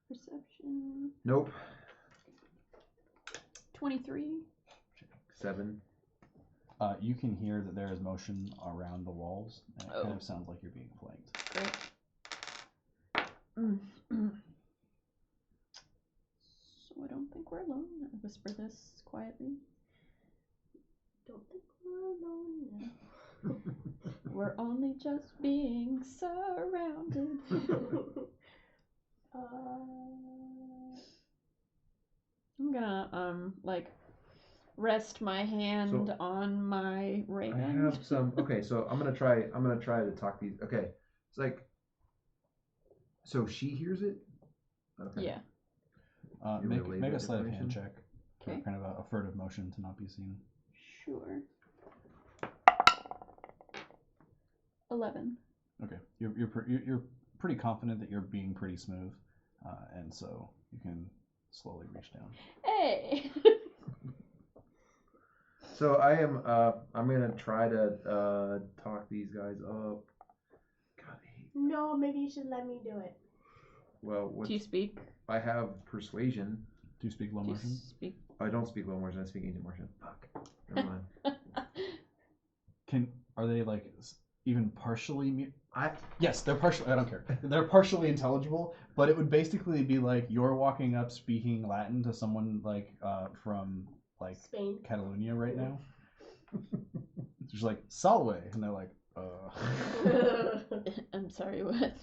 Perception. Nope. 23. 7. You can hear that there is motion around the walls, and it kind Oh. of sounds like you're being flanked. Great. So I don't think we're alone. I whisper this quietly. Don't think we're alone now. We're only just being surrounded. I'm gonna rest my hand on my ray I gun. have some. Okay, so I'm gonna try to talk these. Okay, it's like. So she hears it. Okay. Yeah. You Make relay a that sleight of hand information? check. Okay. Kind of a furtive motion to not be seen. Sure. 11. Okay, you're pretty confident that you're being pretty smooth, and so you can slowly reach down. Hey. So I'm gonna try to talk these guys up. God, I hate. No, maybe you should let me do it. Well, Do you speak? I have persuasion. Do you speak low Do you Martian? speak? I don't speak Low Martian. I speak Ancient Martian. Fuck. Never mind. Are they like even partially? I Yes, they're partially. I don't care. They're partially intelligible, but it would basically be like you're walking up speaking Latin to someone like from like Spain. Catalonia right now. It's just like Salve, and they're like, I'm sorry, what?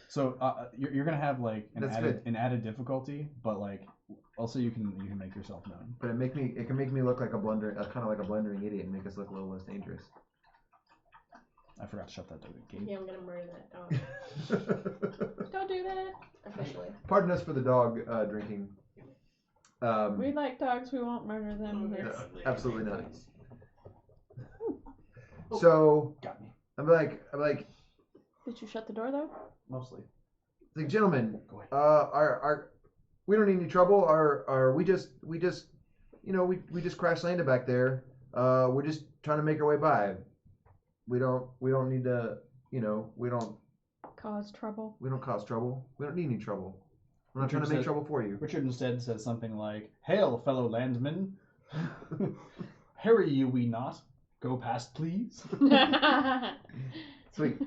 So you're gonna have like That's an added difficulty, but like also you can make yourself known. But it can make me look like a blundering, kind of like a blundering idiot, and make us look a little less dangerous. I forgot to shut that gate. Yeah, I'm gonna murder that dog. Don't do that. Officially. Pardon us for the dog drinking. We like dogs, we won't murder them. No, It's- absolutely not. So Got me. I'm like, Did you shut the door though? Mostly. it's like, gentlemen, Go ahead. our we don't need any trouble. We just crash landed back there. We're just trying to make our way by. We don't need to, we don't Cause trouble. cause trouble. We don't need any trouble. We're not Richard trying to make said- trouble for you. Richard instead says something like, "Hail, fellow landmen! Harry you we not. Go past, please." Sweet.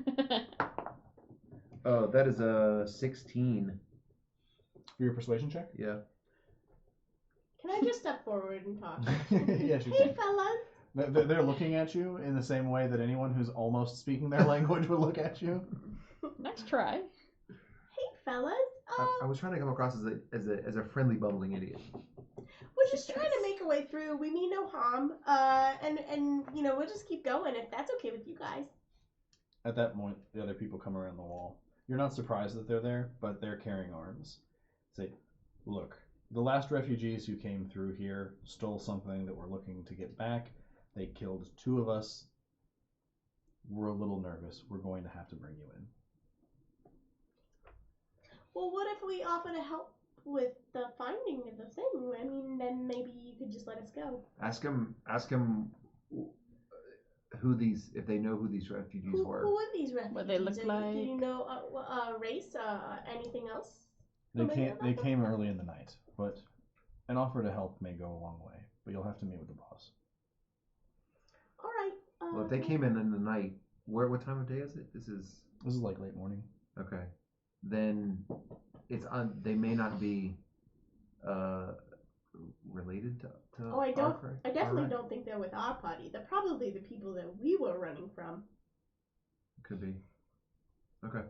Oh, that is a 16. For your persuasion check? Yeah. Can I just step forward and talk? Yes, you Hey, can. fellas. They're looking at you in the same way that anyone who's almost speaking their language would look at you. Nice try. Hey, fellas. I was trying to come across as a friendly, bubbling idiot. We're just trying to make our way through. We mean no harm. And we'll just keep going if that's okay with you guys. At that point, the other people come around the wall. You're not surprised that they're there, but they're carrying arms. Say, look, the last refugees who came through here stole something that we're looking to get back. They killed 2 of us. We're a little nervous. We're going to have to bring you in. Well, what if we offer to help with the finding of the thing? I mean, then maybe you could just let us go. Ask him who these, if they know who these refugees were. Who are these refugees? What they look like. Do you know race? Anything else? They came early in the night, but an offer to help may go a long way. But you'll have to meet with the boss. All right. Well, if they came in the night, what time of day is it? This is like late morning. okay. Then it's they may not be related to Oh, I definitely our- don't think they're with our party. They're probably the people that we were running from. Could be. Okay.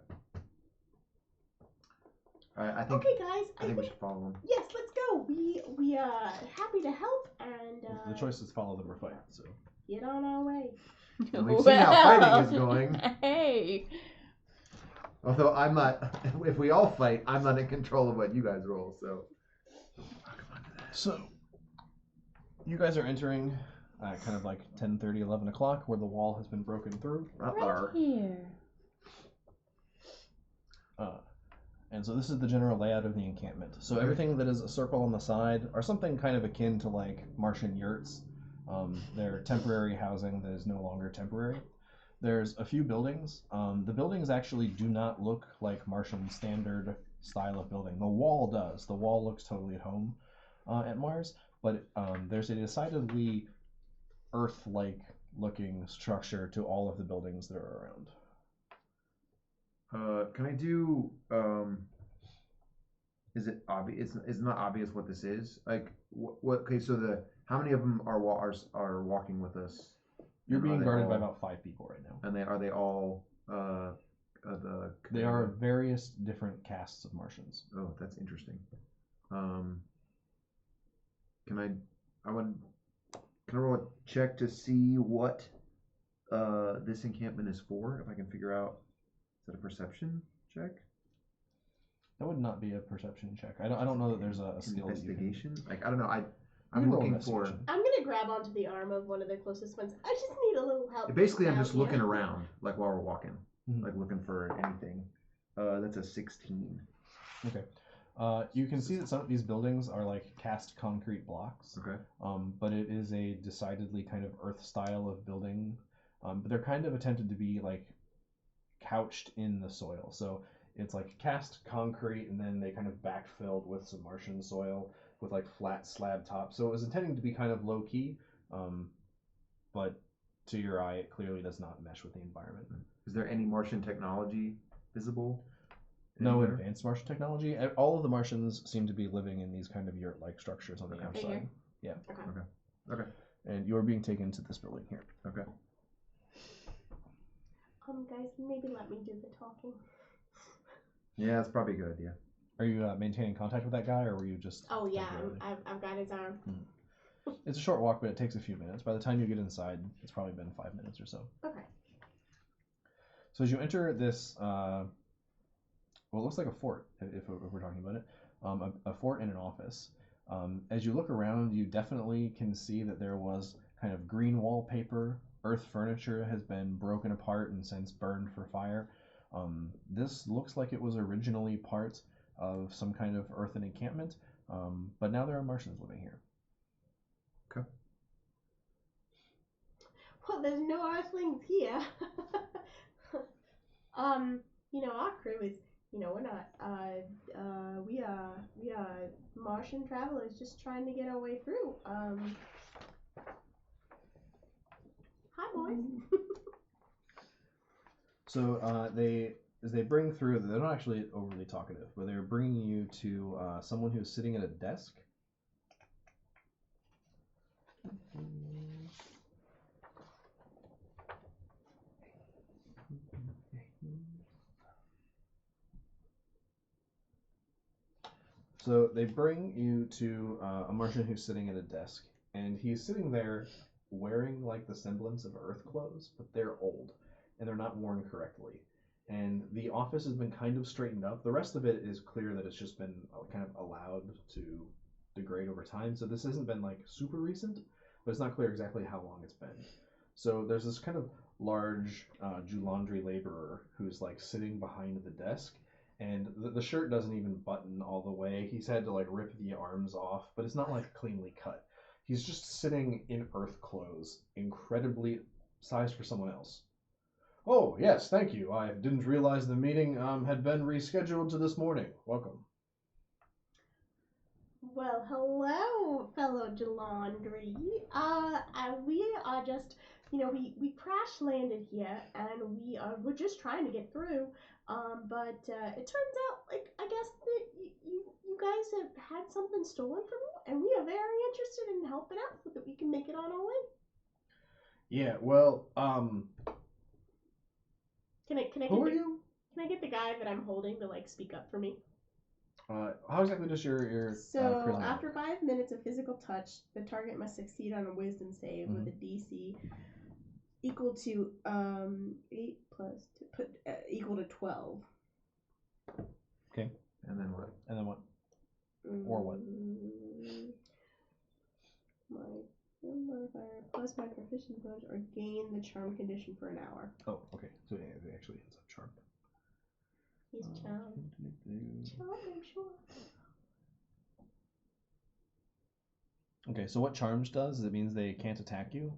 I think. Okay, guys. I think we should follow them. Yes, let's go. We are happy to help and The choice is follow them or fight. So get on our way. And we've seen how fighting is going. Hey. Although I'm not. If we all fight, I'm not in control of what you guys roll. So. So, you guys are entering kind of like 10:30, 11 o'clock, where the wall has been broken through. Right here. And so this is the general layout of the encampment. So everything that is a circle on the side are something kind of akin to like Martian yurts. They're temporary housing that is no longer temporary. There's a few buildings. The buildings actually do not look like Martian standard style of building. The wall does. The wall looks totally at home at Mars, but there's a decidedly Earth-like looking structure to all of the buildings that are around. Can I do? Is it obvious? It's not obvious what this is. Like what? Okay, so how many of them are walking with us? You're being guarded by all, about 5 people right now. And are they all They are various different castes of Martians. Oh, that's interesting. Can I roll a check to see what this encampment is for? If I can figure out, is that a perception check? That would not be a perception check. I don't know that there's a skill. Investigation? Like I don't know. You I'm can roll looking for. investigation. I'm gonna grab onto the arm of one of the closest ones. I just need a little help. Basically, I'm down just here. looking around, like while we're walking, Mhm. like looking for anything. That's a 16. Okay. You can see that some of these buildings are like cast concrete blocks. Okay. But it is a decidedly kind of Earth style of building. But they're kind of attempted to be like couched in the soil. So it's like cast concrete and then they kind of backfilled with some Martian soil with like flat slab top. So it was intending to be kind of low key. But to your eye, it clearly does not mesh with the environment. Is there any Martian technology visible? No anywhere? advanced Martian technology. All of the Martians seem to be living in these kind of yurt-like structures on the Okay. outside. Yeah. Okay. And you're being taken to this building here. Okay. Guys, maybe let me do the talking. Yeah, that's probably a good idea. Are you maintaining contact with that guy, or were you just... Oh yeah, temporarily- I've got his arm. It's a short walk, but it takes a few minutes. By the time you get inside, it's probably been 5 minutes or so. Okay. So as you enter this, well, it looks like a fort, if we're talking about it, a fort and an office. As you look around, you definitely can see that there was kind of green wallpaper. Earth furniture has been broken apart and since burned for fire. This looks like it was originally part of some kind of earthen encampment, but now there are Martians living here. Okay. Well, there's no Earthlings here. Our crew is, we're not. We are Martian travelers just trying to get our way through. Hi, boys. So as they bring through, they're not actually overly talkative, but they're bringing you to someone who's sitting at a desk. So they bring you to a Martian who's sitting at a desk, and he's sitting there wearing like the semblance of Earth clothes, but they're old. and they're not worn correctly. And the office has been kind of straightened up. The rest of it is clear that it's just been kind of allowed to degrade over time. So this hasn't been like super recent, but it's not clear exactly how long it's been. So there's this kind of large Julandry laborer who's like sitting behind the desk, and the shirt doesn't even button all the way. He's had to like rip the arms off, but it's not like cleanly cut. He's just sitting in earth clothes, incredibly sized for someone else. Oh, yes, thank you. I didn't realize the meeting had been rescheduled to this morning. Welcome. Well, hello, fellow Delandry. We are just, we crash landed here, and we're just trying to get through. But it turns out, like, I guess that you guys have had something stolen from you, and we are very interested in helping out so that we can make it on our way. Yeah, well, who are you? Can I get the guy that I'm holding to like speak up for me? How exactly does your So charisma after work? 5 minutes of physical touch, the target must succeed on a Wisdom save with a DC equal to 8 plus equal to 12. Okay. And then what? And then what? Or what? My skill modifier plus my proficiency bonus or gain the charm condition for an hour. Oh, okay. So yeah, it actually ends up charmed. He's charmed. Charmed, I'm sure. Okay, so what charms does is it means they can't attack you,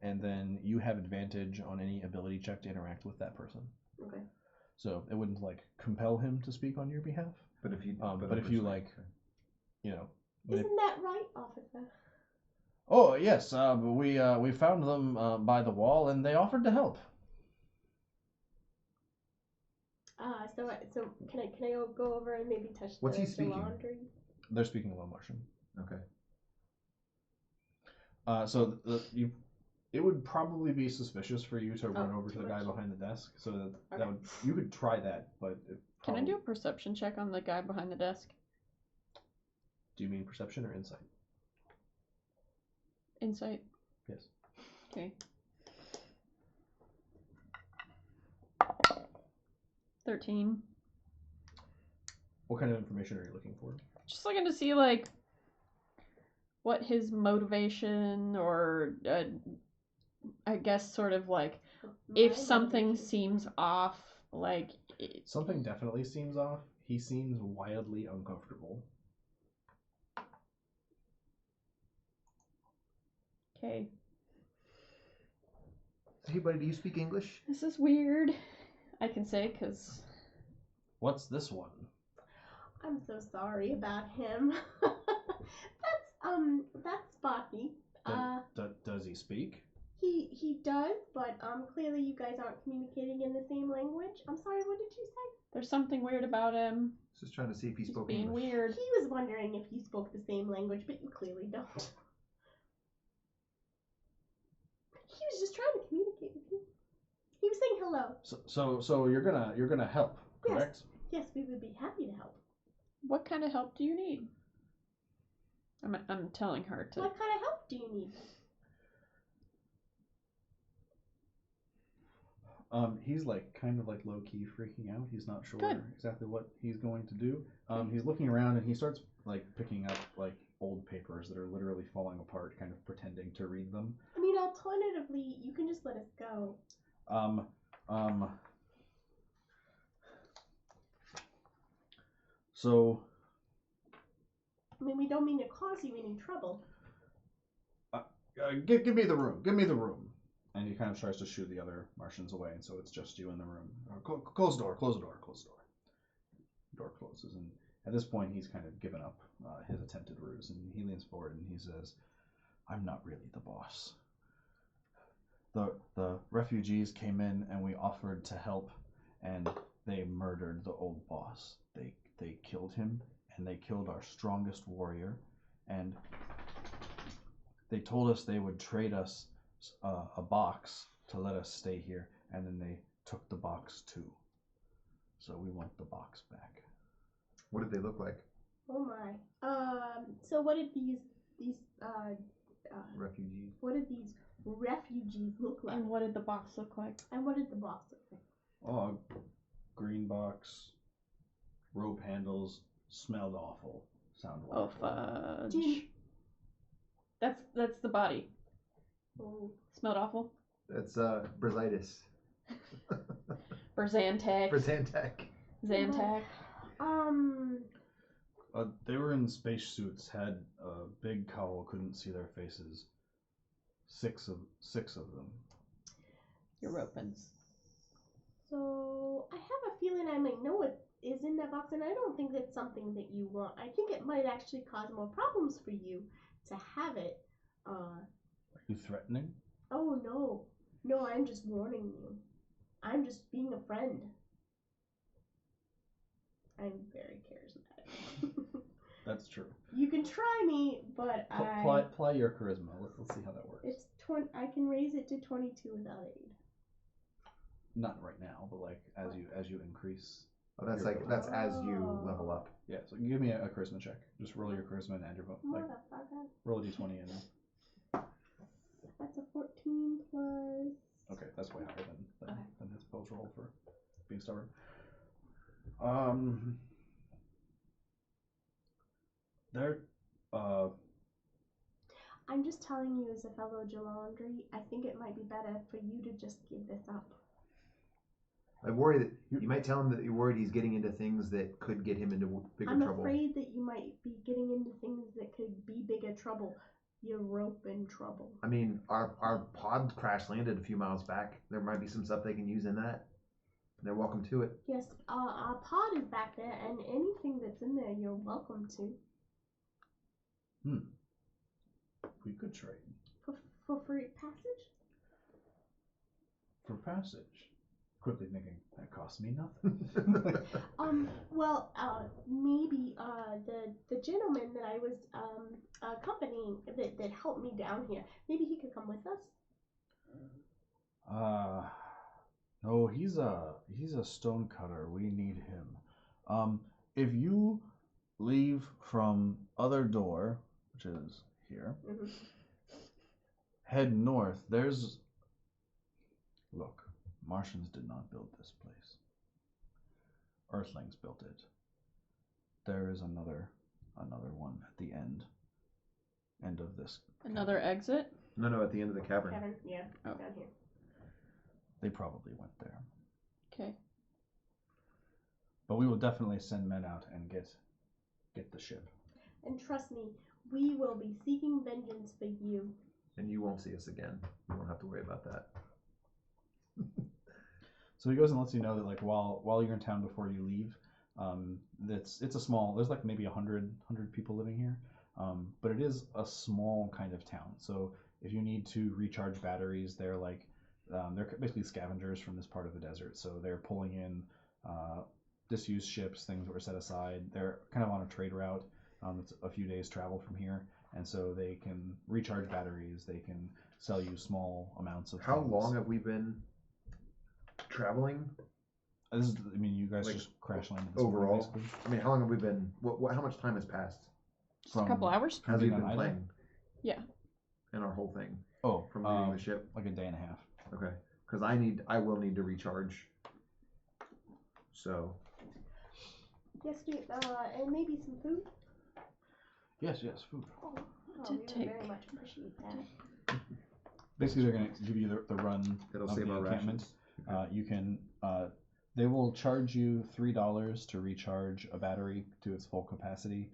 and then you have advantage on any ability check to interact with that person. Okay. So it wouldn't like compel him to speak on your behalf. But if you, but if you like, you know. Isn't that right, officer? Oh yes, we found them by the wall, and they offered to help. So can I go over and maybe touch What's the he speaking? laundry? They're speaking Low Martian. Okay. So it would probably be suspicious for you to run over to the guy behind the desk. So that would, you could try that, but Can I do a perception check on the guy behind the desk? Do you mean perception or insight? Insight. Yes. Okay. 13. What kind of information are you looking for? Just looking to see like what his motivation or I guess sort of like if something seems off, like something definitely seems off. He seems wildly uncomfortable. Okay. Hey, buddy, do you speak English? This is weird. I can say because. What's this one? I'm so sorry about him. That's Sparky. Does he speak? He does, but clearly you guys aren't communicating in the same language. I'm sorry, what did you say? There's something weird about him. Just trying to see if he He's spoke being English. weird. He was wondering if you spoke the same language, but you clearly don't. He was just trying to communicate with you. He was saying hello. So you're gonna help, correct? Yes, we would be happy to help. What kind of help do you need? I'm telling her to. What kind of help do you need? He's like kind of like low key freaking out. He's not sure Good. exactly what he's going to do. He's looking around and he starts like picking up like old papers that are literally falling apart, kind of pretending to read them. I mean, alternatively, you can just let us go. So. I mean, we don't mean to cause you any trouble. Give me the room. Give me the room. And he kind of tries to shoo the other Martians away, and so it's just you in the room. Close the door. Close the door. Close the door. The door closes, and at this point, he's kind of given up his attempted ruse, and he leans forward and he says, "I'm not really the boss. The refugees came in, and we offered to help, and they murdered the old boss. They killed him, and they killed our strongest warrior, and they told us they would trade us a box to let us stay here, and then they took the box too. So we want the box back." What did they look like? Oh my. So what did these Refugees. what did these refugees look like? And what did the box look like? And what did the box look like? Oh, green box, rope handles, smelled awful, sound Oh, wonderful. fudge. Gin. That's the body. Oh. Smelled awful. That's bursitis. Berzantac. Zantac. Zantac. They were in spacesuits, had a big cowl, couldn't see their faces. Six of them. You're open. So I have a feeling I might know what is in that box, and I don't think that's something that you want. I think it might actually cause more problems for you to have it. Are you threatening? Oh no, I'm just warning you. I'm just being a friend. I'm very charismatic. That's true. You can try me, but Apply your charisma. Let's see how that works. It's 20. I can raise it to 22 without aid. Not right now, but like as you increase. Oh, that's as you level up. Yeah, so give me a charisma check. Just roll your charisma and add your vote. Like, Motherfucker. roll a d20 and. That's a 14 plus. Okay, that's way higher than his opposed roll for being stubborn. They're I'm just telling you as a fellow Jalandri, I think it might be better for you to just give this up. I worry that you might tell him that you're worried he's getting into things that could get him into bigger trouble. I'm afraid that you might be getting into things that could be bigger trouble. You're rope in trouble. I mean, our pod crash landed a few miles back. There might be some stuff they can use in that. They're welcome to it. Yes, our pod is back there, and anything that's in there, you're welcome to. We could trade For free passage? for passage. Quickly thinking that costs me nothing. Well, maybe the gentleman that I was accompanying that helped me down here, maybe he could come with us. No, he's a stone cutter. We need him. If you leave from other door, which is here, head north. Look, Martians did not build this place. Earthlings built it. There is another one at the end of this. Another exit? No, at the end of the cavern. Yeah, Oh. down here. They probably went there. Okay. But we will definitely send men out and get the ship. And trust me, we will be seeking vengeance for you. And you won't see us again. You won't have to worry about that. So he goes and lets you know that like while you're in town before you leave, it's a small. There's like maybe 100 people living here, but it is a small kind of town. So if you need to recharge batteries, they're basically scavengers from this part of the desert. So they're pulling in disused ships, things that were set aside. They're kind of on a trade route. It's a few days travel from here, and so they can recharge batteries. They can sell you small amounts of. How things. long have we been traveling? You guys Like, just crash landed this morning, overall? basically. I mean, how long have we been? How much time has passed? Just a couple hours? Has we being been on playing? island? Yeah. In our whole thing Oh, from leaving the ship. like a day and a half. Okay, because I will need to recharge. So. Yes, and maybe some food. Yes, food. Oh, To we would take. very much appreciate that. Basically, they're going to give you the run It'll of save the our encampment. rations. You can. They will charge you $3 to recharge a battery to its full capacity.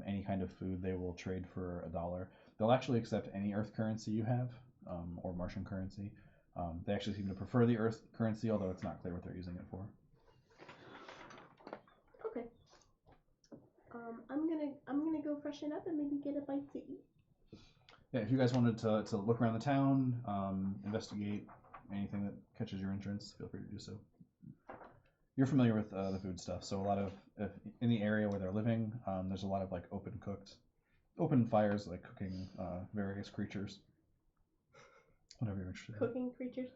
Any kind of food they will trade for $1. They'll actually accept any Earth currency you have, or Martian currency. They actually seem to prefer the Earth currency, although it's not clear what they're using it for. Okay. I'm gonna go freshen up and maybe get a bite to eat. Yeah, if you guys wanted to look around the town, investigate anything that catches your interest, feel free to do so. You're familiar with the food stuff, so a lot of in the area where they're living, there's a lot of like open fires, like cooking various creatures. Whatever you're interested in. Cooking creatures.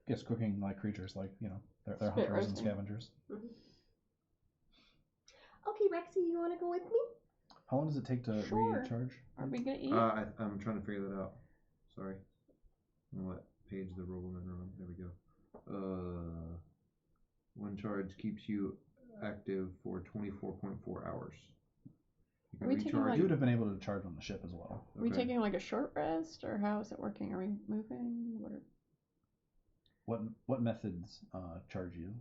Yes, cooking like creatures, like they're Spit hunters and roasting. scavengers. Mm-hmm. Okay, Rexy, you want to go with me? How long does it take to Sure. recharge? Are we gonna eat? I'm trying to figure that out. Sorry. What page the Robelman on? There we go. One charge keeps you active for 24.4 hours. You can Are we taking, recharge. like- You would have been able to charge on the ship as well. Are we Okay. taking like a short rest, or how is it working? Are we moving? What methods charge you?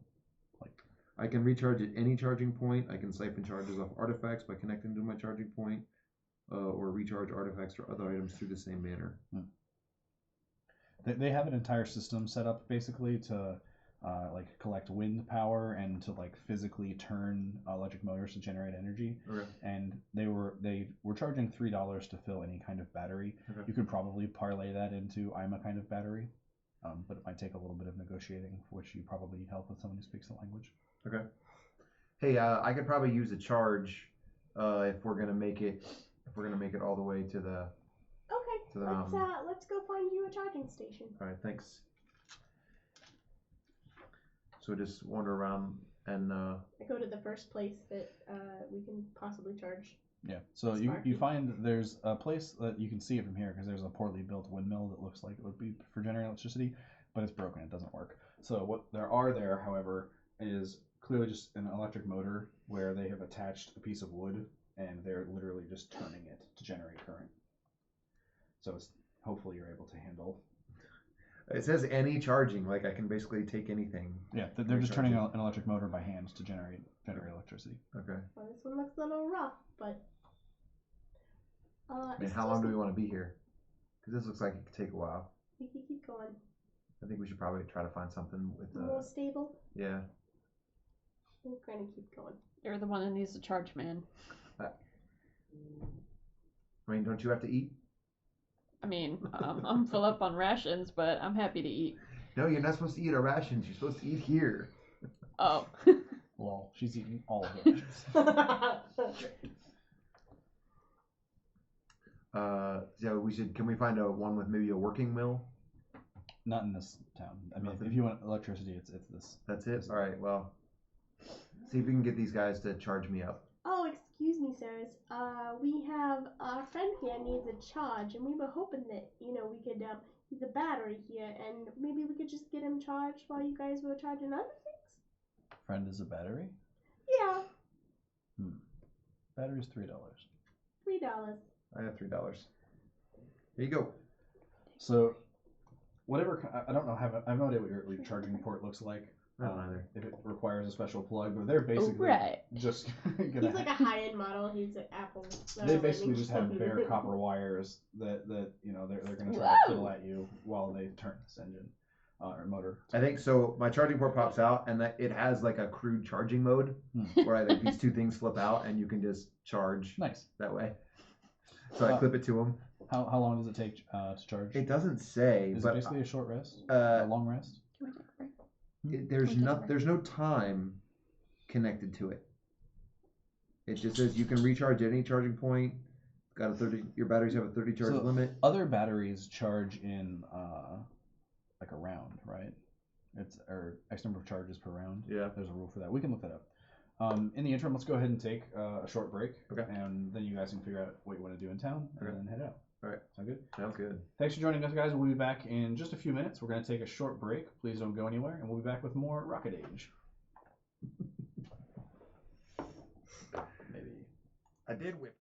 I can recharge at any charging point. I can siphon charges off artifacts by connecting to my charging point, or recharge artifacts or other items through the same manner. They have an entire system set up basically to like collect wind power and to like physically turn electric motors to generate energy. Okay. And they were charging $3 to fill any kind of battery. Okay. You could probably parlay that into I'm a kind of battery, but it might take a little bit of negotiating, for which you probably need help with someone who speaks the language. Okay. Hey, I could probably use a charge if we're gonna make it all the way to the. Okay, To the, let's go find you a charging station. All right, thanks. So just wander around and I go to the first place that we can possibly charge. Yeah. So you find there's a place that you can see it from here because there's a poorly built windmill that looks like it would be for generating electricity, but it's broken. It doesn't work. So what there, however, is clearly just an electric motor where they have attached a piece of wood and they're literally just turning it to generate current. So it's hopefully you're able to handle. it says any charging, like I can basically take anything. Yeah, they're just turning an electric motor by hand to generate electricity. Okay. Well, this one looks a little rough, but. And how long do we want to be here? Because this looks like it could take a while. We can keep going. I think we should probably try to find something with More stable. yeah. We'll kind of keep going. You're the one that needs to charge, man. I mean, don't you have to eat? I mean, I'm full up on rations, but I'm happy to eat. No, you're not supposed to eat our rations. You're supposed to eat here. Oh. Lol, she's eating all of the rations. So we should. Can we find one with maybe a working mill? Not in this town. I mean, Nothing? if you want electricity, it's this. That's it. All right. Well, see if we can get these guys to charge me up. Oh, excuse me, sirs. We have our friend here needs a charge, and we were hoping that we could. He's a battery here, and maybe we could just get him charged while you guys were charging other things. Friend is a battery. Yeah, Battery's $3. $3. I have $3. Here you go. So, whatever. I don't know. I have no idea what your charging port looks like. I don't either. If it requires a special plug, but they're basically Right. just gonna. He's like a high-end model. He's an Apple. They basically just have bare copper wires that they're gonna try to fiddle at you while they turn this engine or motor. I think so. My charging port pops out, and that it has like a crude charging mode where like these two things flip out, and you can just charge Nice. that way. So I clip it to them. How long does it take to charge? It doesn't say, Is but it basically a short rest? A long rest? Can we take a break? there's no time connected to it. It just says you can recharge at any charging point. Got a 30. Your batteries have a 30 charge limit. Other batteries charge in like a round, right? It's or X number of charges per round. Yeah. There's a rule for that. We can look that up. In the interim, let's go ahead and take a short break. Okay. And then you guys can figure out what you want to do in town and then head out. All right. Sound good? Sounds good. Thanks for joining us, guys. We'll be back in just a few minutes. We're going to take a short break. Please don't go anywhere, and we'll be back with more Rocket Age. Maybe. I did whip.